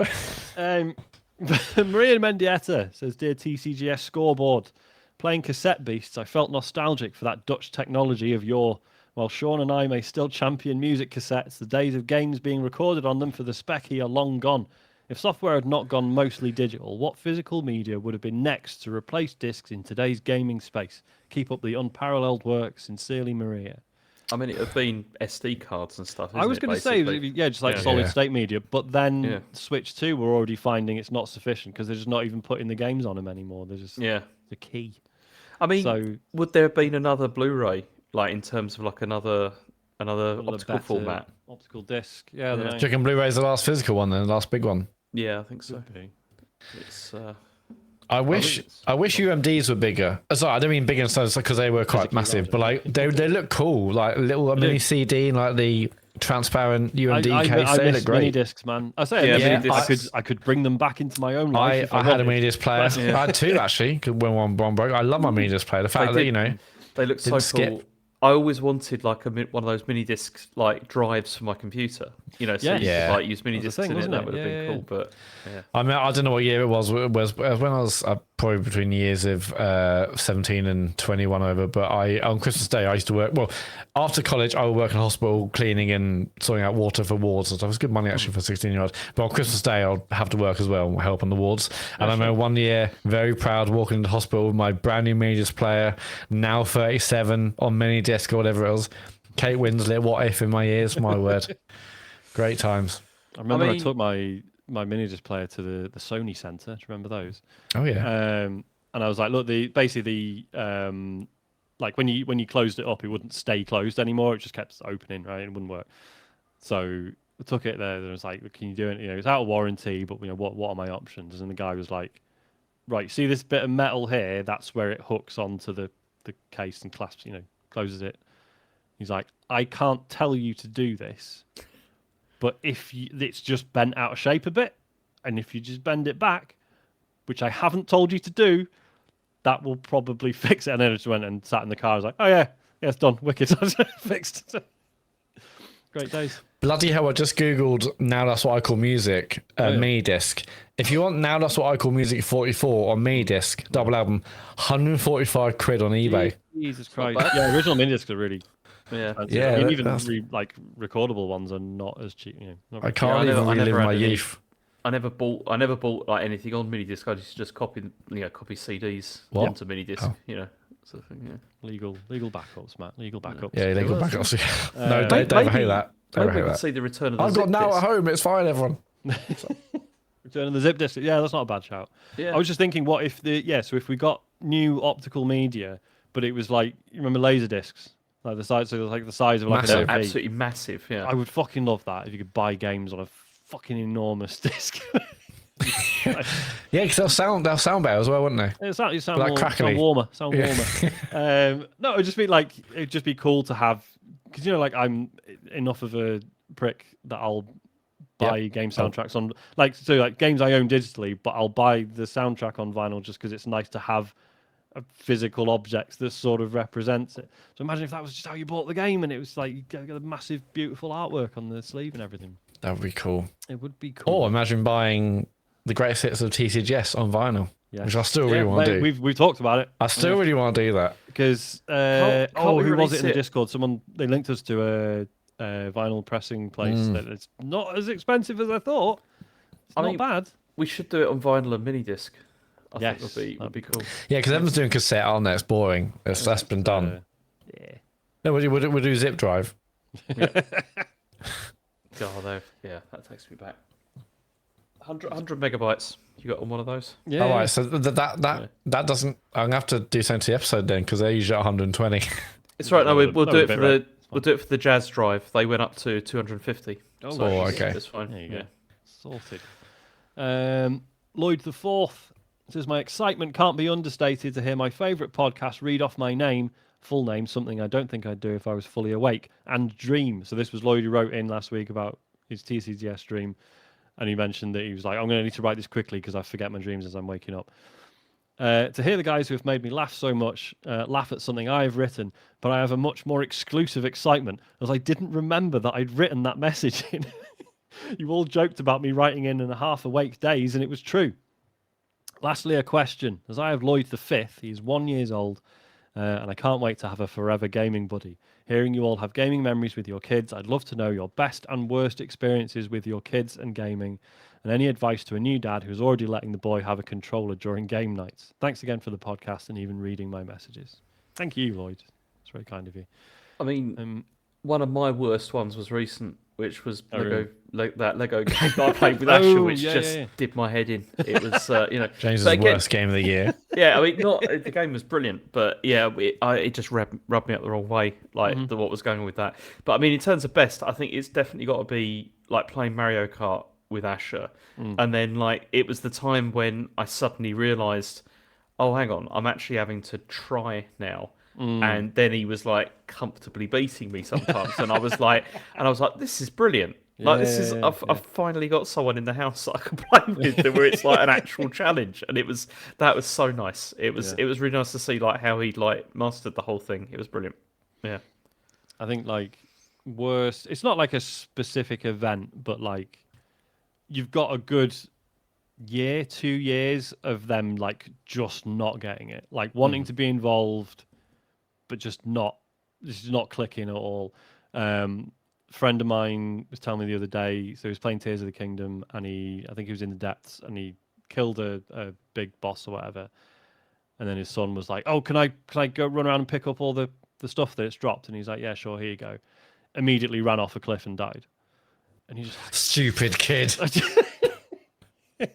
Maria Mendieta says, "Dear TCGS scoreboard, playing cassette beasts, I felt nostalgic for that Dutch technology of yore. While Sean and I may still champion music cassettes, the days of games being recorded on them for the specky are long gone. If software had not gone mostly digital, what physical media would have been next to replace discs in today's gaming space? Keep up the unparalleled work. Sincerely, Maria." I mean, it would have been SD cards and stuff. I was going to say, just like solid Yeah. state media, but then Switch 2, we're already finding it's not sufficient because they're just not even putting the games on them anymore. They're just the key. I mean, So- would there have been another Blu-ray, like in terms of like another optical Better format? optical disc. Yeah, I don't know. Do you reckon Blu-ray's the last physical one then, the last big one? Yeah, I think so. Could be. It's I wish UMDs were bigger. Sorry, I don't mean bigger in size because they were quite Physically massive, larger. but like they look cool, like a little mini CD and like the transparent UMD case. I They miss look great. mini discs, man. I say, Yeah, yeah, mini discs. I could bring them back into my own life. I if had a wanted. mini disc player. Yeah. I had two actually. 'Cause when one broke, I love my mini disc player. The fact that did. you know, they look so Didn't skip. cool. I always wanted like one of those mini disc like drives for my computer. You know, so Yes. you Yeah. could like use mini That's the discs thing, in it. wasn't That it? would have Yeah, been yeah, cool. But yeah, I mean, I don't know what year it was. It was when I was probably between the years of 17 and 21 over. But on Christmas Day, I used to work. Well, after college, I would work in a hospital cleaning and sorting out water for wards and stuff. It was good money actually for 16-year-olds. But on Christmas Day, I'll have to work as well and help on the wards. And I remember one year, very proud, walking into the hospital with my brand new mini disc player, now 37 on mini disc or whatever it was. Kate Winslet, What If in my ears, my word. Great times. I remember I mean- took my mini disc player to the Sony Centre. Do you remember those? Oh, yeah. And I was like, look, like when you closed it up, it wouldn't stay closed anymore. It just kept opening, right? It wouldn't work. So I took it there and I was like, can you do it? You know, it's out of warranty, but you know, what are my options? And the guy was like, right, see this bit of metal here? That's where it hooks onto the case and clasps, you know, closes it. He's like, I can't tell you to do this, but it's just bent out of shape a bit, and if you just bend it back, which I haven't told you to do, that will probably fix it. And then I just went and sat in the car. I was like, oh yeah, it's done. Wicked. Fixed. Great days. Bloody hell, I just Googled Now That's What I Call Music, mini disc. If you want Now That's What I Call Music 44 on mini disc, double album, 145 quid on eBay. Jesus Christ. Yeah, original mini discs are really yeah. expensive. Yeah, I mean, that's- even recordable ones are not as cheap. You know, not I very- can't I even never relive had my any- youth. I never bought like anything on mini disc. I used to just copy CDs What? onto mini disc. Oh. You know, sort of thing. Yeah. legal backups, Matt. Legal backups. Yeah, they go Still back is. up. No, Dave, I hate that. Dave, I Maybe hate we could that. see the return of the I've zip got Now disc. at home. It's fine, everyone. Return of the zip disc. Yeah, that's not a bad shout. Yeah. I was just thinking, what if so if we got new optical media, but it was like, you remember laser discs, like the size, so it was like the size of like Massive. an LP. Absolutely massive. Yeah. I would fucking love that if you could buy games on a fucking enormous disc. Yeah, because they'll sound better as well, wouldn't they? It sound Like sound crackly. warmer. Sound Yeah. warmer. No, it'd just be like, it'd just be cool to have, because you know, like I'm enough of a prick that I'll buy game soundtracks on, like games I own digitally, but I'll buy the soundtrack on vinyl just because it's nice to have a physical object that sort of represents it. So imagine if that was just how you bought the game and it was like you got a massive, beautiful artwork on the sleeve and everything. That would be cool. It would be cool. Or imagine buying the greatest hits of TCGS on vinyl, Yes. which I still really want to do. We've talked about it. I still really want to do that. Because Can't we who was it release in the it? Discord? Someone they linked us to a vinyl pressing place that it's not as expensive as I thought. It's I not mean, bad. We should do it on vinyl and mini disc. I Yes, think would be cool. Yeah, because everyone's doing cassette, aren't they? It's boring. That's been done. Yeah. No, we'll do zip drive. God, yeah, that takes me back. 100 megabytes. You got on one of those? Yeah. All right, so that doesn't. I'm gonna have to do something to the episode then because they're usually at 120. It's right. No, we'll do it for right. we'll do it for the Jazz drive. They went up to 250. Oh, So okay. It's fine. There you go. Yeah. Sorted. Lloyd the Fourth says, my excitement can't be understated to hear my favourite podcast read off my name, full name, something I don't think I'd do if I was fully awake, and dream. So this was Lloyd who wrote in last week about his TCGS dream, and he mentioned that he was like, I'm going to need to write this quickly because I forget my dreams as I'm waking up. To hear the guys who have made me laugh so much laugh at something I have written, but I have a much more exclusive excitement as I didn't remember that I'd written that message in. You all joked about me writing in a half awake days, and it was true. Lastly, a question. As I have Lloyd the Fifth, he's 1 year old, and I can't wait to have a forever gaming buddy. Hearing you all have gaming memories with your kids, I'd love to know your best and worst experiences with your kids and gaming, and any advice to a new dad who's already letting the boy have a controller during game nights. Thanks again for the podcast and even reading my messages. Thank you, Lloyd. It's very kind of you. I mean, one of my worst ones was recent, which was really? that Lego game that I played with Asher, which did my head in. It was, James's worst game of the year. Yeah, I mean, the game was brilliant, but yeah, it just rubbed me up the wrong way, like what was going on with that. But I mean, in terms of best, I think it's definitely got to be like playing Mario Kart with Asher, and then like it was the time when I suddenly realised, oh, hang on, I'm actually having to try now. And then he was like comfortably beating me sometimes, and I was like, this is brilliant. Like I've finally got someone in the house that I can play with, where it's like an actual challenge, and that was so nice. It was really nice to see like how he like mastered the whole thing. It was brilliant. Yeah, I think like worst. It's not like a specific event, but like you've got a good 2 years of them like just not getting it, like wanting to be involved, but just not clicking at all. Friend of mine was telling me the other day, so he was playing Tears of the Kingdom, and I think he was in the depths, and he killed a big boss or whatever. And then his son was like, "Oh, can I go run around and pick up all the stuff that it's dropped?" And he's like, "Yeah, sure, here you go." Immediately ran off a cliff and died. And he just Stupid kid. You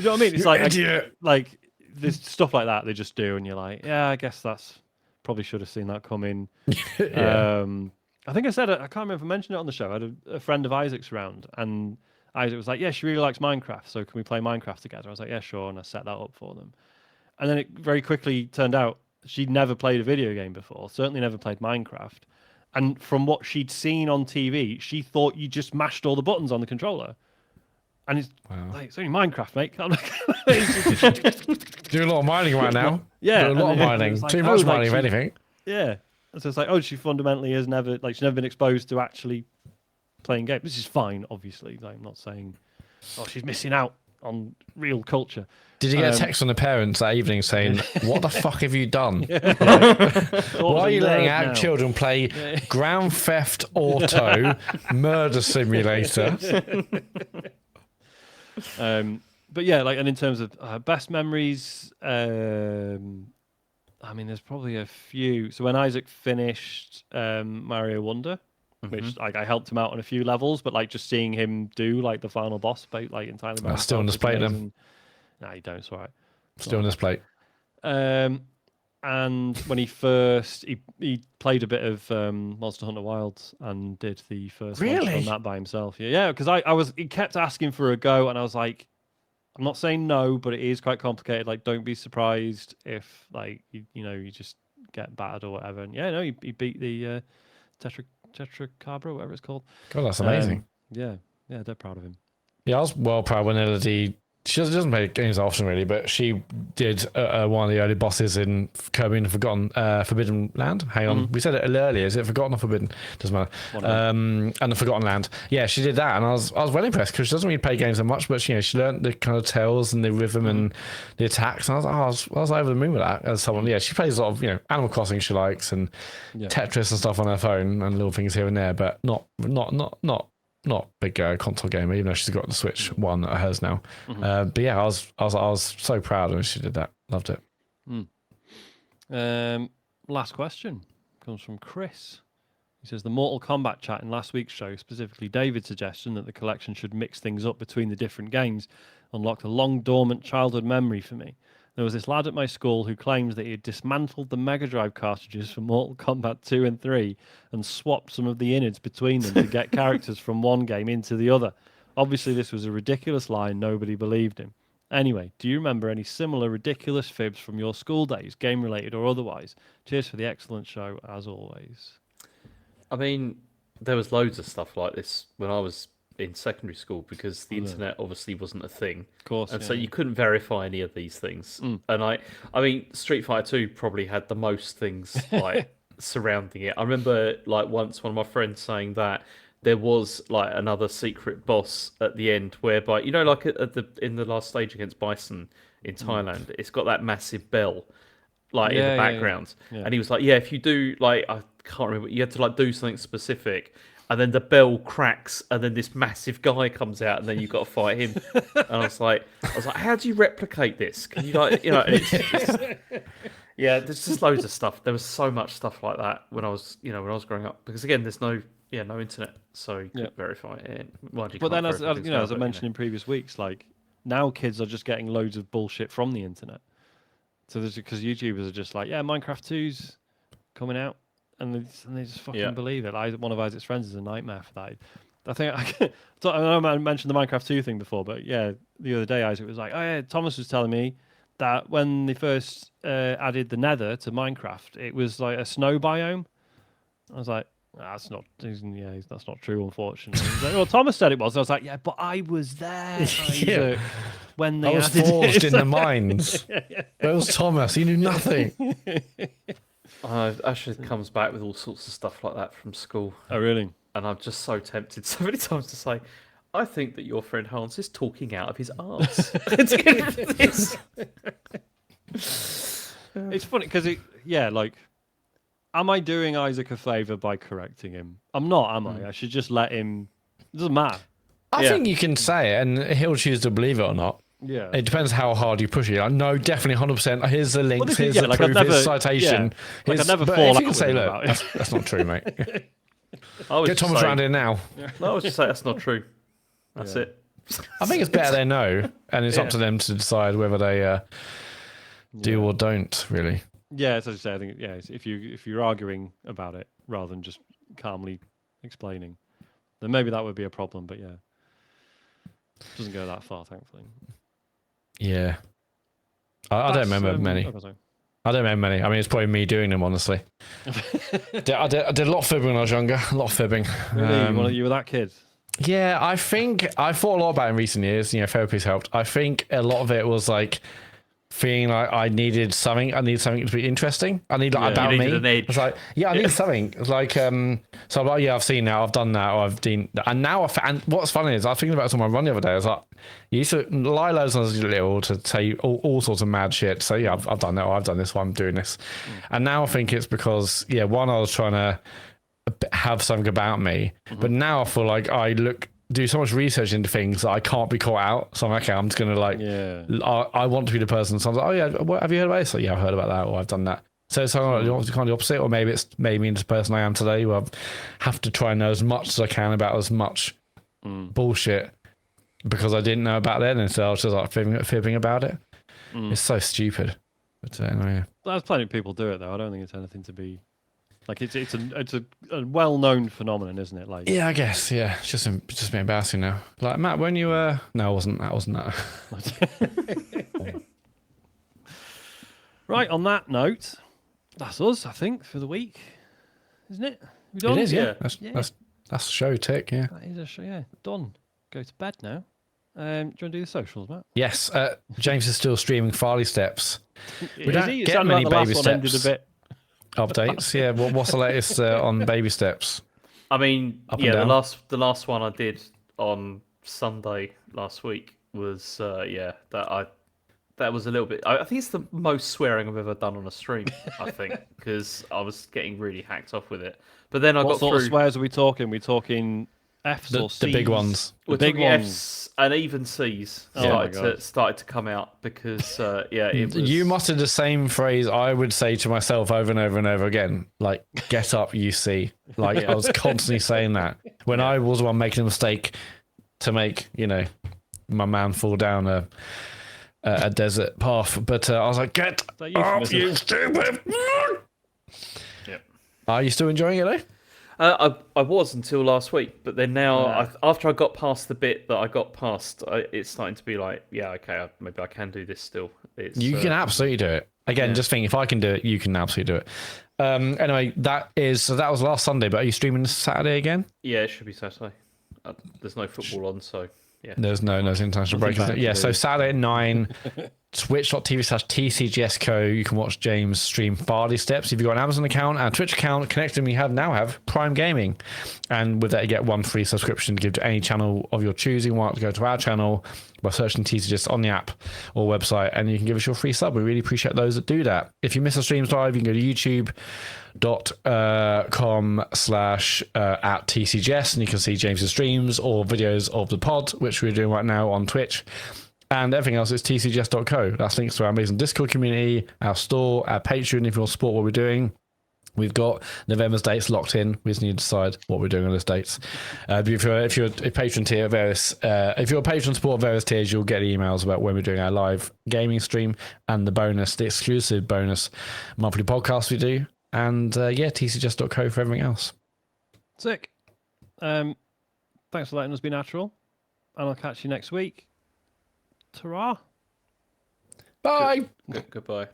know what I mean? It's like idiot. like there's stuff like that they just do, and you're like, yeah, I guess that's probably should have seen that coming. Yeah. I think I said it. I can't remember if I mentioned it on the show. I had a friend of Isaac's around, and Isaac was like, "Yeah, she really likes Minecraft, so can we play Minecraft together?" I was like, "Yeah, sure," and I set that up for them. And then it very quickly turned out she'd never played a video game before, certainly never played Minecraft. And from what she'd seen on TV, she thought you just mashed all the buttons on the controller. And it's like, it's only Minecraft, mate. Do a lot of mining right now. Yeah, Do a lot of mining. like, Too much like mining, if anything. Yeah. And so it's like, she fundamentally has never been exposed to actually playing games. This is fine, obviously. Like, I'm not saying, she's missing out on real culture. Did you get a text from the parents that evening saying, "What the fuck have you done? Why are you letting our children play Grand Theft Auto Murder Simulator?" But yeah, like, and in terms of best memories, I mean, there's probably a few. So when Isaac finished Mario Wonder, which like I helped him out on a few levels, but like just seeing him do like the final boss fight like entirely. Still on this plate then. No, you don't. It's all right. Still on this plate. And when he played a bit of Monster Hunter Wilds and did the first launch on that by himself. Yeah, because he kept asking for a go, and I was like, I'm not saying no, but it is quite complicated. Like, don't be surprised if like you just get battered or whatever. And he beat the Tetracabra, whatever it's called. God, that's amazing. Yeah, they're proud of him. Yeah, I was well proud when Elodie. She doesn't play games often, really, but she did one of the early bosses in Kirby and Forbidden Land. Hang on, we said it earlier. Is it Forgotten or Forbidden? Doesn't matter. And the Forgotten Land. Yeah, she did that, and I was well impressed because she doesn't really play games that much, but she learned the kind of tells and the rhythm and the attacks, and I was over the moon with that. As someone, she plays a lot of Animal Crossing she likes and Tetris and stuff on her phone and little things here and there, but not big console gamer, even though she's got the Switch one at hers now. But yeah, I was so proud when she did that. Loved it. Last question comes from Chris. He says the Mortal Kombat chat in last week's show, specifically David's suggestion that the collection should mix things up between the different games, unlocked a long dormant childhood memory for me. There was this lad at my school who claims that he had dismantled the Mega Drive cartridges for Mortal Kombat 2 and 3 and swapped some of the innards between them to get characters from one game into the other. Obviously, this was a ridiculous lie and nobody believed him. Anyway, do you remember any similar ridiculous fibs from your school days, game-related or otherwise? Cheers for the excellent show, as always. I mean, there was loads of stuff like this when I was in secondary school because the internet obviously wasn't a thing. Of course. And so you couldn't verify any of these things. And I mean, Street Fighter 2 probably had the most things like surrounding it. I remember like once one of my friends saying that there was like another secret boss at the end whereby, you know, like in the last stage against Bison in Thailand, it's got that massive bell like in the background. Yeah. And he was like, yeah, if you do like, I can't remember, you had to like do something specific and then the bell cracks and then this massive guy comes out and then you've got to fight him. And I was like, how do you replicate this? Can you like, you know, yeah, there's just loads of stuff. There was so much stuff like that when I was growing up because again, there's no internet, so you couldn't verify it. But then, as I mentioned in previous weeks, like now kids are just getting loads of bullshit from the internet. So because YouTubers are just like, yeah, Minecraft 2's coming out, and they just fucking believe it. One of Isaac's friends is a nightmare for that. I think I know I mentioned the Minecraft 2 thing before, but yeah, the other day Isaac was like, oh yeah, Thomas was telling me that when they first added the Nether to Minecraft, it was like a snow biome. I was like, that's not true, unfortunately. He's like, well, Thomas said it was. I was like, yeah, but I was there. Isaac, when they I was added forged it. in the mines. It was Thomas. He knew nothing. Ashley comes back with all sorts of stuff like that from school. Oh, really? And I'm just so tempted so many times to say, I think that your friend Hans is talking out of his arse. It's funny because am I doing Isaac a favour by correcting him? I'm not, am I? I should just let him. It doesn't matter. I think you can say it, and he'll choose to believe it or not. Yeah. It depends how hard you push it. Like, no, definitely 100%. Here's the links. Here's the like proof. I'd never, here's the citation. Yeah. Like I'd never but fall if out you can with say, him look, about it. that's not true, mate. I Get Thomas around here now. No, I was just saying that's not true. That's it. I think it's better they know, and it's up to them to decide whether they do or don't, really. Yeah, as I say, I think if you're arguing about it rather than just calmly explaining, then maybe that would be a problem. But yeah, it doesn't go that far, thankfully. Yeah, I don't remember many. I don't remember many. I mean, it's probably me doing them, honestly. I did a lot of fibbing when I was younger. A lot of fibbing. Really? You were that kid? Yeah, I think I thought a lot about it in recent years. Therapy's helped. I think a lot of it was like feeling like I needed something to be interesting. I need about me. An edge. It's like, I need something. It's like, so I'm like, I've seen now, I've done that, or I've done, and now and what's funny is I was thinking about it on my run the other day. I was like, you used to lie loads when I was little to say all sorts of mad shit. So yeah, I've done that, or I've done this, or I'm doing this, and now I think it's because one, I was trying to have something about me, but now I feel like I do so much research into things that I can't be caught out. So I'm like, okay, I'm just gonna I want to be the person. So I'm like, oh yeah, have you heard about this? Like, yeah, I've heard about that, or I've done that. So it's kind of the opposite, or maybe it's me the person I am today, who I have to try and know as much as I can about as much bullshit because I didn't know about it, and so I was just like fibbing about it. It's so stupid. But anyway, there's plenty of people do it though. I don't think it's anything to be. Like it's a well-known phenomenon, isn't it? Like I guess it's just a bit embarrassing now. Like Matt, when you no, it wasn't that. Right, on that note, that's us, I think, for the week, isn't it? We done? It is, yeah. That's show tick, yeah. That is a show, yeah. Done. Go to bed now. Do you want to do the socials, Matt? Yes. James is still streaming Farley Steps. We don't It get sounded many like the baby last one ended steps a bit. updates. Yeah. What's the latest on baby steps? I mean, the last one I did on Sunday last week was that was a little bit. I think it's the most swearing I've ever done on a stream. I think because I was getting really hacked off with it. But then I got What sort through. of swears are we talking? We talking Fs or The Cs. big ones. The We're big talking ones. Fs and even Cs Oh my God. started to come out because it was. You muttered the same phrase I would say to myself over and over and over again, like "get up, you see." Like I was constantly saying that when I was the one making a mistake to make my man fall down a desert path. But I was like, "Get that up, euphemism? you stupid!" Yep. Are you still enjoying it though? I was until last week, but then now after I got past the bit that I got past, it's starting to be like, yeah, okay, maybe I can do this still. You can absolutely do it. Again, just think if I can do it, you can absolutely do it. Anyway, that was last Sunday, but are you streaming this Saturday again? Yeah, it should be Saturday. There's no football on, so yeah. There's no international break. Nothing bad Yeah, to so do. Saturday at 9, twitch.tv/TCGSco. You can watch James stream Farley Steps. If you've got an Amazon account and a Twitch account, connect them. You now have Prime Gaming. And with that, you get one free subscription to give to any channel of your choosing. Why not go to our channel by searching TCGS on the app or website, and you can give us your free sub. We really appreciate those that do that. If you miss our streams live, you can go to youtube.com/@TCGS, and you can see James's streams or videos of the pod, which we're doing right now on Twitch. And everything else is tcgs.co. That's links to our amazing Discord community, our store, our Patreon if you want to support what we're doing. We've got November's dates locked in. We just need to decide what we're doing on those dates. But if you're a patron tier, if you're a patron support of various tiers, you'll get emails about when we're doing our live gaming stream and the exclusive bonus monthly podcast we do. And tcgs.co for everything else. Sick. Thanks for letting us be natural, and I'll catch you next week. Ta-ra. Bye. Goodbye.